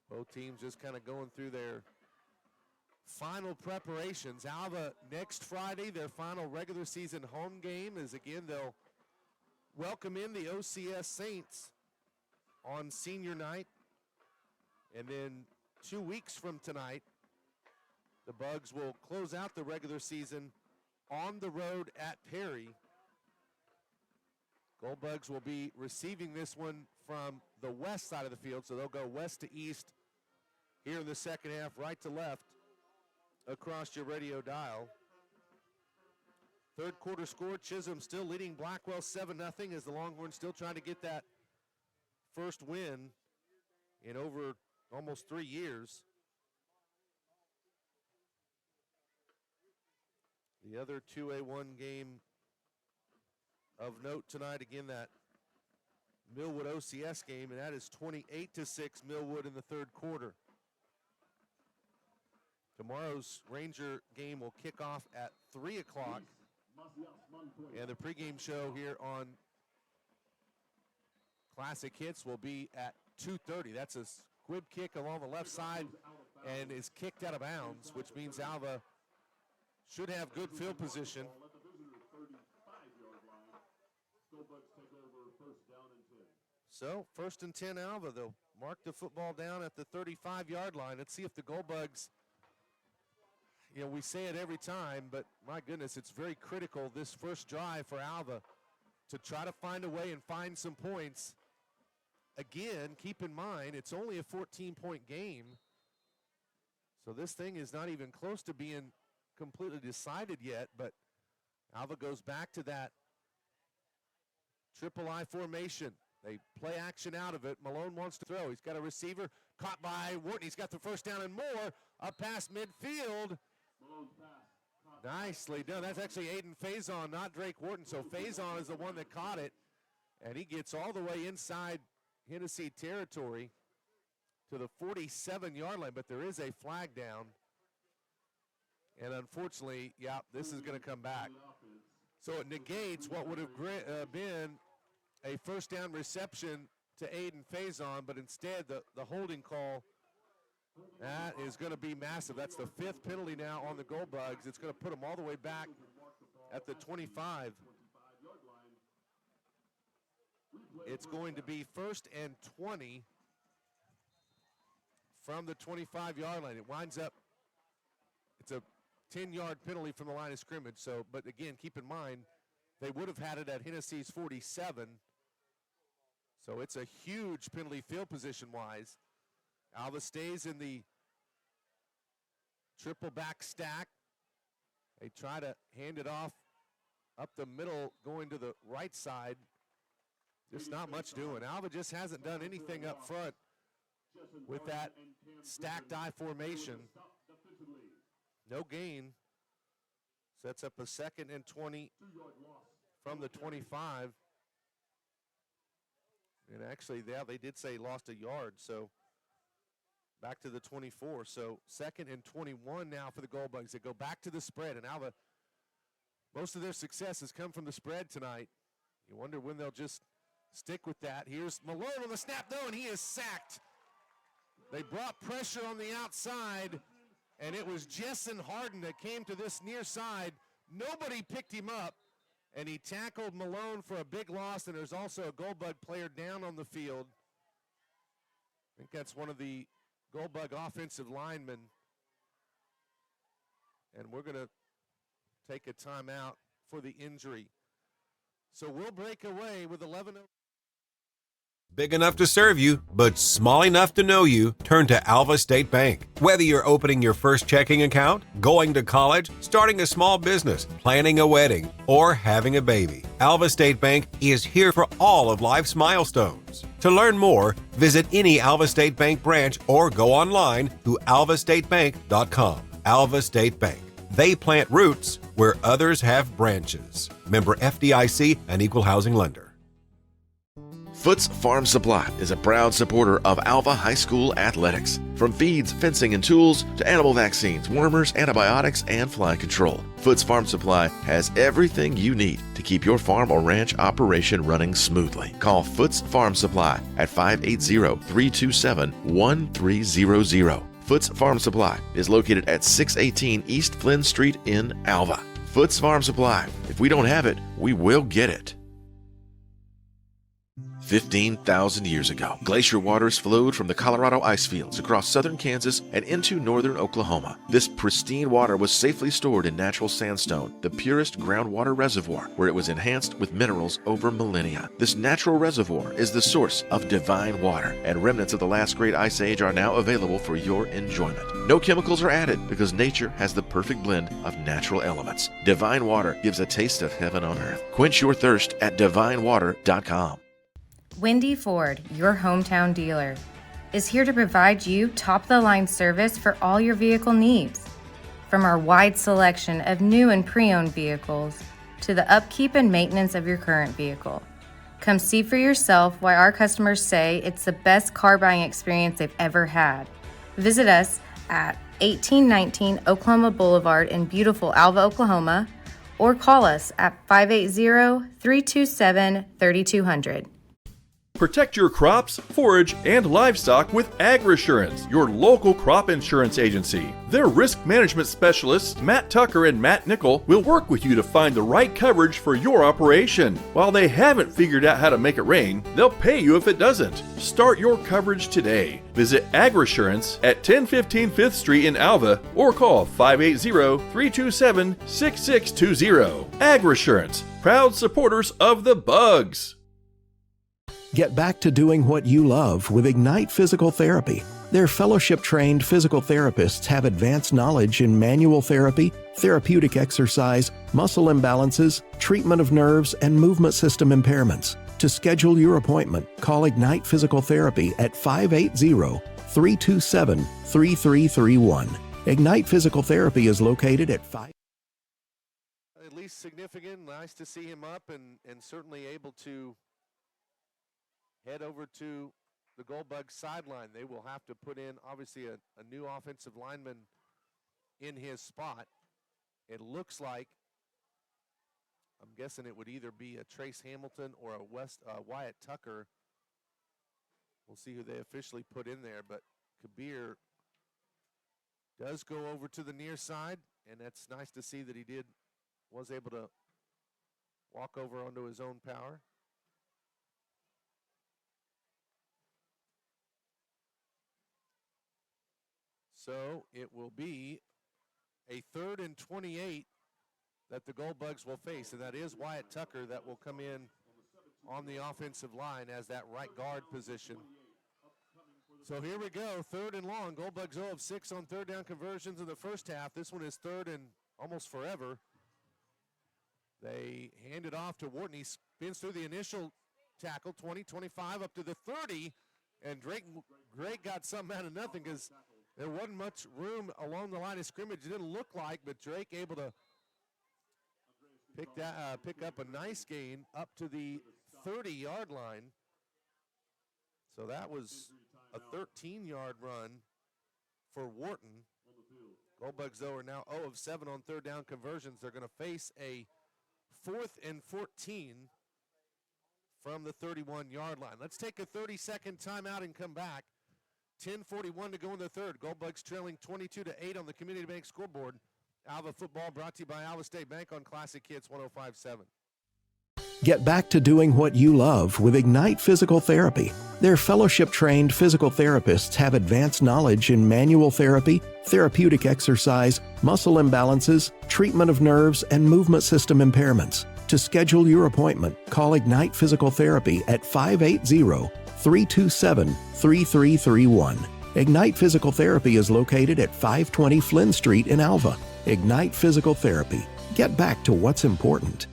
A: Both teams just kind of going through their final preparations. Alva next Friday, their final regular season home game is, again, they'll welcome in the OCS Saints on senior night. And then 2 weeks from tonight, the Bugs will close out the regular season on the road at Perry. Goldbugs will be receiving this one from the west side of the field, so they'll go west to east here in the second half, right to left across your radio dial. Third quarter score, Chisholm still leading Blackwell 7-0 as the Longhorns still trying to get that first win in over almost 3 years. The other 2A1 game of note tonight, again, that Millwood OCS game, and that is 28-6 Millwood in the third quarter. Tomorrow's Ranger game will kick off at 3 o'clock, and the pregame show here on Classic Hits will be at 2:30. That's a squib kick along the left side and is kicked out of bounds, which means Alva should have good field position. So, 1st and 10 Alva. They'll mark the football down at the 35-yard line. Let's see if the Goldbugs, we say it every time, but my goodness, it's very critical this first drive for Alva to try to find a way and find some points. Again, keep in mind, it's only a 14-point game, so this thing is not even close to being completely decided yet, but Alva goes back to that triple I formation. They play action out of it. Malone wants to throw. He's got a receiver caught by Wharton. He's got the first down and more. Up past midfield. Nicely done. That's actually Aiden Faison, not Drake Wharton. So Faison is the one that caught it. And he gets all the way inside Hennessey territory to the 47-yard line. But there is a flag down. And unfortunately, this is going to come back. So it negates what would have been a first down reception to Aiden Faison, but instead the holding call, that is going to be massive. That's the 5th penalty now on the Goldbugs. It's going to put them all the way back at the 25. It's going to be 1st and 20 from the 25-yard line. It winds up, it's a 10-yard penalty from the line of scrimmage. So, but again, keep in mind, they would have had it at Hennessy's 47. So it's a huge penalty field position-wise. Alva stays in the triple back stack. They try to hand it off up the middle, going to the right side. Just not much doing. Alva just hasn't done anything up front with that stacked I formation. No gain. Sets up a 2nd and 20 from the 25. And actually, they did say lost a yard, so back to the 24. So 2nd and 21 now for the Goldbugs. They go back to the spread, and Alva, most of their success has come from the spread tonight. You wonder when they'll just stick with that. Here's Malone on the snap, though, and he is sacked. They brought pressure on the outside, and it was Jessen Harden that came to this near side. Nobody picked him up. And he tackled Malone for a big loss, and there's also a Goldbug player down on the field. I think that's one of the Goldbug offensive linemen. And we're going to take a timeout for the injury. So we'll break away with 11.
B: Big enough to serve you, but small enough to know you, turn to Alva State Bank. Whether you're opening your first checking account, going to college, starting a small business, planning a wedding, or having a baby, Alva State Bank is here for all of life's milestones. To learn more, visit any Alva State Bank branch or go online to alvastatebank.com. Alva State Bank. They plant roots where others have branches. Member FDIC and Equal Housing Lender.
C: Foots Farm Supply is a proud supporter of Alva High School athletics. From feeds, fencing, and tools to animal vaccines, wormers, antibiotics, and fly control, Foots Farm Supply has everything you need to keep your farm or ranch operation running smoothly. Call Foots Farm Supply at 580-327-1300. Foots Farm Supply is located at 618 East Flynn Street in Alva. Foots Farm Supply. If we don't have it, we will get it. 15,000 years ago, glacier waters flowed from the Colorado ice fields across southern Kansas and into northern Oklahoma. This pristine water was safely stored in natural sandstone, the purest groundwater reservoir, where it was enhanced with minerals over millennia. This natural reservoir is the source of divine water, and remnants of the last great ice age are now available for your enjoyment. No chemicals are added because nature has the perfect blend of natural elements. Divine water gives a taste of heaven on earth. Quench your thirst at divinewater.com.
D: Wendy Ford, your hometown dealer, is here to provide you top-of-the-line service for all your vehicle needs. From our wide selection of new and pre-owned vehicles to the upkeep and maintenance of your current vehicle. Come see for yourself why our customers say it's the best car buying experience they've ever had. Visit us at 1819 Oklahoma Boulevard in beautiful Alva, Oklahoma, or call us at 580-327-3200.
E: Protect your crops, forage, and livestock with AgResurance, your local crop insurance agency. Their risk management specialists, Matt Tucker and Matt Nickel, will work with you to find the right coverage for your operation. While they haven't figured out how to make it rain, they'll pay you if it doesn't. Start your coverage today. Visit AgResurance at 1015 5th Street in Alva or call 580-327-6620. AgResurance, proud supporters of the bugs.
F: Get back to doing what you love with Ignite Physical Therapy. Their fellowship-trained physical therapists have advanced knowledge in manual therapy, therapeutic exercise, muscle imbalances, treatment of nerves, and movement system impairments. To schedule your appointment, call Ignite Physical Therapy at 580-327-3331. Ignite Physical Therapy is located at 5...
A: At least significant. Nice to see him up and certainly able to head over to the Goldbug sideline. They will have to put in, obviously, a new offensive lineman in his spot. It looks like, I'm guessing it would either be a Trace Hamilton or a Wyatt Tucker. We'll see who they officially put in there, but Kabir does go over to the near side, and that's nice to see that he was able to walk over onto his own power. So it will be a 3rd and 28 that the Goldbugs will face, and that is Wyatt Tucker that will come in on the offensive line as that right guard position. So here we go, 3rd and long. Goldbugs 0 of 6 on 3rd down conversions in the first half. This one is 3rd and almost forever. They hand it off to Wharton. He spins through the initial tackle, 20, 25, up to the 30, and Drake got something out of nothing because there wasn't much room along the line of scrimmage. It didn't look like, but Drake able to pick up a nice gain up to the 30-yard line. So that was a 13-yard run for Wharton. Goldbugs, though, are now 0 of 7 on 3rd down conversions. They're going to face a 4th and 14 from the 31-yard line. Let's take a 30-second timeout and come back. 10:41 to go in the third. Goldbugs trailing 22-8 on the Community Bank scoreboard. Alva football brought to you by Alva State Bank on Classic Hits 105.7.
F: Get back to doing what you love with Ignite Physical Therapy. Their fellowship-trained physical therapists have advanced knowledge in manual therapy, therapeutic exercise, muscle imbalances, treatment of nerves, and movement system impairments. To schedule your appointment, call Ignite Physical Therapy at 580-327-3331. Ignite Physical Therapy is located at 520 Flynn Street in Alva. Ignite Physical Therapy. Get back to what's important.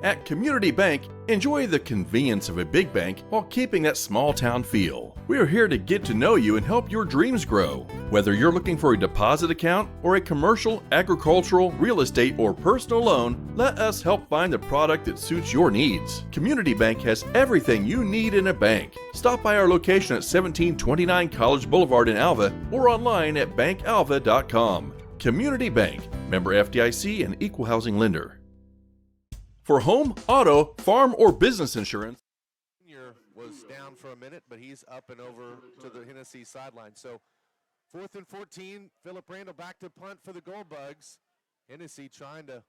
E: At Community Bank, enjoy the convenience of a big bank while keeping that small town feel. We are here to get to know you and help your dreams grow. Whether you're looking for a deposit account or a commercial, agricultural, real estate, or personal loan, let us help find the product that suits your needs. Community Bank has everything you need in a bank. Stop by our location at 1729 College Boulevard in Alva or online at bankalva.com. Community Bank, member FDIC and equal housing lender. For home, auto, farm, or business insurance.
A: Junior was down for a minute, but he's up and over to the Hennessey sideline. So 4th and 14, Philip Randall back to punt for the Goldbugs. Hennessey trying to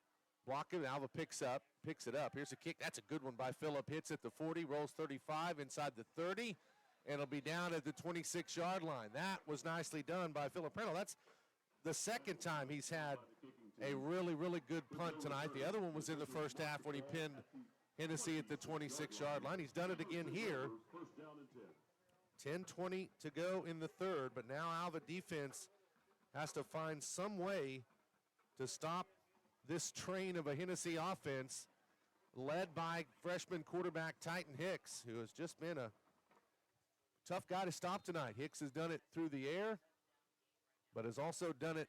A: block it. Alva picks it up. Here's a kick. That's a good one by Phillip. Hits at the 40, rolls 35 inside the 30, and it'll be down at the 26-yard line. That was nicely done by Phillip Randall. That's the second time he's had a really, really good punt tonight. The other one was in the first half when he pinned Hennessey at the 26-yard line. He's done it again here. 10:20 to go in the third, but now Alva defense has to find some way to stop this train of a Hennessey offense led by freshman quarterback Titan Hicks, who has just been a tough guy to stop tonight. Hicks has done it through the air, but has also done it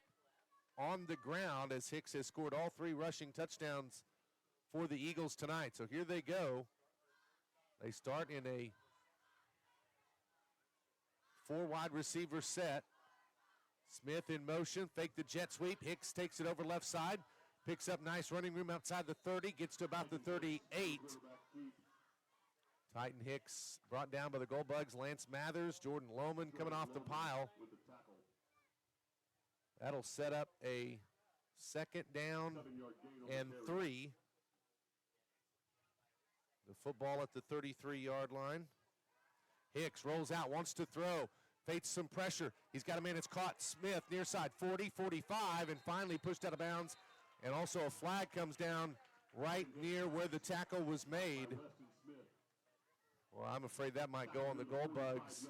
A: on the ground, as Hicks has scored all 3 rushing touchdowns for the Eagles tonight. So here they go. They start in a 4 wide receiver set. Smith in motion, fake the jet sweep. Hicks takes it over left side, picks up nice running room outside the 30, gets to about the 38. Titan Hicks brought down by the Goldbugs. Lance Mathers, Jordan Lohman coming off the pile. That'll set up a 2nd down and 3. The football at the 33-yard line. Hicks rolls out, wants to throw, faces some pressure. He's got a man that's caught. Smith near side, 40, 45, and finally pushed out of bounds. And also a flag comes down right near where the tackle was made. Well, I'm afraid that might go on the Goldbugs.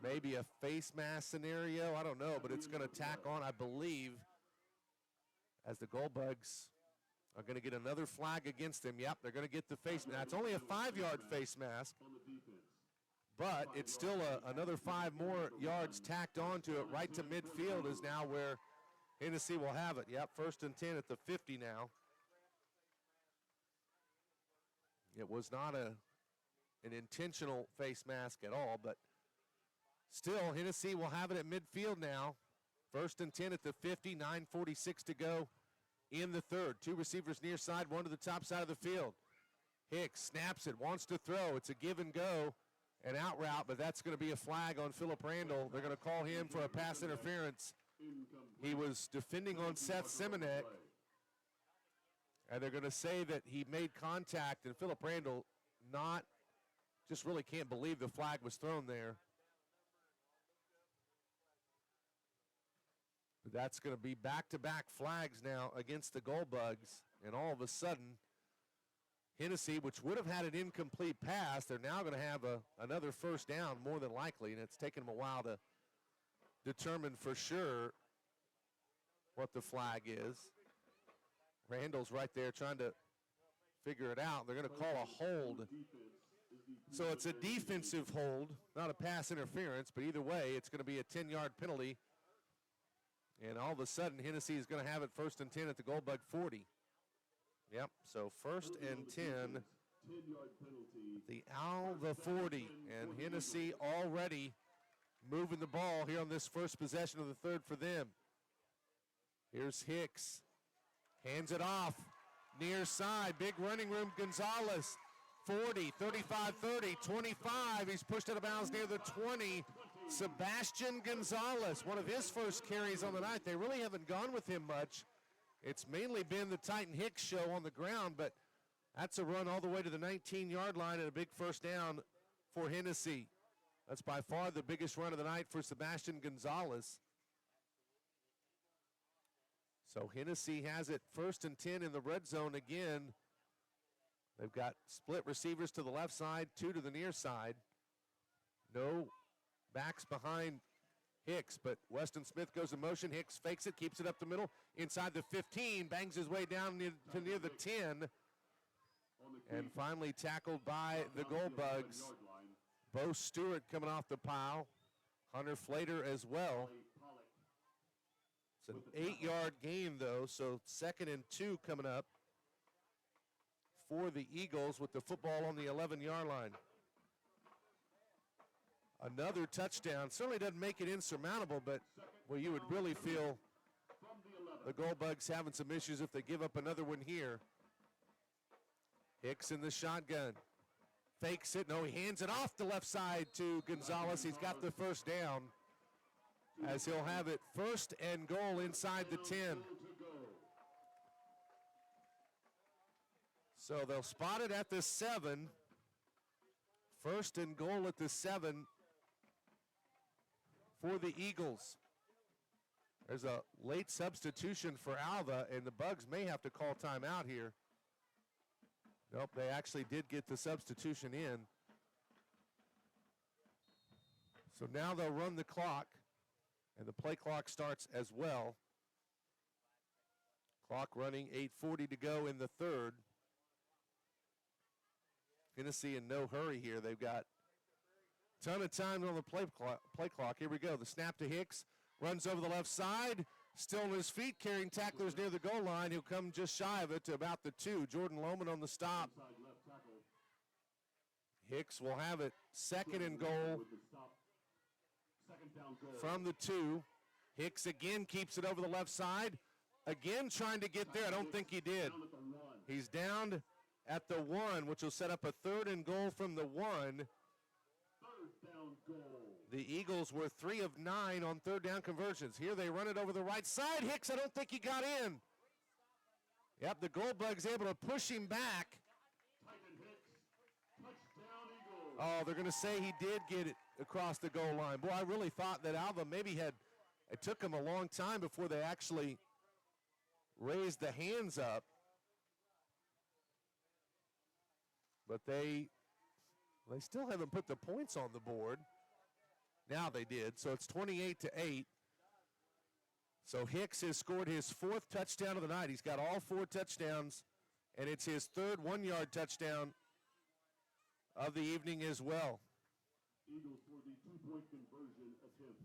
A: Maybe a face mask scenario, I don't know, but it's going to tack on, I believe, as the Goldbugs are going to get another flag against them. Yep, they're going to get the face mask. It's only a 5-yard face mask, but it's still another 5 more yards tacked onto it. Right to midfield is now where Hennessey will have it. Yep, 1st and 10 at the 50 now. It was not an intentional face mask at all, but still, Hennessey will have it at midfield now. 1st and 10 at the 50, 9:46 to go in the third. 2 receivers near side, 1 to the top side of the field. Hicks snaps it, wants to throw. It's a give and go, an out route, but that's going to be a flag on Phillip Randall. They're going to call him for a pass interference. He was defending on Seth Simonek, and they're going to say that he made contact, and Phillip Randall just really can't believe the flag was thrown there. But that's going to be back-to-back flags now against the Goldbugs, and all of a sudden, Hennessey, which would have had an incomplete pass, they're now going to have another 1st down more than likely, and it's taken them a while to determine for sure what the flag is. Randall's right there trying to figure it out. They're going to call a hold. So it's a defensive hold, not a pass interference, but either way, it's going to be a 10-yard penalty. And all of a sudden, Hennessey is going to have it 1st and 10 at the Goldbug 40. Yep, so 1st and 10, the Alva 40, and Hennessey already moving the ball here on this first possession of the third for them. Here's Hicks, hands it off, near side, big running room, Gonzalez, 40, 35, 30, 25, he's pushed out of bounds near the 20. Sebastian Gonzalez, one of his first carries on the night. They really haven't gone with him much. It's mainly been the Titan Hicks show on the ground, but that's a run all the way to the 19-yard line and a big 1st down for Hennessey. That's by far the biggest run of the night for Sebastian Gonzalez. So Hennessey has it 1st and 10 in the red zone again. They've got split receivers to the left side, 2 to the near side. No backs behind Hicks, but Weston Smith goes in motion. Hicks fakes it, keeps it up the middle, inside the 15, bangs his way down to near the 10, and finally tackled by the Goldbugs. Bo Stewart coming off the pile, Hunter Flater as well. It's an 8-yard gain, though, so 2nd and 2 coming up for the Eagles with the football on the 11-yard line. Another touchdown. Certainly doesn't make it insurmountable, but well, you would really feel the Goldbugs having some issues if they give up another one here. Hicks in the shotgun. Fakes it. No, he hands it off the left side to Gonzalez. He's got the 1st down as he'll have it 1st and goal inside the 10. So they'll spot it at the 7. First and goal at the 7 for the Eagles. There's a late substitution for Alva, and the Bugs may have to call timeout here. Nope, they actually did get the substitution in. So now they'll run the clock, and the play clock starts as well. Clock running, 8:40 to go in the third. Hennessey in no hurry here. They've got a ton of time on the play clock. Here we go. The snap to Hicks. Runs over the left side. Still on his feet, carrying tacklers near the goal line. He'll come just shy of it to about the 2. Jordan Lohman on the stop. Hicks will have it. Second and goal from the 2. Hicks again keeps it over the left side. Again trying to get there. I don't think he did. He's down at the 1, which will set up a third and goal from the 1. The Eagles were 3 of 9 on third down conversions. Here they run it over the right side. Hicks, I don't think he got in. Yep, the Goldbugs able to push him back. Oh, they're going to say he did get it across the goal line. Boy, I really thought that Alva maybe had, it took him a long time before they actually raised the hands up. But they still haven't put the points on the board. Now they did, so it's 28-8. So Hicks has scored his 4th touchdown of the night. He's got all 4 touchdowns, and it's his 3rd 1-yard touchdown of the evening as well.
I: Eagles for the 2-point conversion attempt.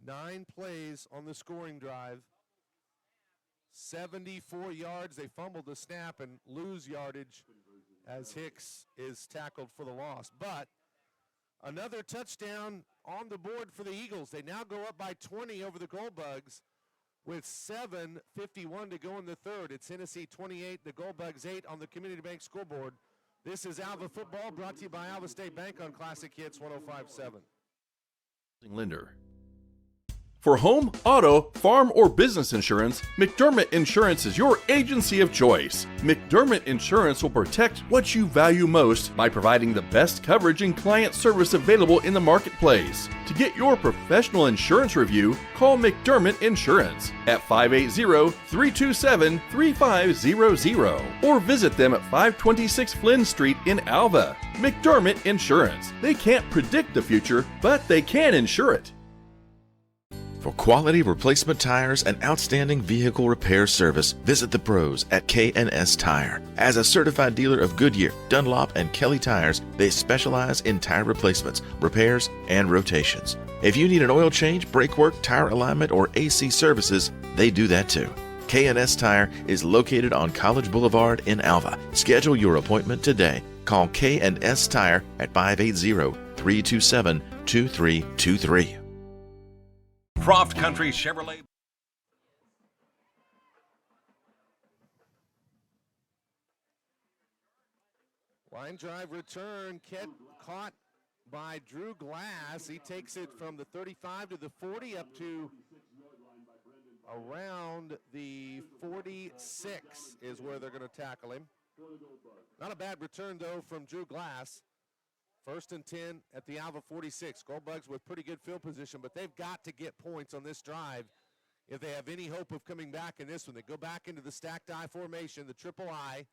A: 9 plays on the scoring drive. 74 yards. They fumbled the snap and lose yardage as Hicks is tackled for the loss. But another touchdown on the board for the Eagles. They now go up by 20 over the Goldbugs with 7:51 to go in the third. It's Hennessey 28, the Goldbugs 8 on the Community Bank scoreboard. This is Alva football brought to you by Alva State Bank on Classic Hits 105.7.
E: Lender. For home, auto, farm, or business insurance, McDermott Insurance is your agency of choice. McDermott Insurance will protect what you value most by providing the best coverage and client service available in the marketplace. To get your professional insurance review, call McDermott Insurance at 580-327-3500 or visit them at 526 Flynn Street in Alva. McDermott Insurance. They can't predict the future, but they can insure it.
C: For quality replacement tires and outstanding vehicle repair service, visit the pros at K&S Tire. As a certified dealer of Goodyear, Dunlop, and Kelly tires, they specialize in tire replacements, repairs, and rotations. If you need an oil change, brake work, tire alignment, or AC services, they do that too. K&S Tire is located on College Boulevard in Alva. Schedule your appointment today. Call K&S Tire at 580-327-2323.
G: Croft Country Chevrolet.
A: Line drive return, caught by Drew Glass. He takes it from the 35 to the 40 up to around the 46 is where they're going to tackle him. Not a bad return, though, from Drew Glass. 1st and 10 at the Alva 46. Goldbugs with pretty good field position, but they've got to get points on this drive if they have any hope of coming back in this one. They go back into the stacked I formation, the triple I.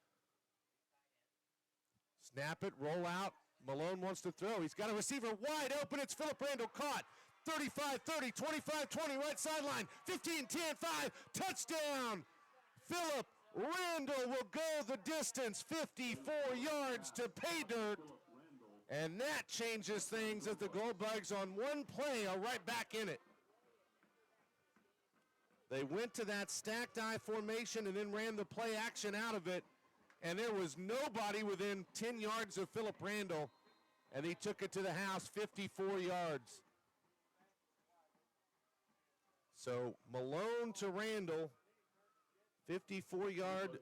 A: Snap it, roll out. Malone wants to throw. He's got a receiver wide open. It's Philip Randall caught. 35-30, 25-20, right sideline. 15-10, 5, touchdown. Philip Randall will go the distance, 54 yards to pay dirt. And that changes things as the Goldbugs on one play are right back in it. They went to that stacked I formation and then ran the play action out of it. And there was nobody within 10 yards of Philip Randall. And he took it to the house, 54 yards. So Malone to Randall, 54-yard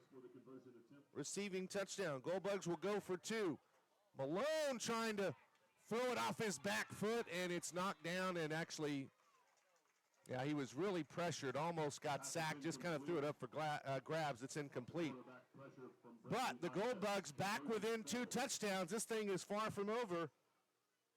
A: receiving touchdown. Goldbugs will go for 2. Malone trying to throw it off his back foot, and it's knocked down, and actually, yeah, he was really pressured, almost got sacked, just kind of threw it up for grabs. It's incomplete. But the Gold Bugs back within 2 touchdowns. This thing is far from over.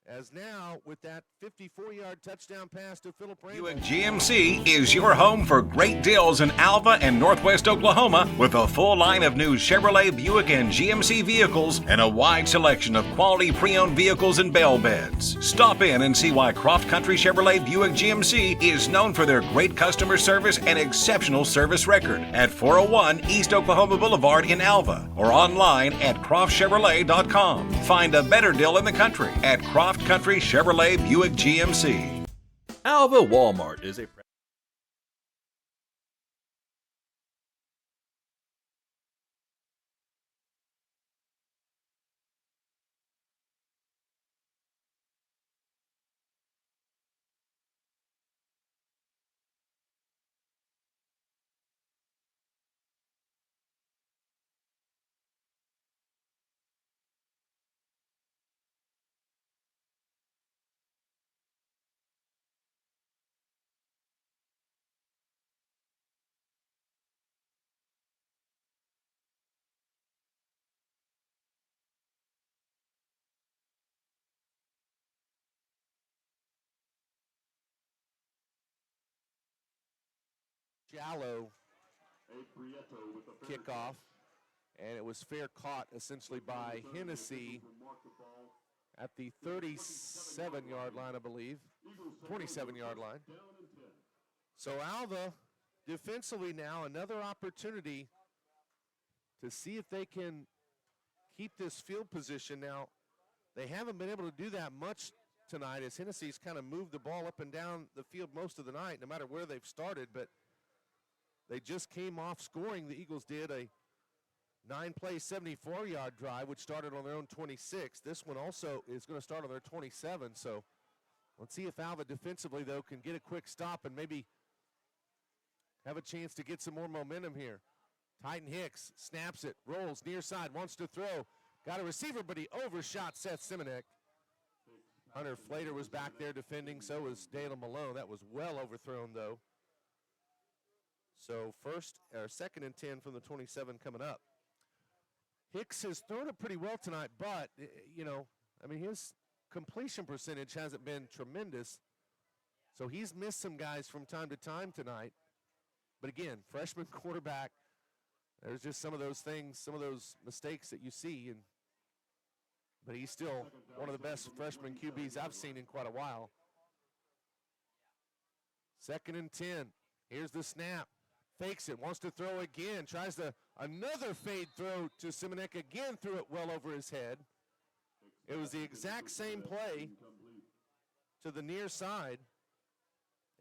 A: As now, with that 54-yard touchdown pass to Philip Rainbow.
G: Buick GMC is your home for great deals in Alva and Northwest Oklahoma with a full line of new Chevrolet, Buick, and GMC vehicles and a wide selection of quality pre-owned vehicles and bell beds. Stop in and see why Croft Country Chevrolet Buick GMC is known for their great customer service and exceptional service record at 401 East Oklahoma Boulevard in Alva or online at CroftChevrolet.com. Find a better deal in the country at Croft Country Chevrolet Buick GMC.
E: Alva Walmart is a
A: shallow kickoff, and it was fair caught essentially by Hennessey at the 37-yard line, I believe, 27-yard line. So Alva defensively now another opportunity to see if they can keep this field position. Now, they haven't been able to do that much tonight as Hennessy's kind of moved the ball up and down the field most of the night, no matter where they've started, but they just came off scoring. The Eagles did a 9-play, 74-yard drive, which started on their own 26. This one also is going to start on their 27. So let's see if Alva defensively, though, can get a quick stop and maybe have a chance to get some more momentum here. Titan Hicks snaps it, rolls near side, wants to throw. Got a receiver, but he overshot Seth Simonek. Hunter Flater was back there defending, so was Dalen Malone. That was well overthrown, though. So second and 10 from the 27 coming up. Hicks has thrown it pretty well tonight, but, his completion percentage hasn't been tremendous. So he's missed some guys from time to time tonight. But again, freshman quarterback, there's just some of those things, some of those mistakes that you see. But he's still one of the best freshman QBs I've seen in quite a while. Second and 10. Here's the snap. Fakes it, wants to throw again, tries another fade throw to Simonek, again threw it well over his head. It was the exact same play to the near side,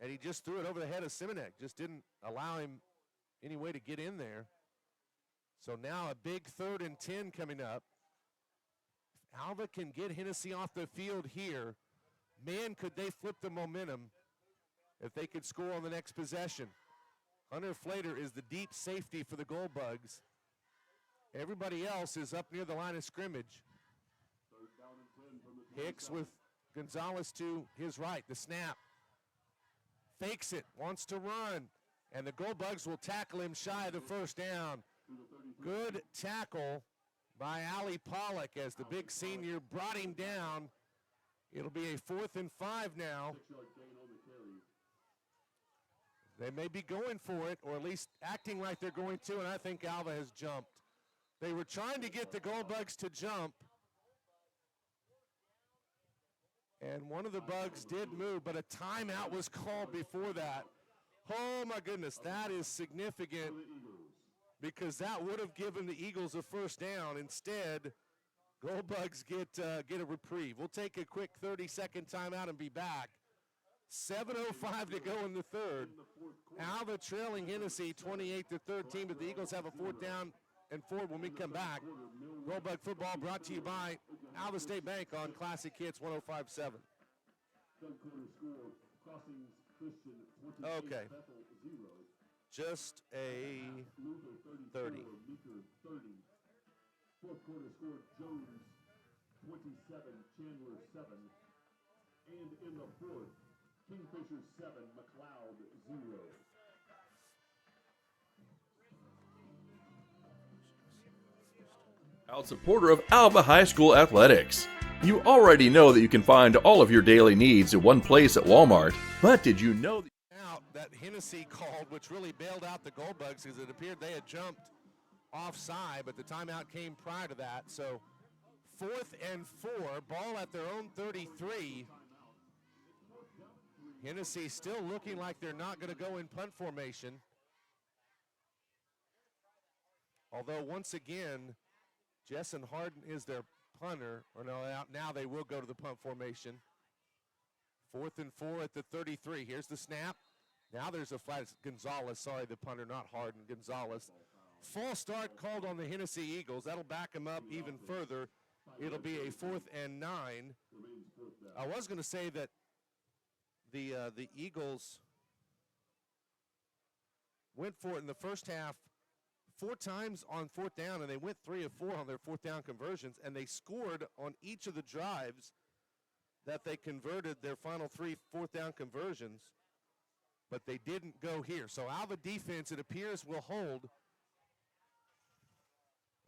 A: and he just threw it over the head of Simonek, just didn't allow him any way to get in there. So now a big 3rd and 10 coming up. If Alva can get Hennessey off the field here, man, could they flip the momentum if they could score on the next possession. Hunter Flater is the deep safety for the Gold Bugs. Everybody else is up near the line of scrimmage. Hicks with Gonzalez to his right. The snap. Fakes it, wants to run. And the Gold Bugs will tackle him shy of the first down. Good tackle by Allie Pollock as the big senior brought him down. It'll be a 4th and 5 now. They may be going for it, or at least acting like they're going to, and I think Alva has jumped. They were trying to get the Gold Bugs to jump, and one of the Bugs did move, but a timeout was called before that. Oh, my goodness, that is significant because that would have given the Eagles a first down. Instead, Gold Bugs get a reprieve. We'll take a quick 30-second timeout and be back. 7:05 to go in the third. Alva trailing Hennessey 28-13, but the Eagles have a 4th down and 4 when we come back. Gold Bug football brought to you by Alva State Bank on Classic Hits 105.7. Okay. Just a 30.
I: Fourth quarter score, Jones 27, Chandler 7. And in the fourth, Kingfisher 7, McLeod 0.
E: Proud supporter of Alva High School Athletics. You already know that you can find all of your daily needs in one place at Walmart, but did you know
A: that Hennessey called, which really bailed out the Goldbugs because it appeared they had jumped offside, but the timeout came prior to that. So 4th and 4, ball at their own 33. Hennessey still looking like they're not going to go in punt formation. Although once again, Jessen Harden is their punter, or no, now they will go to the punt formation. 4th and 4 at the 33. Here's the snap. Now there's a flag. Gonzalez, sorry, the punter, not Harden, Gonzalez. False start called on the Hennessey Eagles. That'll back them up even further. It'll be a 4th and 9. I was going to say that the Eagles went for it in the first half 4 times on 4th down, and they went 3 of 4 on their 4th down conversions, and they scored on each of the drives that they converted their final 3 4th down conversions, but they didn't go here. So Alva defense, it appears, will hold.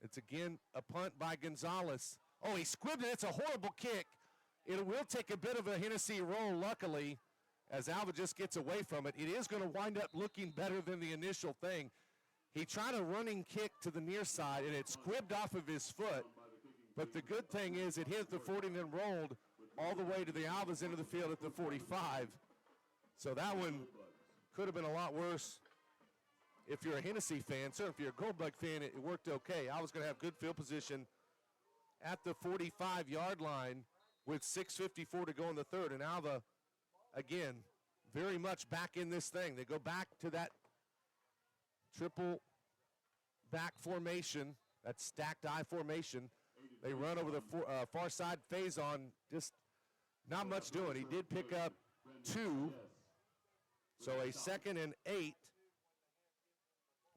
A: It's again a punt by Gonzalez. Oh, he squibbed it. It's a horrible kick. It will take a bit of a Hennessey roll, luckily, as Alva just gets away from it. It is going to wind up looking better than the initial thing. He tried a running kick to the near side, and it squibbed off of his foot. But the good thing is it hit the 40 and then rolled all the way to the Alva's end of the field at the 45. So that one could have been a lot worse. If you're a Hennessey fan, certainly if you're a Goldbug fan, it worked okay. I was going to have good field position at the 45-yard line with 6:54 to go in the third. And Alva, again, very much back in this thing. They go back to that triple back formation, that stacked I formation. They run over the far side. Faison, just not much doing. He did pick up 2. So a 2nd and 8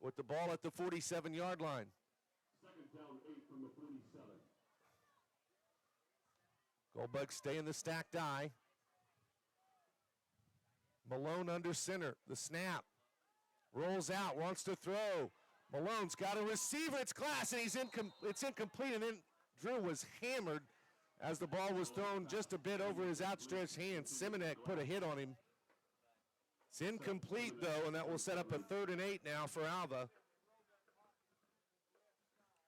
A: with the ball at the 47-yard line.
I: 2nd down, 8 from the 47.
A: Goldbugs stay in the stacked I. Malone under center. The snap. Rolls out, wants to throw. Malone's got a receiver. It's Glass, and it's incomplete. And then Drew was hammered as the ball was thrown just a bit over his outstretched hand. Simonek put a hit on him. It's incomplete, though, and that will set up a 3rd and 8 now for Alva.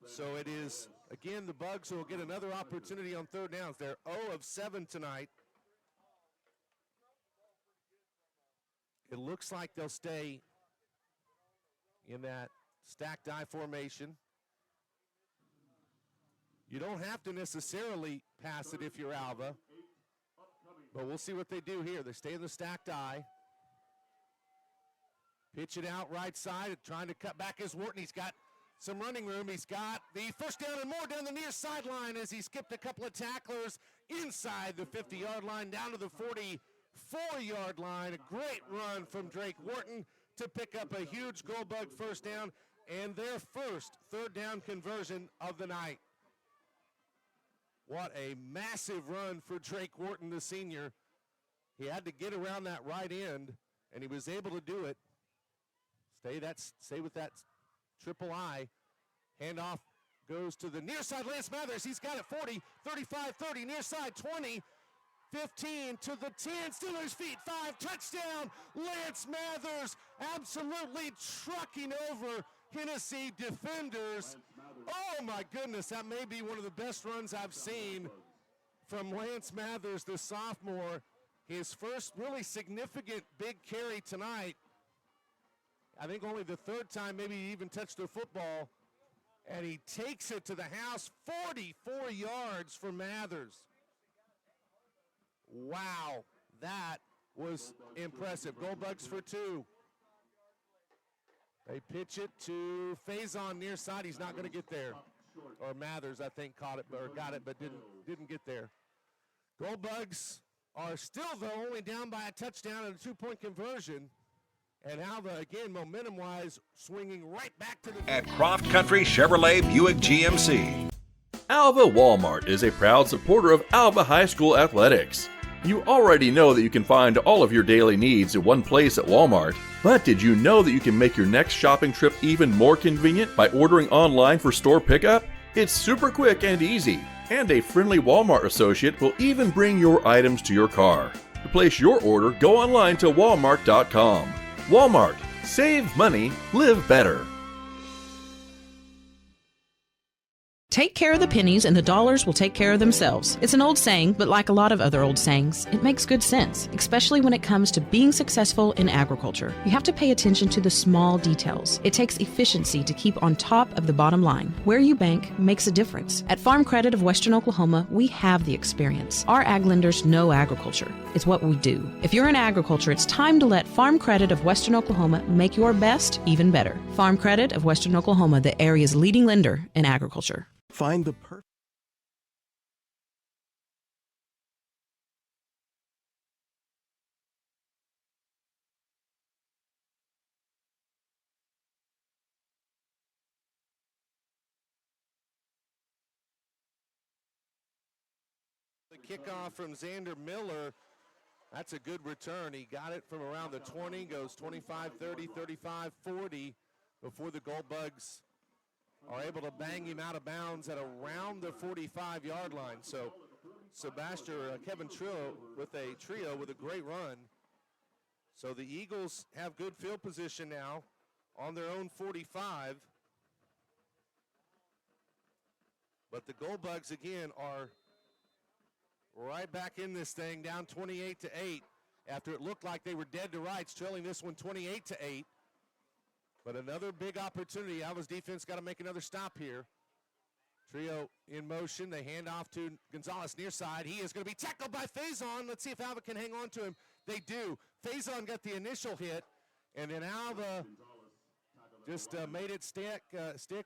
A: So it is, again, the Bugs who will get another opportunity on 3rd downs. They're 0 of 7 tonight. It looks like they'll stay in that stacked I formation. You don't have to necessarily pass it if you're Alva, but we'll see what they do here. They stay in the stacked I. Pitch it out right side, trying to cut back is Wharton. He's got some running room. He's got the 1st down and more down the near sideline as he skipped a couple of tacklers inside the 50-yard line down to the 44-yard line. A great run from Drake Wharton to pick up a huge Goldbug 1st down and their first 3rd down conversion of the night. What a massive run for Drake Wharton, the senior. He had to get around that right end, and he was able to do it. Stay with that triple I. Handoff goes to the near side. Lance Mathers, he's got it 40, 35, 30, near side 20, 15 to the 10. Steelers feet 5, touchdown. Lance Mathers absolutely trucking over Hennessey defenders. Oh my goodness, that may be one of the best runs I've seen from Lance Mathers, the sophomore. His first really significant big carry tonight. I think only the 3rd time maybe he even touched the football. And he takes it to the house, 44 yards for Mathers. Wow, that was impressive. Goldbugs for 2. They pitch it to Faison near side. He's not going to get there. Or Mathers, I think, caught it or got it, but didn't get there. Goldbugs are still, though, only down by a touchdown and a 2-point conversion. And Alva, again, momentum-wise, swinging right back to the...
G: At Croft Country Chevrolet Buick GMC.
E: Alva Walmart is a proud supporter of Alva High School Athletics. You already know that you can find all of your daily needs in one place at Walmart, but did you know that you can make your next shopping trip even more convenient by ordering online for store pickup? It's super quick and easy, and a friendly Walmart associate will even bring your items to your car. To place your order, go online to walmart.com. Walmart. Save money, live better.
H: Take care of the pennies and the dollars will take care of themselves. It's an old saying, but like a lot of other old sayings, it makes good sense, especially when it comes to being successful in agriculture. You have to pay attention to the small details. It takes efficiency to keep on top of the bottom line. Where you bank makes a difference. At Farm Credit of Western Oklahoma, we have the experience. Our ag lenders know agriculture. It's what we do. If you're in agriculture, it's time to let Farm Credit of Western Oklahoma make your best even better. Farm Credit of Western Oklahoma, the area's leading lender in agriculture.
F: Find the perfect.
A: The kickoff from Xander Miller. That's a good return. He got it from around the 20, goes 25, 30, 35, 40 before the Gold Bugs are able to bang him out of bounds at around the 45-yard line. So Kevin Trio with a great run. So the Eagles have good field position now on their own 45. But the Gold Bugs again are right back in this thing, down 28-8 after it looked like they were dead to rights, trailing this one 28-8. But another big opportunity. Alva's defense got to make another stop here. Trio in motion. They hand off to Gonzalez near side. He is going to be tackled by Faison. Let's see if Alva can hang on to him. They do. Faison got the initial hit, and then Alva just made it stick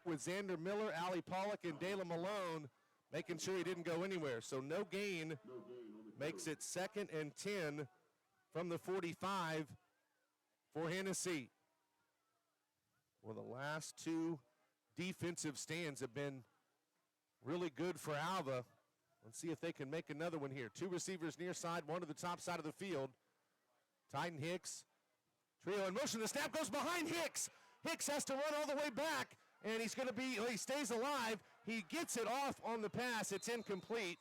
A: with Xander Miller, Ali Pollock, and Dela Malone, making sure he didn't go anywhere. So no gain makes it 2nd and 10 from the 45 for Hennessey. Well, the last two defensive stands have been really good for Alva. Let's see if they can make another one here. Two receivers near side, one to the top side of the field. Titan Hicks. Trio in motion. The snap goes behind Hicks. Hicks has to run all the way back, and he stays alive. He gets it off on the pass. It's incomplete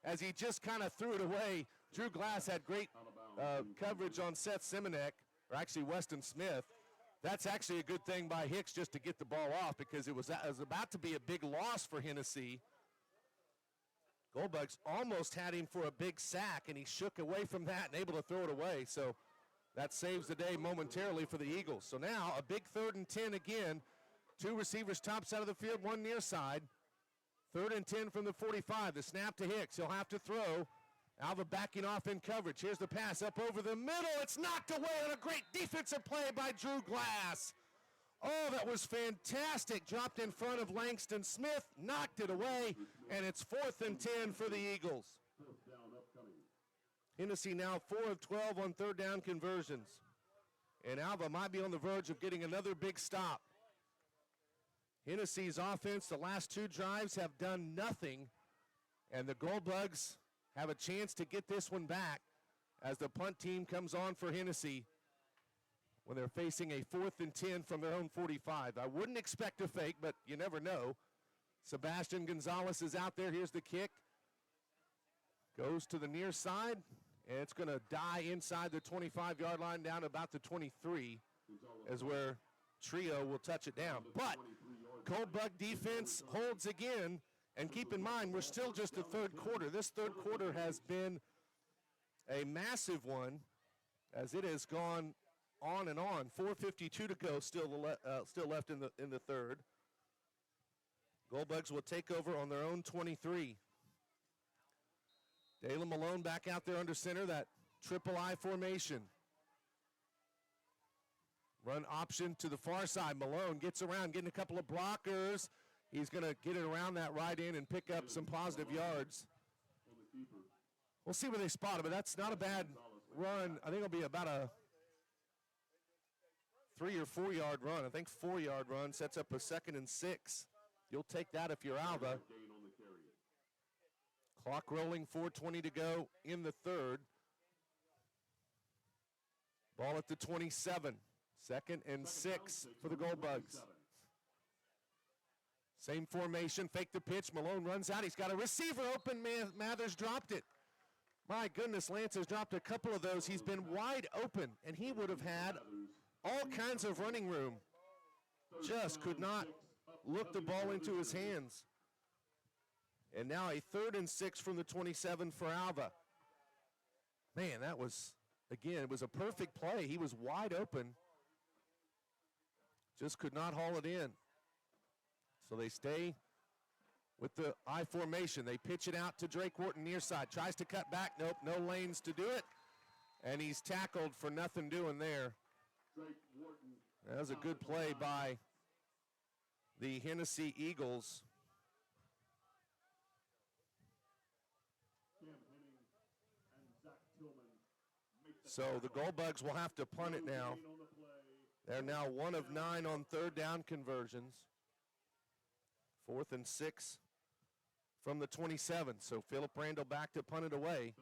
A: as he just kind of threw it away. Drew Glass had great coverage on Seth Simonek, or actually Weston Smith. That's actually a good thing by Hicks just to get the ball off, because it was about to be a big loss for Hennessey. Goldbugs almost had him for a big sack, and he shook away from that and able to throw it away. So that saves the day momentarily for the Eagles. So now a big 3rd and 10 again. Two receivers top side of the field, one near side. 3rd and 10 from the 45. The snap to Hicks. He'll have to throw. Alva backing off in coverage. Here's the pass up over the middle. It's knocked away on a great defensive play by Drew Glass. Oh, that was fantastic. Dropped in front of Langston Smith, knocked it away, and it's 4th and 10 for the Eagles. Hennessey now 4 of 12 on 3rd down conversions. And Alva might be on the verge of getting another big stop. Hennessy's offense, the last two drives have done nothing, and the Gold Bugs have a chance to get this one back as the punt team comes on for Hennessey when they're facing a 4th and 10 from their own 45. I wouldn't expect a fake, but you never know. Sebastian Gonzalez is out there. Here's the kick. Goes to the near side, and it's going to die inside the 25-yard line down about the 23 is where Trio will touch it down. But Gold Bug defense holds again. And keep in mind, we're still just the 3rd quarter. This 3rd quarter has been a massive one as it has gone on and on. 4:52 to go, still left in the 3rd. Goldbugs will take over on their own 23. Dela Malone back out there under center, that triple I formation. Run option to the far side. Malone gets around, getting a couple of blockers. He's going to get it around that right end and pick up some positive yards. We'll see where they spot him, but that's not a bad run. I think it'll be about a 3 or 4 yard run. I think 4-yard run sets up a 2nd and 6. You'll take that if you're Alva. Clock rolling, 4:20 to go in the 3rd. Ball at the 27. 2nd and 6 for the Gold Bugs. Same formation, fake the pitch. Malone runs out. He's got a receiver open. Mathers dropped it. My goodness, Lance has dropped a couple of those. He's been wide open, and he would have had all kinds of running room. Just could not look the ball into his hands. And now a 3rd and 6 from the 27 for Alva. Man, that was, again, it was a perfect play. He was wide open. Just could not haul it in. So they stay with the I formation. They pitch it out to Drake Wharton near side. Tries to cut back. Nope, no lanes to do it. And he's tackled for nothing doing there. That was a good play by the Hennessey Eagles. So the Goldbugs will have to punt it now. They're now 1 of 9 on 3rd down conversions. 4th and 6 from the 27. So Philip Randall back to punt it away.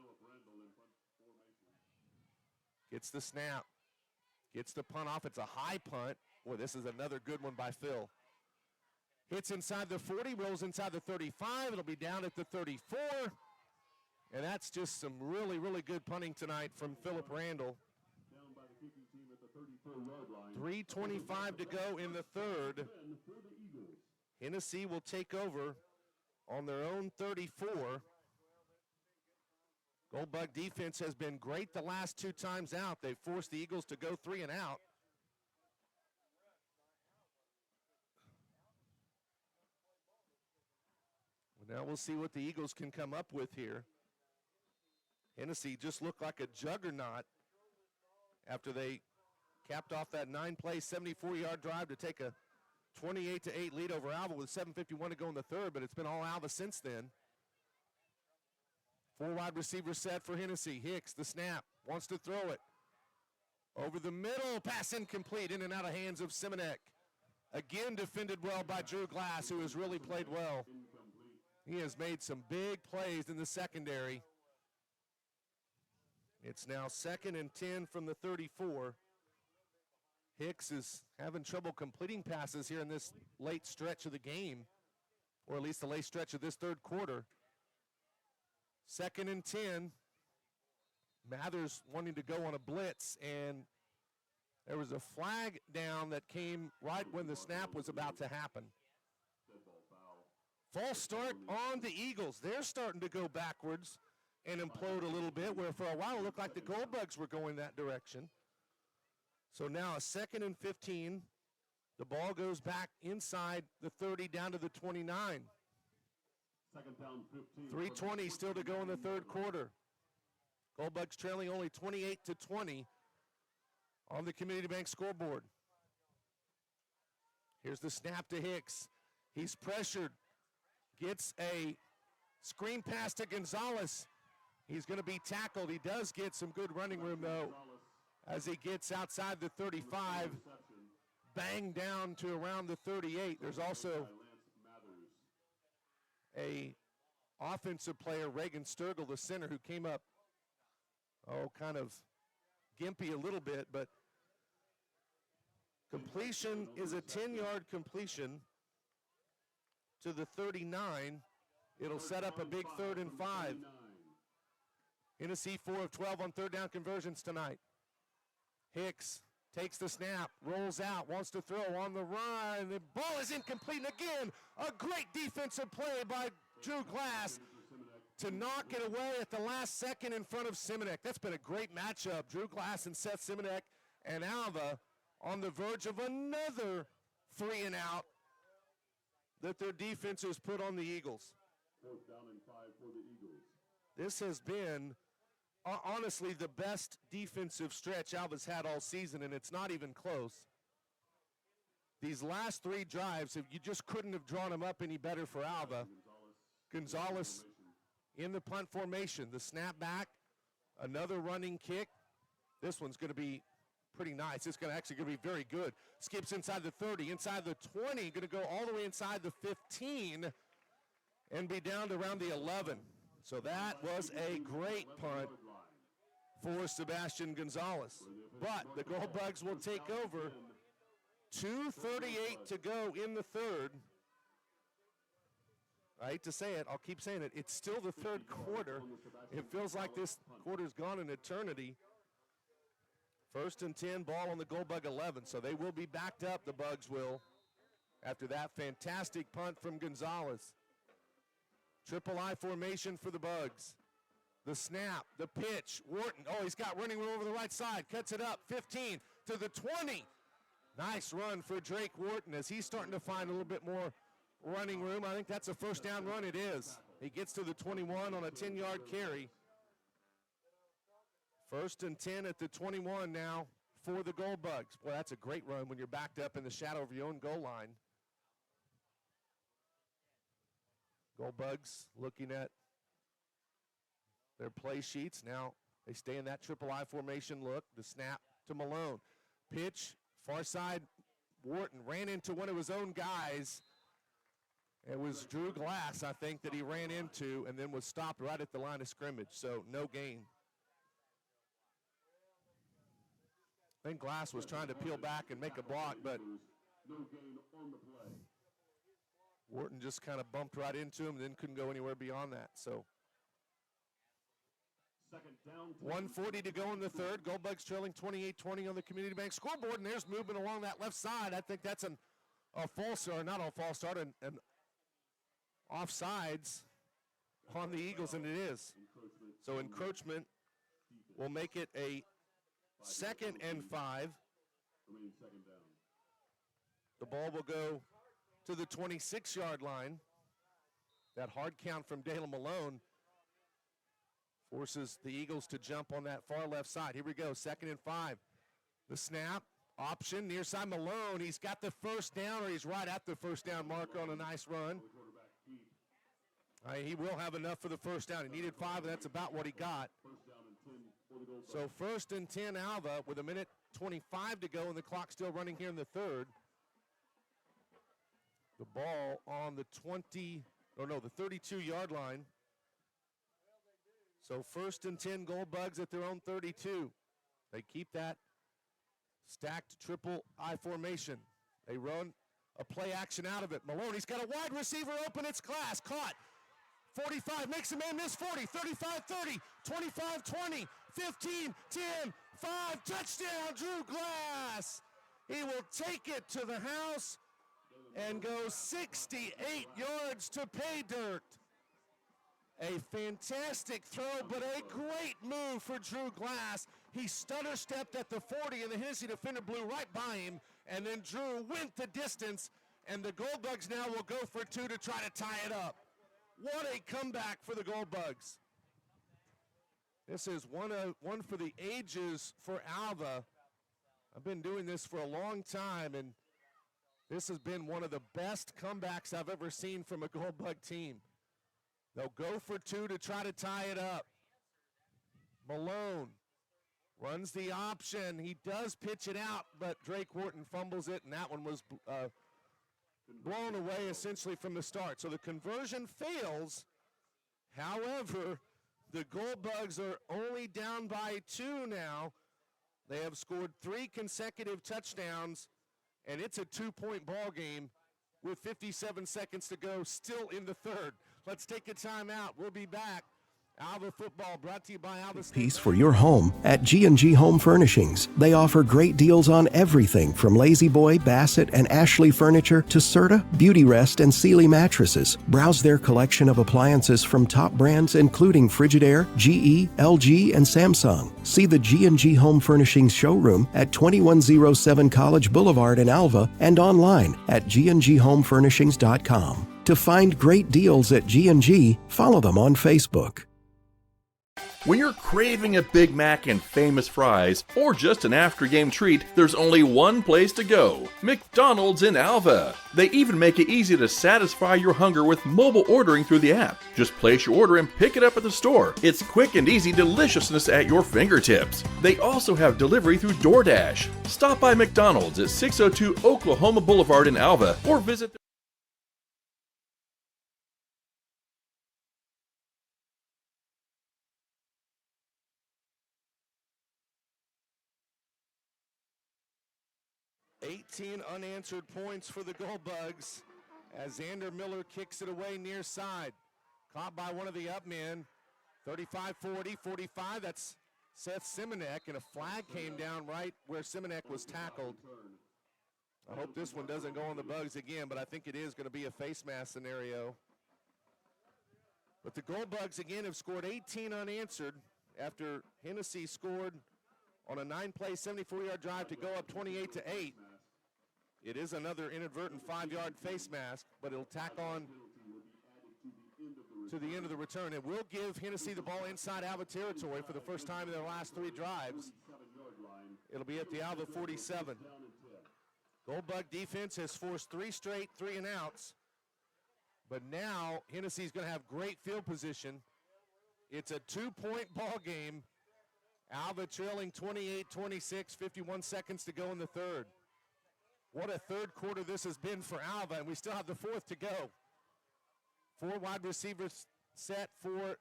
A: Gets the snap. Gets the punt off. It's a high punt. Boy, this is another good one by Phil. Hits inside the 40, rolls inside the 35. It'll be down at the 34. And that's just some really, really good punting tonight from Philip Randall. 3:25 to go in the 3rd. Hennessey will take over on their own 34. Goldbug defense has been great the last 2 times out. They've forced the Eagles to go 3 and out. Well, now we'll see what the Eagles can come up with here. Hennessey just looked like a juggernaut after they capped off that 9-play, 74-yard drive to take a 28-8 lead over Alva with 7:51 to go in the 3rd, but it's been all Alva since then. 4 wide receivers set for Hennessey. Hicks, the snap, wants to throw it. Over the middle, pass incomplete, in and out of hands of Simonek. Again defended well by Drew Glass, who has really played well. He has made some big plays in the secondary. It's now 2nd and 10 from the 34. Hicks is having trouble completing passes here in this late stretch of the game, or at least the late stretch of this 3rd quarter. 2nd and 10. Mathers wanting to go on a blitz, and there was a flag down that came right when the snap was about to happen. False start on the Eagles. They're starting to go backwards and implode a little bit, where for a while it looked like the Goldbugs were going that direction. So now a 2nd and 15. The ball goes back inside the 30 down to the 29. 3:20 still to go in the 3rd quarter. Goldbugs trailing only 28-20 on the Community Bank scoreboard. Here's the snap to Hicks. He's pressured. Gets a screen pass to Gonzalez. He's going to be tackled. He does get some good running room, though, as he gets outside the 35, banged down to around the 38. There's also a offensive player, Reagan Sturgill, the center, who came up, kind of gimpy a little bit, but completion is a 10-yard completion to the 39. It'll set up a big 3rd and 5. Hennessey 4 of 12 on 3rd down conversions tonight. Hicks takes the snap, rolls out, wants to throw on the run. The ball is incomplete, and again, a great defensive play by Drew Glass to knock it away at the last second in front of Simonek. That's been a great matchup. Drew Glass and Seth Simonek, and Alva on the verge of another 3 and out that their defense has put on the Eagles.
I: 4th down and 5 for the Eagles.
A: This has been honestly the best defensive stretch Alva's had all season, and it's not even close. These last 3 drives, you just couldn't have drawn them up any better for Alva. Gonzalez in the punt formation, the snap back, another running kick. This one's going to be pretty nice. It's actually going to be very good. Skips inside the 30, inside the 20, going to go all the way inside the 15 and be down to around the 11. So that was a great punt for Sebastian Gonzalez. But the Goldbugs will take over. 2:38 to go in the 3rd. I hate to say it, I'll keep saying it, it's still the third quarter. It feels like this quarter's gone an eternity. 1st and 10, ball on the Goldbug 11, so they will be backed up, the Bugs will, after that fantastic punt from Gonzalez. Triple I formation for the Bugs. The snap, the pitch, Wharton, oh, he's got running room over the right side, cuts it up, 15 to the 20. Nice run for Drake Wharton as he's starting to find a little bit more running room. I think that's a first down run. It is. He gets to the 21 on a 10-yard carry. 1st and 10 at the 21 now for the Goldbugs. Boy, that's a great run when you're backed up in the shadow of your own goal line. Goldbugs looking at their play sheets. Now they stay in that triple I formation look. The snap to Malone. Pitch, far side, Wharton ran into one of his own guys. It was Drew Glass, I think, that he ran into and then was stopped right at the line of scrimmage, so no gain. I think Glass was trying to peel back and make a block, but Wharton just kind of bumped right into him and then couldn't go anywhere beyond that. So 1:40 to go in the third. Goldbugs trailing 28-20 on the Community Bank scoreboard, and there's movement along that left side. I think that's a false start, not a false start, an offsides on the Eagles, and it is. So encroachment will make it a 2nd and 5. The ball will go to the 26-yard line. That hard count from Dalen Malone forces the Eagles to jump on that far left side. Here we go, 2nd and 5. The snap, option, near side Malone. He's got the first down, or he's right at the first down marker on a nice run. He will have enough for the first down. He needed 5, and that's about what he got. So 1st and 10 Alva with 1:25 to go, and the clock still running here in the third. The ball on the 32-yard line. So 1st and 10 Goldbugs at their own 32. They keep that stacked triple I formation. They run a play action out of it. Maloney's got a wide receiver open. It's Glass. Caught. 45, makes a man miss 40, 35, 30, 25, 20, 15, 10, 5, touchdown, Drew Glass. He will take it to the house and go 68 yards to pay dirt. A fantastic throw, but a great move for Drew Glass. He stutter stepped at the 40, and the Hennessey defender blew right by him, and then Drew went the distance, and the Goldbugs now will go for 2 to try to tie it up. What a comeback for the Goldbugs. This is one for the ages for Alva. I've been doing this for a long time, and this has been one of the best comebacks I've ever seen from a Goldbug team. They'll go for 2 to try to tie it up. Malone runs the option. He does pitch it out, but Drake Wharton fumbles it, and that one was blown away essentially from the start. So the conversion fails. However, the Goldbugs are only down by 2 now. They have scored 3 consecutive touchdowns, and it's a 2-point ball game with 57 seconds to go, still in the third. Let's take a timeout. We'll be back. Alva football brought to you by Alva State.
F: Piece for your home at G&G Home Furnishings. They offer great deals on everything from Lazy Boy, Bassett, and Ashley furniture to Serta, Beauty Rest, and Sealy mattresses. Browse their collection of appliances from top brands including Frigidaire, GE, LG, and Samsung. See the G&G Home Furnishings showroom at 2107 College Boulevard in Alva and online at gndhomefurnishings.com. To find great deals at G&G, follow them on Facebook.
E: When you're craving a Big Mac and famous fries, or just an after-game treat, there's only one place to go: McDonald's in Alva. They even make it easy to satisfy your hunger with mobile ordering through the app. Just place your order and pick it up at the store. It's quick and easy deliciousness at your fingertips. They also have delivery through DoorDash. Stop by McDonald's at 602 Oklahoma Boulevard in Alva, or visit
A: Unanswered points for the Goldbugs. as Xander Miller kicks it away near side. Caught by one of the up men. 35-40, 45, that's Seth Simonek, and a flag came down right where Simonek was tackled. I hope this one doesn't go on the Bugs again, but I think it is going to be a face mask scenario. But the Gold Bugs again have scored 18 unanswered after Hennessey scored on a 9-play, 74-yard drive to go up 28-8. It is another inadvertent 5-yard face mask, but it'll tack on to the end of the return. It will give Hennessey the ball inside Alva territory for the first time in their last 3 drives. It'll be at the Alva 47. Goldbug defense has forced 3 straight 3-and-outs, but now Hennessy's going to have great field position. It's a 2-point ball game. Alva trailing 28-26, 51 seconds to go in the third. What a third quarter this has been for Alva, and we still have the fourth to go. 4 wide receivers set for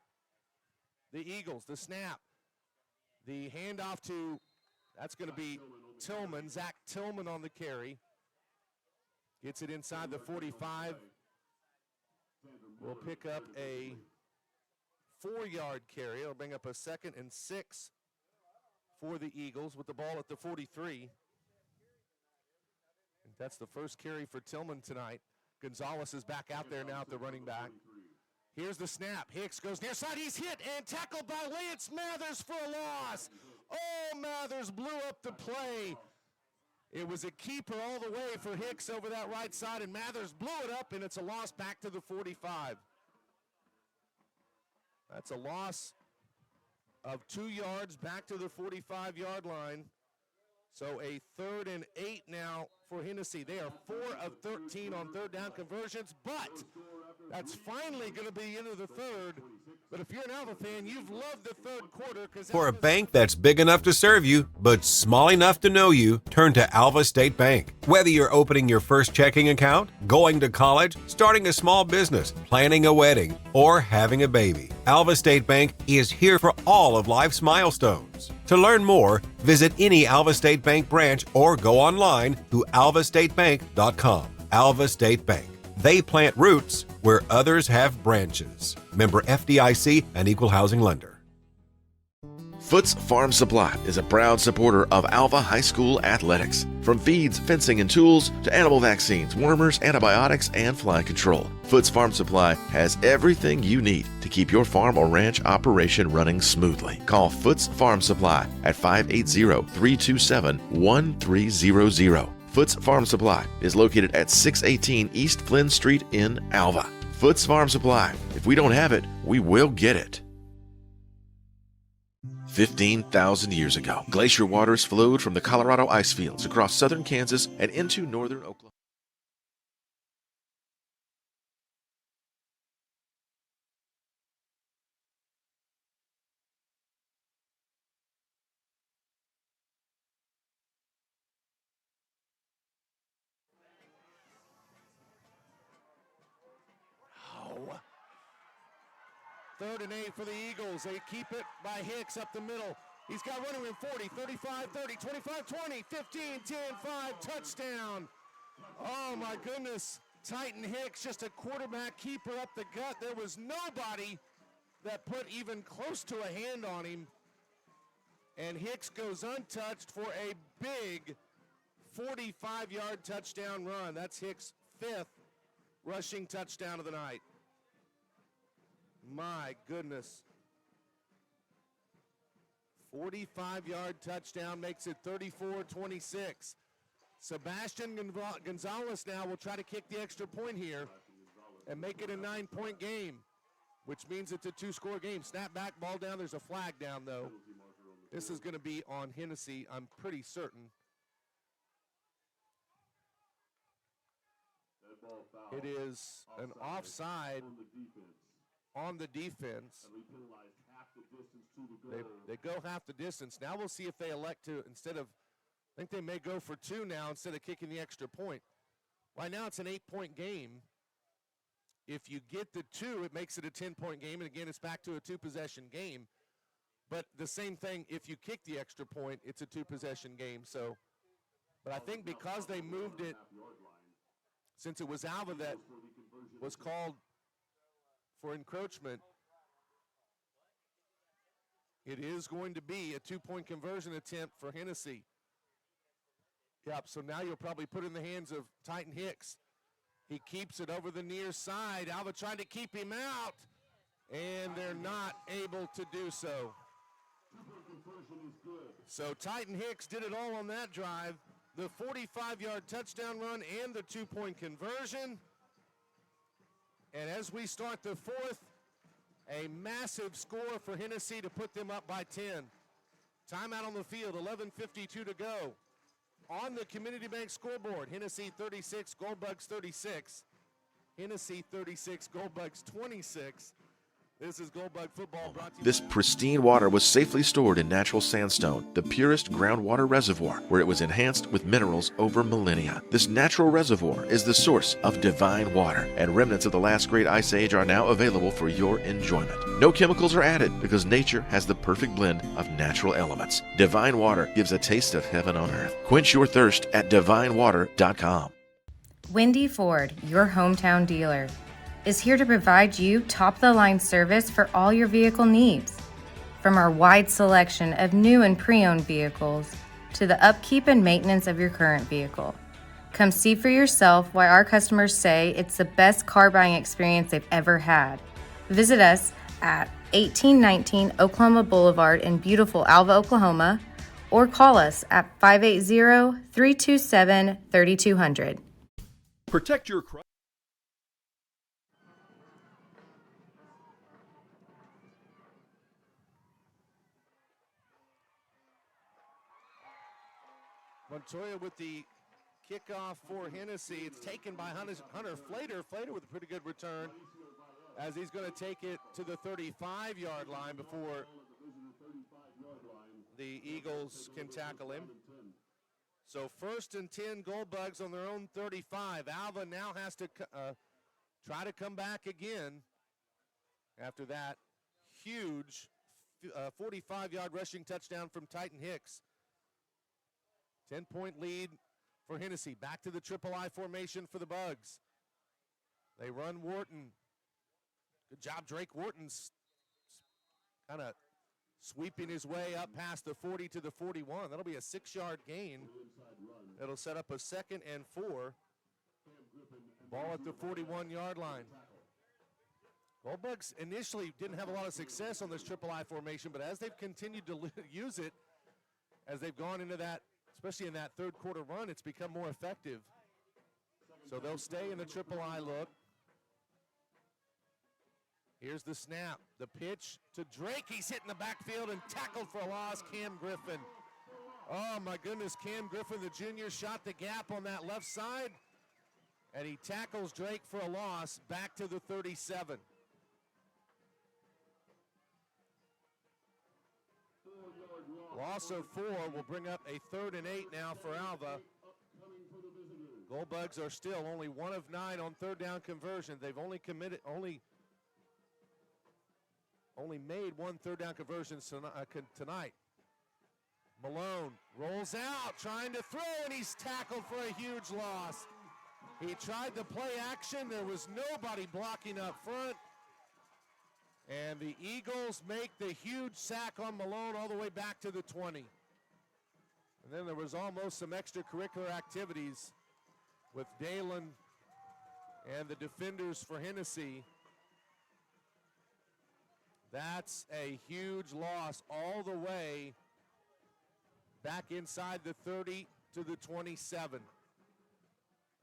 A: the Eagles. The snap, the handoff to, that's going to be Tillman, Zach Tillman on the carry. Gets it inside the 45. We'll pick up a 4-yard carry. It'll bring up a 2nd and 6 for the Eagles with the ball at the 43. And that's the first carry for Tillman tonight. Gonzalez is back out there now at the running back. Here's the snap. Hicks goes near side. He's hit and tackled by Lance Mathers for a loss. Oh, Mathers blew up the play. It was a keeper all the way for Hicks over that right side, and Mathers blew it up, and it's a loss back to the 45. That's a loss of 2 yards back to the 45-yard line. So a 3rd and 8 now for Hennessey. They are 4 of 13 on third down conversions, but that's finally going to be into the third. But if you're an Alva fan, you've loved the third quarter.
B: For a bank that's big enough to serve you, but small enough to know you, turn to Alva State Bank. Whether you're opening your first checking account, going to college, starting a small business, planning a wedding, or having a baby, Alva State Bank is here for all of life's milestones. To learn more, visit any Alva State Bank branch or go online to alvastatebank.com. Alva State Bank. They plant roots where others have branches. Member FDIC and Equal Housing Lender.
C: Foots Farm Supply is a proud supporter of Alva High School athletics. From feeds, fencing, and tools to animal vaccines, wormers, antibiotics, and fly control, Foots Farm Supply has everything you need to keep your farm or ranch operation running smoothly. Call Foots Farm Supply at 580-327-1300. Foots Farm Supply is located at 618 East Flynn Street in Alva. Foots Farm Supply. If we don't have it, we will get it. 15,000 years ago, glacier waters flowed from the Colorado ice fields across southern Kansas and into northern Oklahoma.
A: Third and 8 for the Eagles. They keep it by Hicks up the middle. He's got running room 40, 35, 30, 25, 20, 15, 10, 5, touchdown. Oh my goodness. Titan Hicks, just a quarterback keeper up the gut. There was nobody that put even close to a hand on him. And Hicks goes untouched for a big 45-yard touchdown run. That's Hicks' 5th rushing touchdown of the night. My goodness. 45-yard touchdown makes it 34-26. Sebastian Gonzalez now will try to kick the extra point here and make it a 9-point game, which means it's a 2-score game. Snap back, ball down. There's a flag down, though. This is going to be on Hennessey, I'm pretty certain. It is an offside on the defense. They go half the distance. Now we'll see if they elect to, instead of, I think they may go for 2 now instead of kicking the extra point. Right now it's an 8-point game. If you get the 2, it makes it a 10-point game, and again, it's back to a 2-possession game. But the same thing, if you kick the extra point, it's a 2-possession game. So, but I think because they moved it since it was Alva that was called for encroachment, it is going to be a two-point conversion attempt for Hennessey. Yep, so now you'll probably put it in the hands of Titan Hicks. He keeps it over the near side. Alva trying to keep him out, and they're not able to do so. So Titan Hicks did it all on that drive. The 45-yard touchdown run and the two-point conversion. And as we start the fourth, a massive score for Hennessey to put them up by 10. Timeout on the field, 11:52 to go. On the Community Bank scoreboard, Hennessey 36, Goldbugs 36. Hennessey 36, Goldbugs 26. This is Goldbug Football brought to you.
C: This pristine water was safely stored in natural sandstone, the purest groundwater reservoir, where it was enhanced with minerals over millennia. This natural reservoir is the source of divine water, and remnants of the last great ice age are now available for your enjoyment. No chemicals are added because nature has the perfect blend of natural elements. Divine water gives a taste of heaven on earth. Quench your thirst at divinewater.com.
D: Wendy Ford, your hometown dealer, is here to provide you top-of-the-line service for all your vehicle needs. From our wide selection of new and pre-owned vehicles to the upkeep and maintenance of your current vehicle. Come see for yourself why our customers say it's the best car buying experience they've ever had. Visit us at 1819 Oklahoma Boulevard in beautiful Alva, Oklahoma, or call us at 580-327-3200.
E: Protect your crop.
A: Montoya with the kickoff for Hennessey. It's taken by Hunter Flater. Flater with a pretty good return as he's going to take it to the 35-yard line before the Eagles can tackle him. So 1st and 10, Goldbugs on their own 35. Alva now has to try to come back again after that huge 45-yard rushing touchdown from Titan Hicks. 10-point lead for Hennessey. Back to the triple I formation for the Bugs. They run Wharton. Good job, Drake Wharton's kind of sweeping his way up past the 40 to the 41. That'll be a 6-yard gain. It'll set up a 2nd and 4. Ball at the 41-yard line. Goldbugs initially didn't have a lot of success on this triple I formation, but as they've continued to use it, as they've gone into that, especially in that third quarter run, it's become more effective. So they'll stay in the triple I look. Here's the snap. The pitch to Drake. He's hit in the backfield and tackled for a loss. Cam Griffin. Oh, my goodness. Cam Griffin, the junior, shot the gap on that left side. And he tackles Drake for a loss back to the 37. Loss of 4 will bring up a 3rd and 8 now for Alva. Goldbugs are still only 1 of 9 on 3rd down conversion. They've only made 1 3rd down conversion tonight. Malone rolls out, trying to throw, and he's tackled for a huge loss. He tried to play action. There was nobody blocking up front. And the Eagles make the huge sack on Malone all the way back to the 20. And then there was almost some extracurricular activities with Dalen and the defenders for Hennessey. That's a huge loss all the way back inside the 30 to the 27.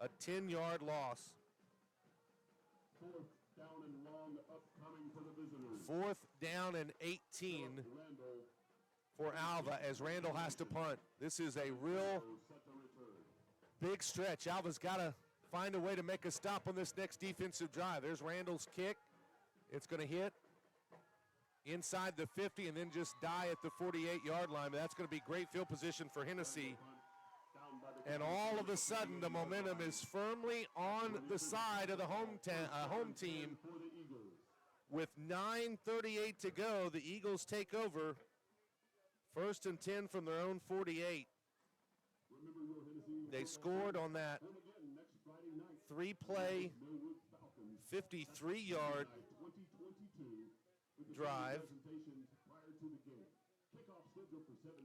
A: A 10-yard loss. 4th down and 18 for Alva as Randall has to punt. This is a real big stretch. Alva's got to find a way to make a stop on this next defensive drive. There's Randall's kick. It's going to hit inside the 50 and then just die at the 48-yard line. But that's going to be great field position for Hennessey. And all of a sudden, the momentum is firmly on the side of the home team. With 9:38 to go, the Eagles take over. 1st and 10 from their own 48. They scored on that 3-play, 53-yard drive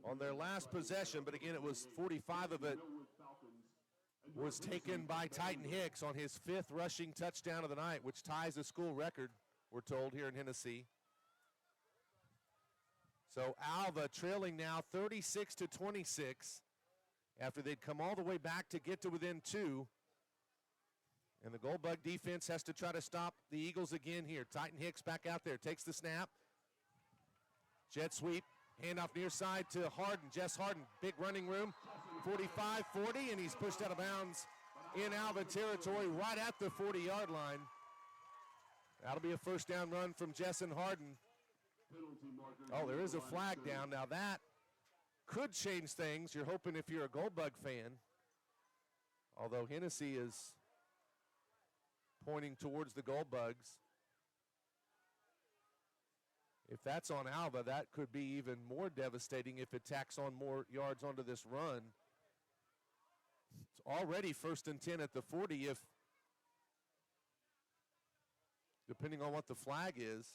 A: on their last possession, but again, it was 45 of it was taken by Titan Hicks on his 5th rushing touchdown of the night, which ties the school record, we're told, here in Hennessey. So Alva trailing now 36-26 after they'd come all the way back to get to within 2. And the Goldbug defense has to try to stop the Eagles again here. Titan Hicks back out there, takes the snap. Jet sweep, handoff near side to Harden, Jess Harden, big running room, 45-40, and he's pushed out of bounds in Alva territory right at the 40-yard line. That'll be a first down run from Jessen Harden. Oh, there is a flag down. Now that could change things. You're hoping if you're a Goldbug fan, although Hennessey is pointing towards the Goldbugs. If that's on Alva, that could be even more devastating if it tacks on more yards onto this run. It's already 1st and 10 at the 40 if, depending on what the flag is.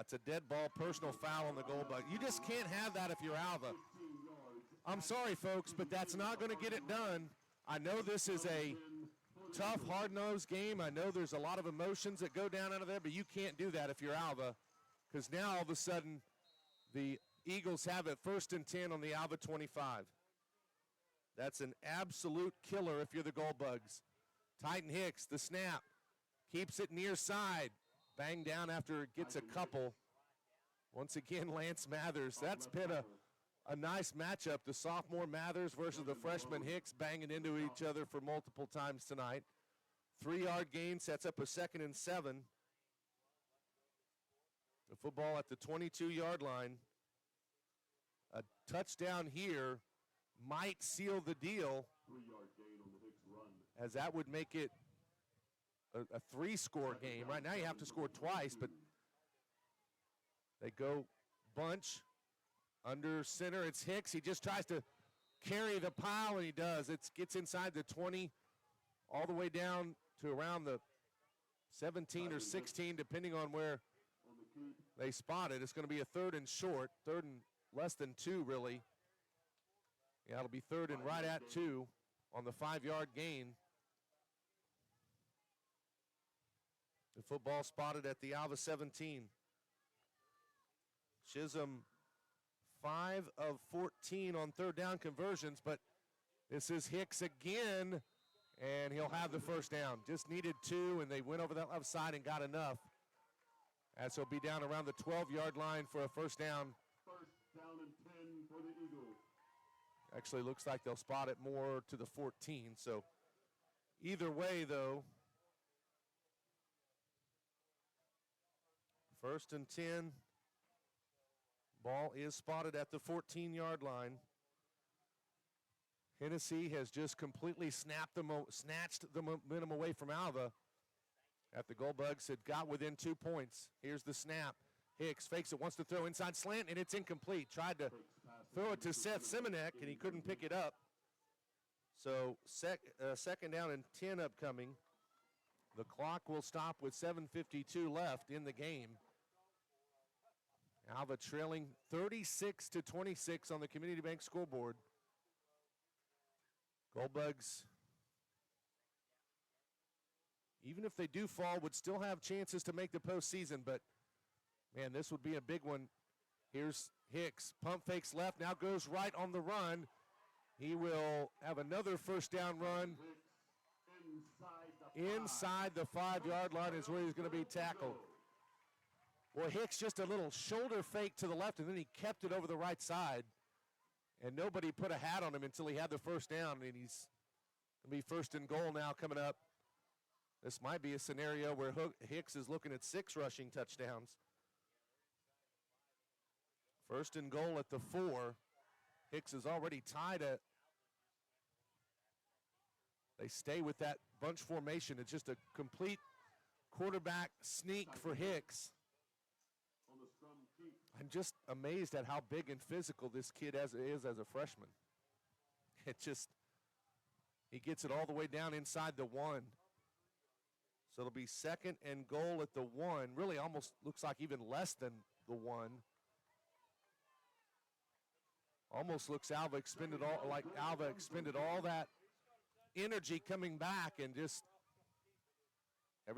A: It's a dead ball, personal foul on the Goldbug. You just can't have that if you're Alva. I'm sorry, folks, but that's not going to get it done. I know this is a tough, hard-nosed game. I know there's a lot of emotions that go down out of there, but you can't do that if you're Alva, because now all of a sudden the Eagles have it 1st and 10 on the Alva 25. That's an absolute killer if you're the Goldbugs. Titan Hicks, the snap, keeps it near side. Bang down after it gets a couple. Once again, Lance Mathers. That's been a nice matchup. The sophomore Mathers versus the freshman Hicks banging into each other for multiple times tonight. 3-yard gain sets up a 2nd and 7. The football at the 22-yard line. A touchdown here might seal the deal, as that would make it a 3-score game. Right now you have to score twice, but they go bunch under center. It's Hicks. He just tries to carry the pile, and he does. It gets inside the 20 all the way down to around the 17 or 16, depending on where they spot it. It's going to be a 3rd and short, 3rd and less than 2, really. Yeah, it'll be 3rd and right at 2 on the 5-yard gain. The football spotted at the Alva 17. Chisholm 5 of 14 on 3rd down conversions, but this is Hicks again, and he'll have the first down. Just needed 2, and they went over that left side and got enough. As he'll be down around the 12-yard line for a first down.
I: 1st down and 10 for the Eagles.
A: Actually looks like they'll spot it more to the 14, so either way, though, 1st and 10. Ball is spotted at the 14-yard line. Hennessey has just completely snatched the momentum away from Alva. At the Goldbugs had got within 2 points. Here's the snap. Hicks fakes it, wants to throw inside slant, and it's incomplete. Tried to throw it to Seth Simonek, and he couldn't pick it up. So 2nd down and 10 upcoming. The clock will stop with 7:52 left in the game. Alva trailing 36-26 on the Community Bank scoreboard. Goldbugs, even if they do fall, would still have chances to make the postseason, but man, this would be a big one. Here's Hicks, pump fakes left, now goes right on the run. He will have another first down run. Inside the 5-yard line is where he's going to be tackled. Well, Hicks just a little shoulder fake to the left, and then he kept it over the right side. And nobody put a hat on him until he had the first down, and he's going to be 1st and goal now coming up. This might be a scenario where Hicks is looking at 6 rushing touchdowns. 1st and goal at the 4. Hicks is already tied at. They stay with that bunch formation. It's just a complete quarterback sneak for Hicks. I'm just amazed at how big and physical this kid is as a freshman. He gets it all the way down inside the 1. So it'll be 2nd and goal at the 1. Really almost looks like even less than the 1. Almost looks Alva expended all that energy coming back, and just they've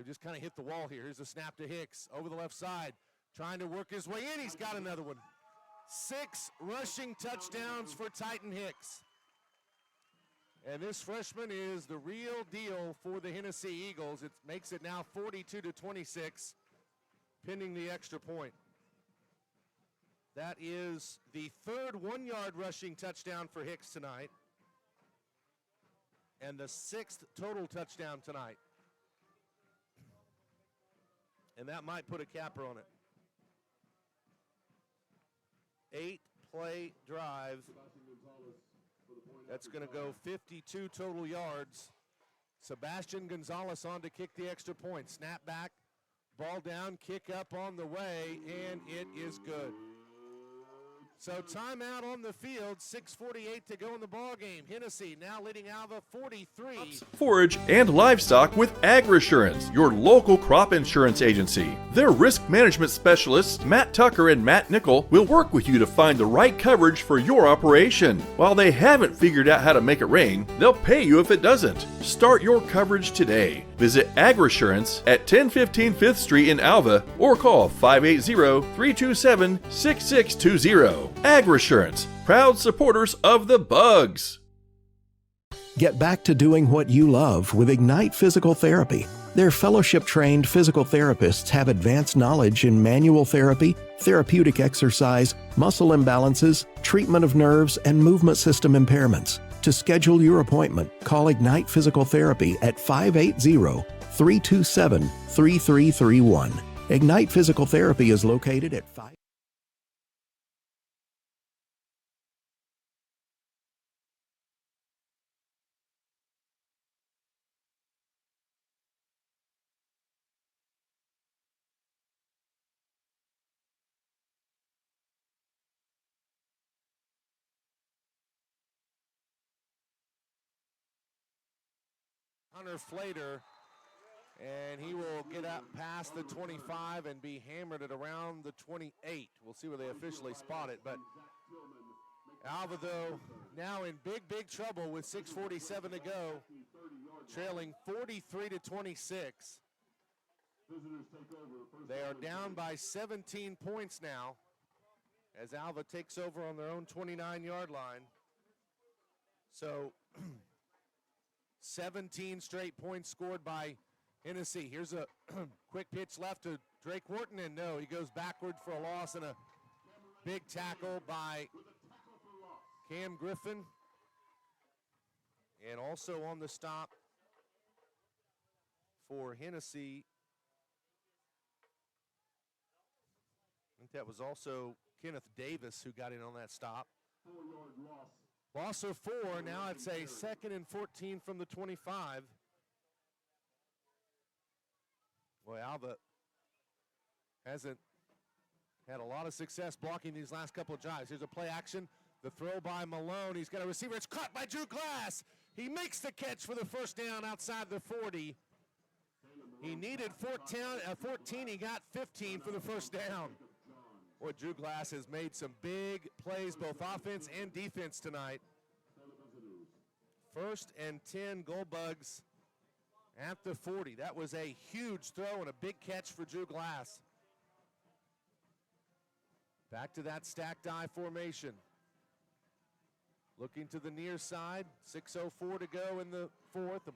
A: just kind of hit the wall here. Here's a snap to Hicks over the left side, trying to work his way in. He's got another one. 6 rushing touchdowns for Titan Hicks. And this freshman is the real deal for the Hennessey Eagles. It makes it now 42-26, pending the extra point. That is the 3rd 1-yard rushing touchdown for Hicks tonight, and the 6th total touchdown tonight. And that might put a capper on it. 8-play drive. That's going to go 52 total yards. Sebastian Gonzalez on to kick the extra point. Snap back, ball down, kick up on the way, and it is good. So timeout on the field, 6:48 to go in the ball game. Hennessey now leading Alva 43.
E: Forage and livestock with AgriSurance, your local crop insurance agency. Their risk management specialists, Matt Tucker and Matt Nickel, will work with you to find the right coverage for your operation. While they haven't figured out how to make it rain, they'll pay you if it doesn't. Start your coverage today. Visit AgriSurance at 1015 5th Street in Alva or call 580-327-6620. AgriSurance, proud supporters of the Bugs.
F: Get back to doing what you love with Ignite Physical Therapy. Their fellowship-trained physical therapists have advanced knowledge in manual therapy, therapeutic exercise, muscle imbalances, treatment of nerves, and movement system impairments. To schedule your appointment, call Ignite Physical Therapy at 580-327-3331. Ignite Physical Therapy is located at 5...
A: Hunter Flater, and he will get up past the 25 and be hammered at around the 28. We'll see where they officially spot it, but Alva, though, now in big trouble with 6:47 to go, trailing 43-26. They are down by 17 points now as Alva takes over on their own 29-yard line. So 17 straight points scored by Hennessey. Here's a quick pitch left to Drake Wharton, and no, he goes backward for a loss, and a big tackle by Cam Griffin. And also on the stop for Hennessey, I think that was also Kenneth Davis who got in on that stop.
I: 4-yard loss.
A: Loss of 4. Now it's a 2nd and 14 from the 25. Boy, Alva hasn't had a lot of success blocking these last couple of drives. Here's a play action. The throw by Malone. He's got a receiver. It's caught by Drew Glass. He makes the catch for the first down outside the 40. He needed 14. He got 15 for the first down. Boy, Drew Glass has made some big plays, both offense and defense tonight. 1st and 10, Goldbugs at the 40. That was a huge throw and a big catch for Drew Glass. Back to that stacked I formation. Looking to the near side, 6:04 to go in the 4th. The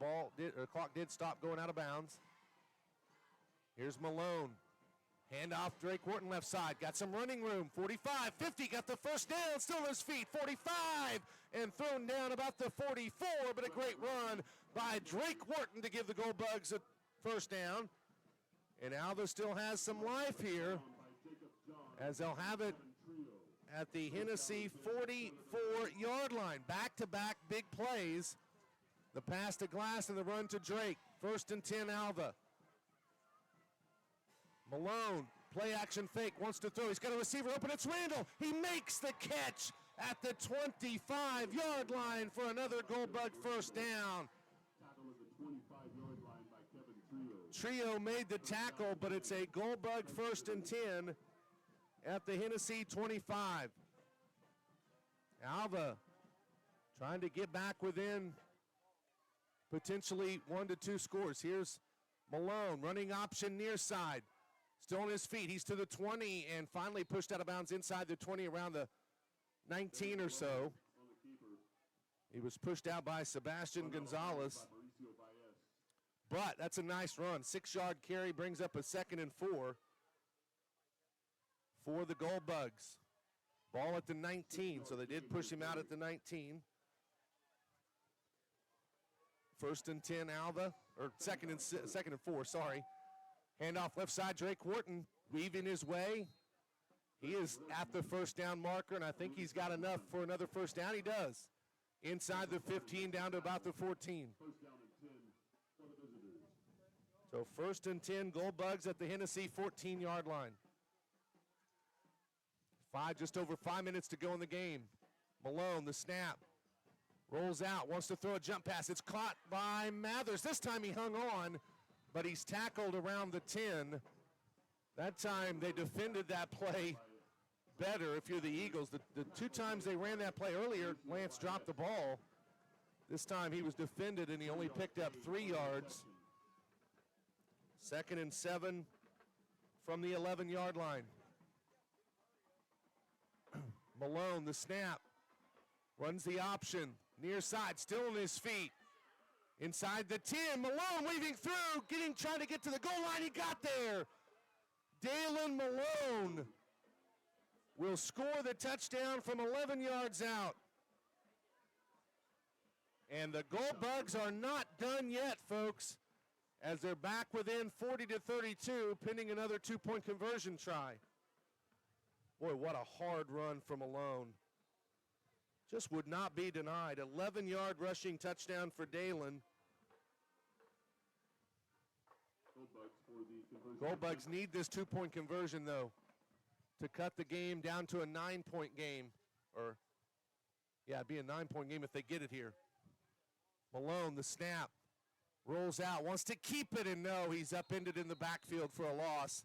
A: clock did stop going out of bounds. Here's Malone. Handoff, Drake Wharton left side. Got some running room. 45, 50, got the first down. Still on his feet. 45, and thrown down about the 44, but a great run by Drake Wharton to give the Goldbugs a first down. And Alva still has some life here as they'll have it at the Hennessey 44-yard line. Back-to-back big plays. The pass to Glass and the run to Drake. 1st and 10, Alva. Malone, play action fake, wants to throw. He's got a receiver open. It's Randall. He makes the catch at the 25-yard line for another Goldbug first down.
I: Tackle at the 25-yard line by Kevin Trio.
A: Trio made the tackle, but it's a Goldbug first and 10 at the Hennessey 25. Alva trying to get back within potentially 1 to 2 scores. Here's Malone, running option near side. Still on his feet. He's to the 20 and finally pushed out of bounds inside the 20 around the 19 or so. He was pushed out by Sebastian Gonzalez. But that's a nice run. 6-yard carry brings up a 2nd and 4 for the Goldbugs. Ball at the 19, so they did push him out at the 19. 1st and 10, Alva, or 2nd and 4, sorry. Handoff left side, Drake Wharton weaving his way. He is at the first down marker, and I think he's got enough for another first down. He does. Inside the 15, down to about the 14. So 1st and 10, Goldbugs at the Hennessey 14-yard line. Just over 5 minutes to go in the game. Malone, the snap. Rolls out, wants to throw a jump pass. It's caught by Mathers. This time he hung on, but he's tackled around the 10. That time they defended that play better if you're the Eagles. The 2 times they ran that play earlier, Lance dropped the ball. This time he was defended and he only picked up 3 yards. 2nd and 7 from the 11-yard line. Malone, the snap, runs the option, near side, still on his feet. Inside the 10, Malone weaving through, trying to get to the goal line, he got there. Dalen Malone will score the touchdown from 11 yards out. And the Goldbugs are not done yet, folks, as they're back within 40 to 32, pending another 2-point conversion try. Boy, what a hard run from Malone. Just would not be denied. 11-yard rushing touchdown for Dalen. Goldbugs need this 2-point conversion, though, to cut the game down to a 9-point game. It'd be a 9-point game if they get it here. Malone, the snap, rolls out, wants to keep it, and no, he's upended in the backfield for a loss.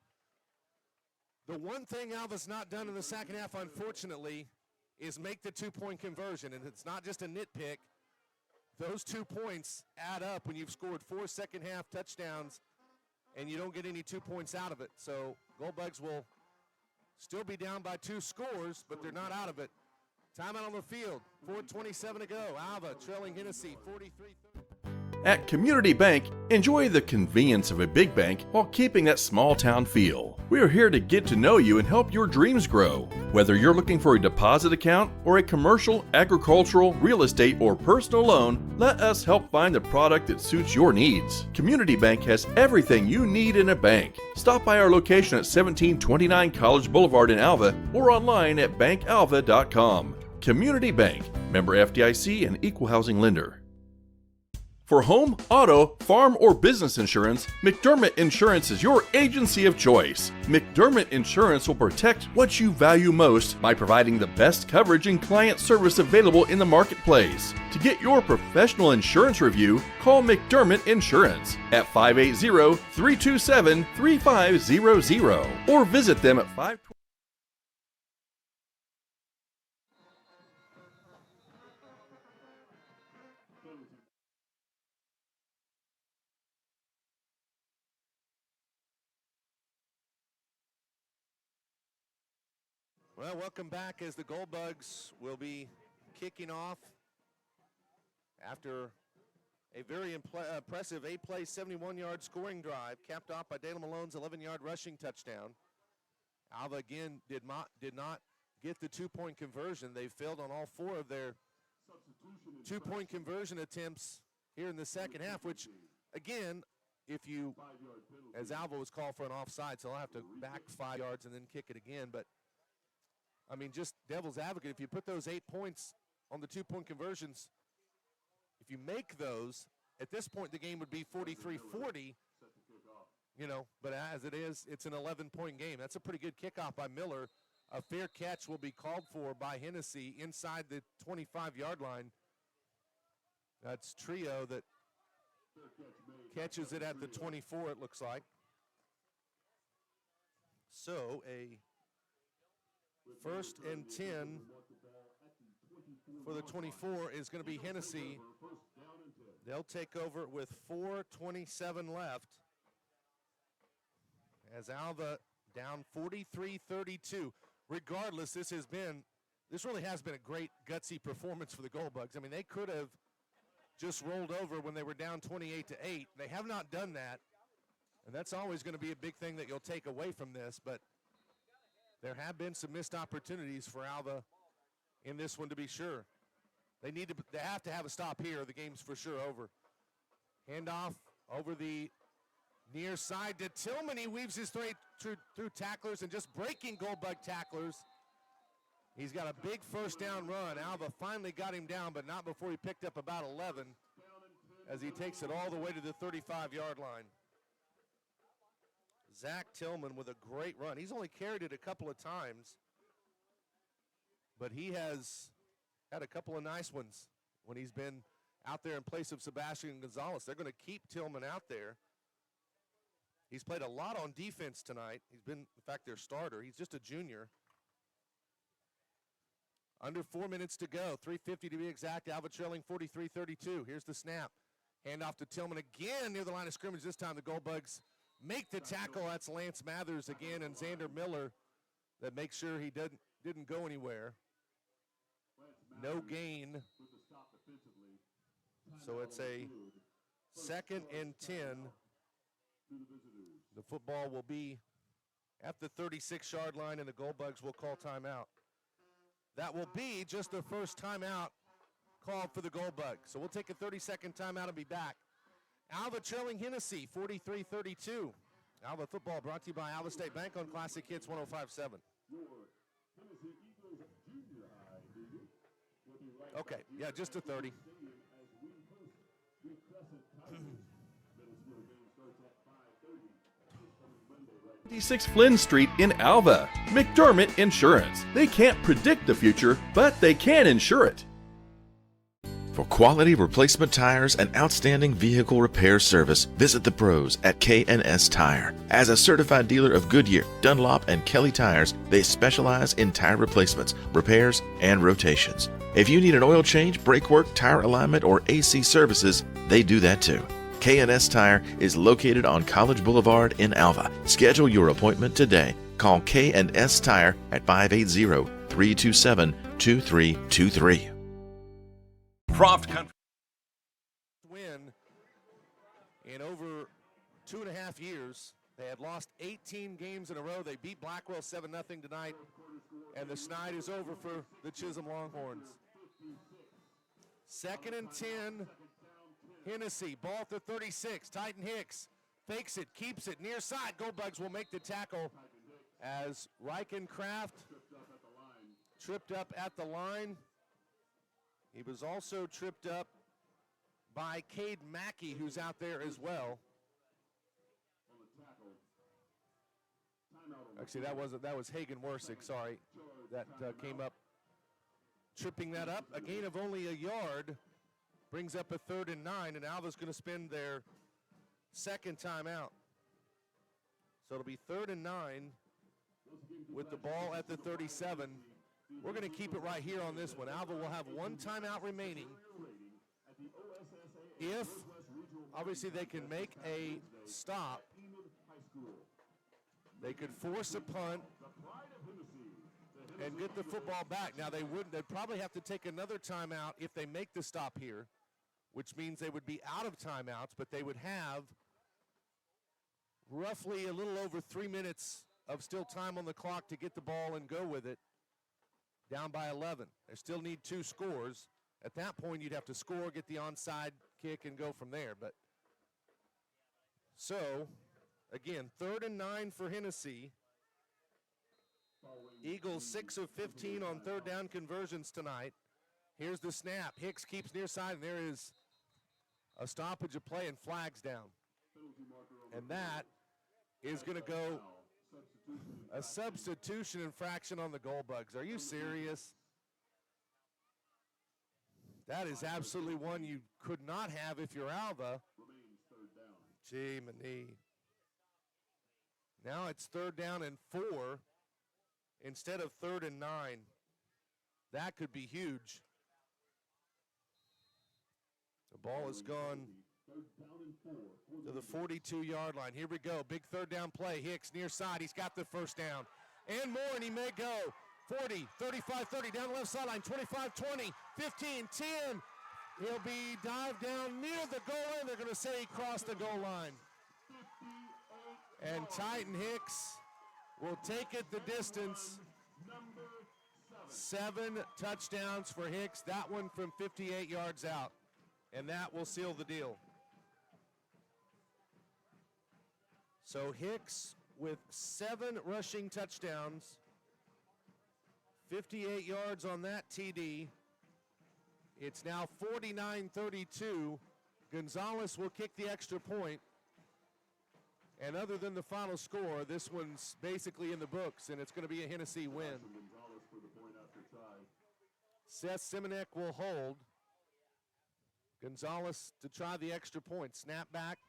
A: The one thing Alva's not done in the second half, unfortunately, is make the 2-point conversion, and it's not just a nitpick. Those 2 points add up when you've scored 4 second-half touchdowns and you don't get any 2 points out of it. So Goldbugs will still be down by 2 scores, but they're not out of it. Timeout on the field, 4:27 to go. Alva trailing Hennessey 43.
E: At Community Bank, enjoy the convenience of a big bank while keeping that small town feel. We are here to get to know you and help your dreams grow. Whether you're looking for a deposit account or a commercial, agricultural, real estate, or personal loan, let us help find the product that suits your needs. Community Bank has everything you need in a bank. Stop by our location at 1729 College Boulevard in Alva or online at bankalva.com. Community Bank, member FDIC and equal housing lender. For home, auto, farm, or business insurance, McDermott Insurance is your agency of choice. McDermott Insurance will protect what you value most by providing the best coverage and client service available in the marketplace. To get your professional insurance review, call McDermott Insurance at 580-327-3500 or visit them at 520.
A: Well, welcome back as the Goldbugs will be kicking off after a very impressive 8-play, 71-yard scoring drive, capped off by Dalen Malone's 11-yard rushing touchdown. Alva again did not get the 2-point conversion. They failed on all 4 of their 2-point conversion attempts here in the second half, which, again, if you, as Alva was called for an offside, so I'll have to back 5 yards and then kick it again. But I mean, just devil's advocate, if you put those 8 points on the 2-point conversions, if you make those, at this point the game would be 43-40, but as it is, it's an 11-point game. That's a pretty good kickoff by Miller. A fair catch will be called for by Hennessey inside the 25-yard line. That's Trio that catches it at the 24, it looks like. So a 1st and 10 for the 24 is going to be Hennessey. They'll take over with 4:27 left as Alva down 43-32. Regardless, this really has been a great gutsy performance for the Goldbugs. I mean, they could have just rolled over when they were down 28-8. They have not done that, and that's always going to be a big thing that you'll take away from this, but there have been some missed opportunities for Alva in this one, to be sure. They have to have a stop here, or the game's for sure over. Handoff over the near side to Tillman. He weaves his way through tacklers and just breaking Goldbug tacklers. He's got a big first down run. Alva finally got him down, but not before he picked up about 11 as he takes it all the way to the 35-yard line. Zach Tillman with a great run. He's only carried it a couple of times, but he has had a couple of nice ones when he's been out there in place of Sebastian Gonzalez. They're going to keep Tillman out there. He's played a lot on defense tonight. He's been, in fact, their starter. He's just a junior. Under 4 minutes to go, 3:50 to be exact. Alva trailing 43-32. Here's the snap. Handoff to Tillman again near the line of scrimmage. This time the Goldbugs make the tackle. That's Lance Mathers again and Xander Miller that makes sure he didn't go anywhere. No gain. So it's a 2nd and 10. The football will be at the 36-yard line, and the Goldbugs will call timeout. That will be just the first timeout called for the Goldbugs. So we'll take a 30-second timeout and be back. Alva trailing Hennessey 43-32. Alva football brought to you by Alva State Bank on Classic Hits 105.7. Okay, yeah, just a 30.
E: 26 Flynn Street in Alva. McDermott Insurance. They can't predict the future, but they can insure it.
C: For quality replacement tires and outstanding vehicle repair service, visit the pros at K&S Tire. As a certified dealer of Goodyear, Dunlop, and Kelly tires, they specialize in tire replacements, repairs, and rotations. If you need an oil change, brake work, tire alignment, or AC services, they do that too. K&S Tire is located on College Boulevard in Alva. Schedule your appointment today. Call K&S Tire at 580-327-2323.
G: Croft Country.
A: Win in over 2.5 years. They had lost 18 games in a row. They beat Blackwell 7-0 tonight, and the Snide is over for the Chisholm Longhorns. 2nd and 10. Hennessey, ball at the 36. Titan Hicks fakes it, keeps it near side. Goldbugs will make the tackle as Reichenkraft tripped up at the line. He was also tripped up by Cade Mackey, who's out there as well. Actually, that was Hagen Worsig, sorry. That came up, tripping that up. A gain of only a yard brings up a 3rd and 9, and Alva's going to spend their 2nd timeout. So it'll be 3rd and 9 with the ball at the 37. We're going to keep it right here on this one. Alva will have 1 timeout remaining. If, obviously, they can make a stop, they could force a punt and get the football back. Now, they'd probably have to take another timeout if they make the stop here, which means they would be out of timeouts, but they would have roughly a little over 3 minutes of still time on the clock to get the ball and go with it. Down by 11. They still need 2 scores. At that point, you'd have to score, get the onside kick, and go from there. But so, again, 3rd and 9 for Hennessey. Eagles 6 of 15 on 3rd down conversions tonight. Here's the snap. Hicks keeps near side, and there is a stoppage of play and flags down. And that is going to go A substitution infraction on the Goldbugs. Are you serious? That is absolutely one you could not have if you're Alva. Gee, Manee. Now it's 3rd down and 4 instead of 3rd and 9. That could be huge. The ball has gone to the 42-yard line. Here we go. Big 3rd down play. Hicks near side. He's got the 1st down. And more, and he may go. 40, 35, 30, down the left sideline. 25, 20, 15, 10. He'll be dived down near the goal line. They're going to say he crossed the goal line. And Titan Hicks will take it the distance. 7 touchdowns for Hicks. That one from 58 yards out. And that will seal the deal. So Hicks with 7 rushing touchdowns, 58 yards on that TD. It's now 49-32. Gonzalez will kick the extra point. And other than the final score, this one's basically in the books, and it's going to be a Hennessey win. Seth Simonek will hold. Gonzalez to try the extra point. Snap back,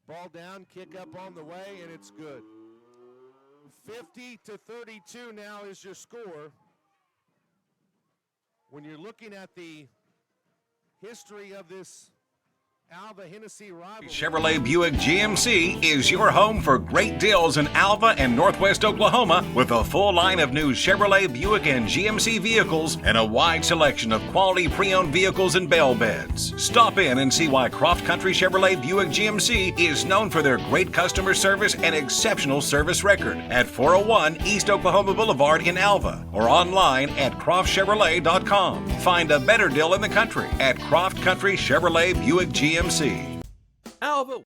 A: ball down, kick up on the way, and it's good. 50-32 now is your score. When you're looking at the history of this Alva Hennessey rivalry.
G: Chevrolet Buick GMC is your home for great deals in Alva and Northwest Oklahoma with a full line of new Chevrolet Buick and GMC vehicles and a wide selection of quality pre-owned vehicles and bell beds. Stop in and see why Croft Country Chevrolet Buick GMC is known for their great customer service and exceptional service record at 401 East Oklahoma Boulevard in Alva or online at CroftChevrolet.com. Find a better deal in the country at Croft Country Chevrolet Buick GMC.
E: Alva.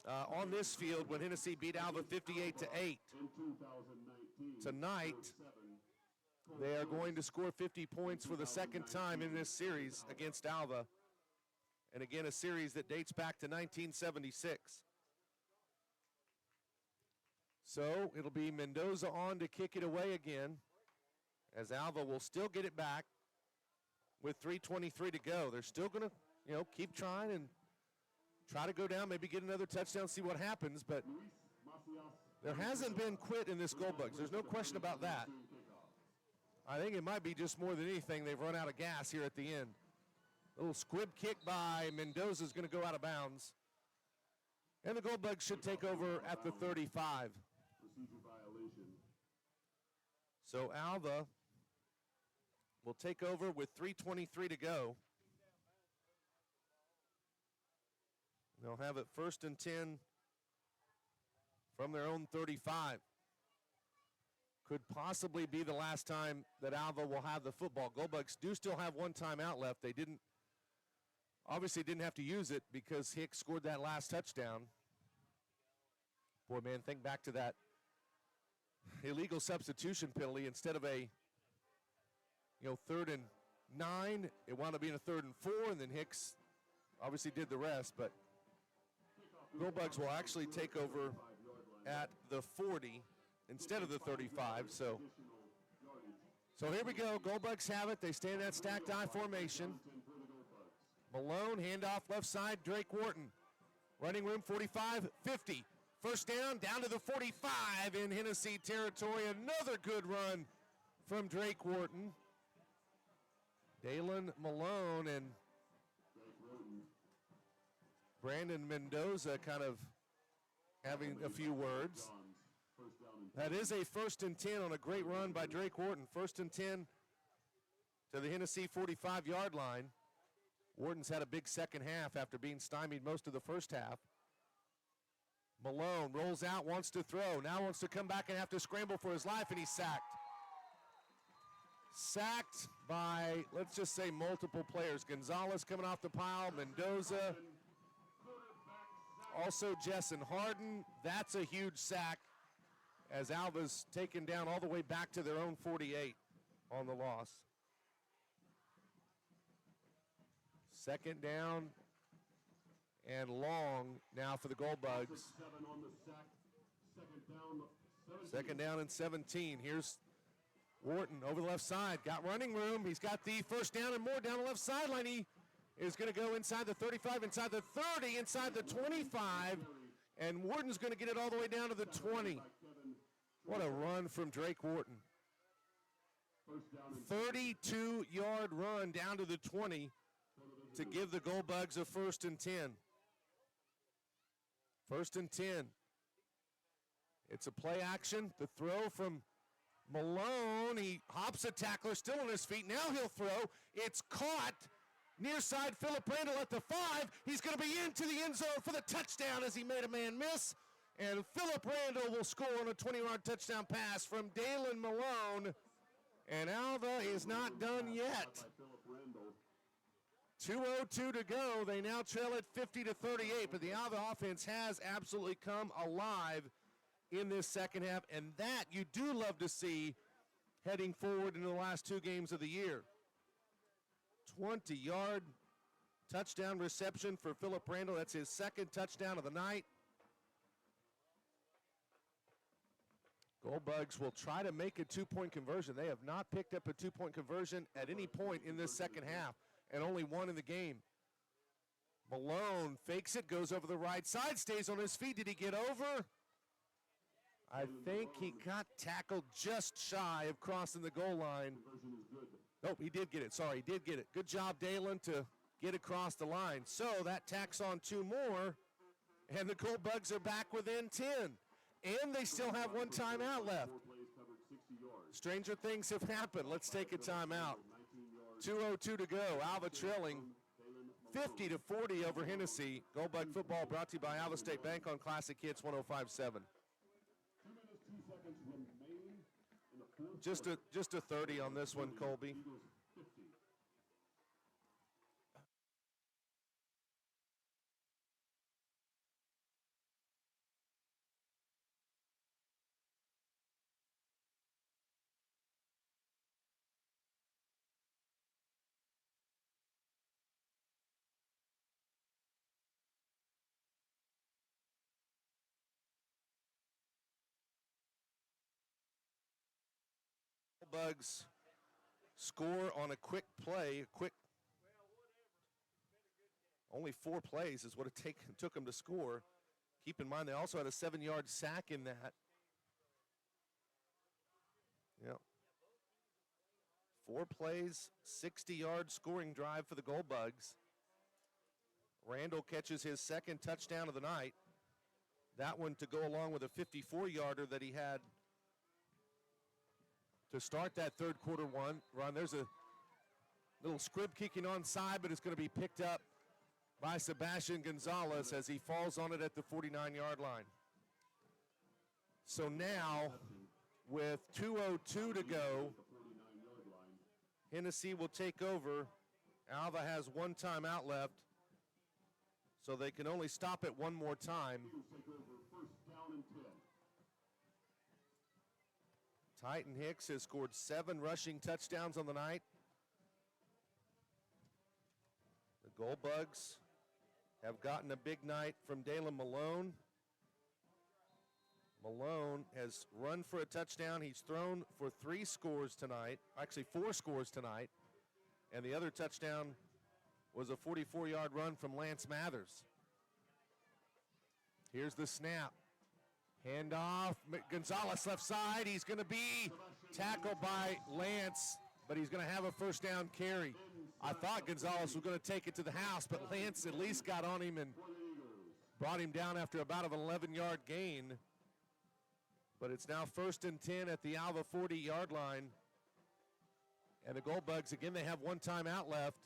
A: On this field, when Hennessey beat Alva 58-8, tonight they are going to score 50 points for the second time in this series against Alva. And again, a series that dates back to 1976. So it'll be Mendoza on to kick it away again, as Alva will still get it back with 3:23 to go. They're still going to, keep trying and try to go down, maybe get another touchdown, see what happens. But there hasn't been quit in this Goldbugs. There's no question about that. I think it might be just more than anything they've run out of gas here at the end. A little squib kick by Mendoza is going to go out of bounds. And the Goldbugs should take over at the 35. So Alva will take over with 3:23 to go. They'll have it 1st and 10 from their own 35. Could possibly be the last time that Alva will have the football. Goldbugs do still have one timeout left. They obviously didn't have to use it because Hicks scored that last touchdown. Boy, man, think back to that illegal substitution penalty. Instead of a 3rd and 9, it wound up being a 3rd and 4, and then Hicks obviously did the rest. But Goldbugs will actually take over at the 40 instead of the 35. So here we go. Goldbugs have it. They stay in that stacked I formation. Malone, handoff left side, Drake Wharton. Running room 45, 50. 1st down to the 45 in Hennessey territory. Another good run from Drake Wharton. Dalen Malone and Brandon Mendoza kind of having a few words. That is a 1st and 10 on a great run by Drake Wharton. 1st and 10 to the Hennessey 45-yard line. Wharton's had a big second half after being stymied most of the first half. Malone rolls out, wants to throw. Now wants to come back and have to scramble for his life, and he's sacked. Sacked by, let's just say, multiple players. Gonzalez coming off the pile, Mendoza. Also Jessen Harden. That's a huge sack as Alva's taken down all the way back to their own 48 on the loss. 2nd down and long now for the Goldbugs. Second down and 17. Here's Wharton over the left side. Got running room. He's got the first down and more down the left sideline. He is going to go inside the 35, inside the 30, inside the 25. And Wharton's going to get it all the way down to the 20. What a run from Drake Wharton. 32-yard run down to the 20 to give the Gold Bugs a 1st and 10. 1st and 10. It's a play action. The throw from Malone. He hops a tackler, still on his feet. Now he'll throw. It's caught. Near side, Philip Randall at the 5. He's going to be into the end zone for the touchdown as he made a man miss. And Philip Randall will score on a 20-yard touchdown pass from Dalen Malone. And Alva is not done yet. 2:02 to go. They now trail it 50-38, but the Alva offense has absolutely come alive in this second half, and that you do love to see heading forward into the last 2 games of the year. 20-yard touchdown reception for Philip Randall. That's his 2nd touchdown of the night. Gold Bugs will try to make a 2-point conversion. They have not picked up a 2-point conversion at any point in this second half, and only one in the game. Malone fakes it, goes over the right side, stays on his feet. Did he get over? I think he got tackled just shy of crossing the goal line. Nope, he did get it. Sorry, he did get it. Good job, Dalen, to get across the line. So that tacks on 2 more, and the Gold Bugs are back within 10. And they still have 1 timeout left. Stranger things have happened. Let's take a timeout. 2:02 to go. Alva trailing 50-40 over Hennessey. Gold Bug football brought to you by Alva State Bank on Classic Hits 105.7. Just a 30 on this one, Colby. Bugs score on a quick play, only 4 plays is what it took them to score. Keep in mind they also had a 7-yard sack in that. Yep. 4 plays, 60-yard scoring drive for the Gold Bugs. Randall catches his 2nd touchdown of the night. That one to go along with a 54-yarder that he had to start that 3rd quarter run. There's a little squib kicking onside, but it's going to be picked up by Sebastian Gonzalez as he falls on it at the 49-yard line. So now, with 2:02 to go, Hennessey will take over. Alva has 1 timeout left, so they can only stop it 1 more time. Titan Hicks has scored 7 rushing touchdowns on the night. The Gold Bugs have gotten a big night from Dalen Malone. Malone has run for a touchdown. He's thrown for 3 scores tonight, actually 4 scores tonight. And the other touchdown was a 44-yard run from Lance Mathers. Here's the snap. Handoff, Gonzalez left side. He's going to be tackled by Lance, but he's going to have a 1st down carry. I thought Gonzalez was going to take it to the house, but Lance at least got on him and brought him down after about an 11-yard gain. But it's now 1st and 10 at the Alva 40-yard line. And the Gold Bugs, again, they have 1 timeout left.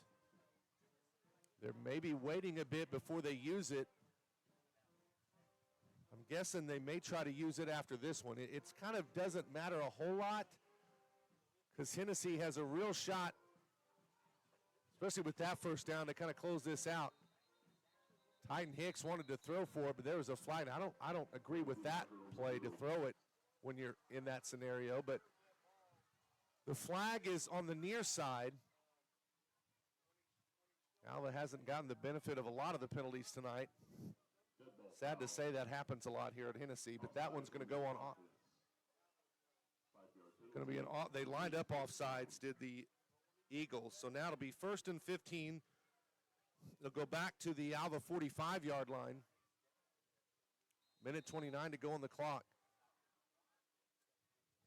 A: They're maybe waiting a bit before they use it. I'm guessing they may try to use it after this one. It's kind of doesn't matter a whole lot because Hennessey has a real shot, especially with that 1st down, to kind of close this out. Titan Hicks wanted to throw for it, but there was a flag. I don't agree with that play to throw it when you're in that scenario, but the flag is on the near side. Alva hasn't gotten the benefit of a lot of the penalties tonight. Sad to say that happens a lot here at Hennessey, but that one's going to go on. Going to be an off. They lined up offsides, did the Eagles. So now it'll be 1st and 15. They'll go back to the Alva 45-yard line. Minute 29 to go on the clock.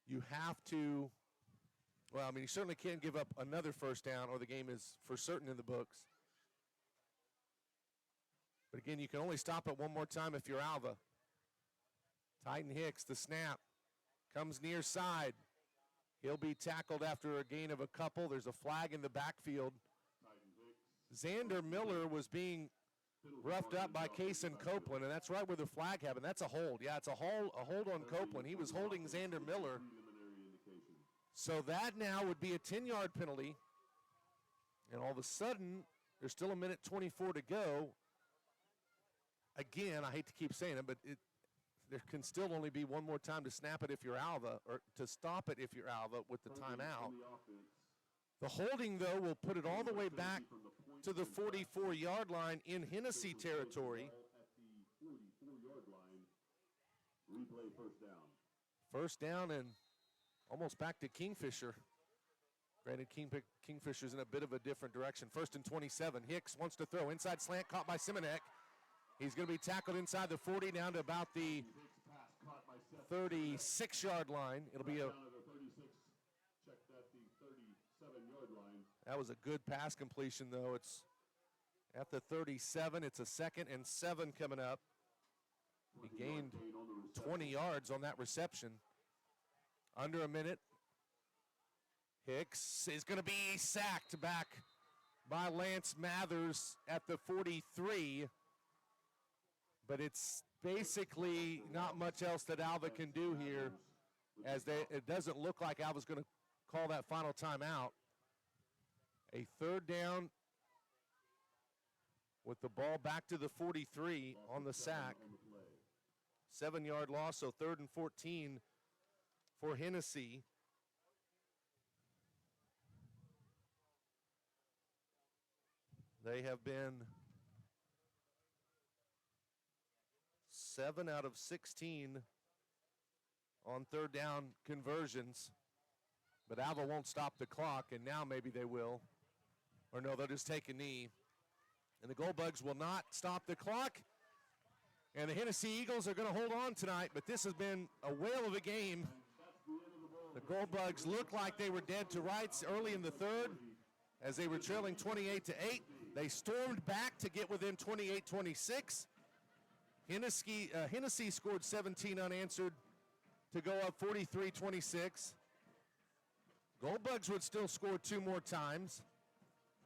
A: You have to, well, I mean, you certainly can't give up another first down or the game is for certain in the books. But again, you can only stop it one more time if you're Alva. Titan Hicks, the snap, comes near side. He'll be tackled after a gain of a couple. There's a flag in the backfield. Xander Miller was being roughed up by Kason Copeland, and that's right where the flag happened. That's a hold. Yeah, it's a hold on Copeland. He was holding Xander Miller. So that now would be a 10-yard penalty. And all of a sudden, there's still a minute 24 to go. Again, I hate to keep saying it, but there can still only be one more time to snap it if you're Alva, or to stop it if you're Alva with the timeout. The holding, though, will put it all the way back to the 44-yard line in Hennessey territory. First down and almost back to Kingfisher. Granted, Kingfisher's in a bit of a different direction. 1st and 27. Hicks wants to throw. Inside slant caught by Simonek. He's going to be tackled inside the 40 down to about the 36-yard line. It'll be that was a good pass completion, though. It's at the 37. It's a 2nd and 7 coming up. He gained 20 yards on that reception. Under a minute. Hicks is going to be sacked back by Lance Mathers at the 43. But it's basically not much else that Alva can do here, as it doesn't look like Alva's going to call that final timeout. A 3rd down with the ball back to the 43 on the sack. 7-yard loss, so 3rd and 14 for Hennessey. They have been 7 out of 16 on 3rd down conversions. But Alva won't stop the clock, and now maybe they will. Or no, they'll just take a knee. And the Gold Bugs will not stop the clock. And the Hennessey Eagles are going to hold on tonight, but this has been a whale of a game. The Gold Bugs looked like they were dead to rights early in the 3rd as they were trailing 28-8. They stormed back to get within 28-26. Hennessey scored 17 unanswered to go up 43-26. Goldbugs would still score 2 more times,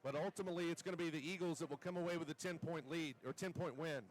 A: but ultimately it's going to be the Eagles that will come away with a 10-point lead or 10-point win.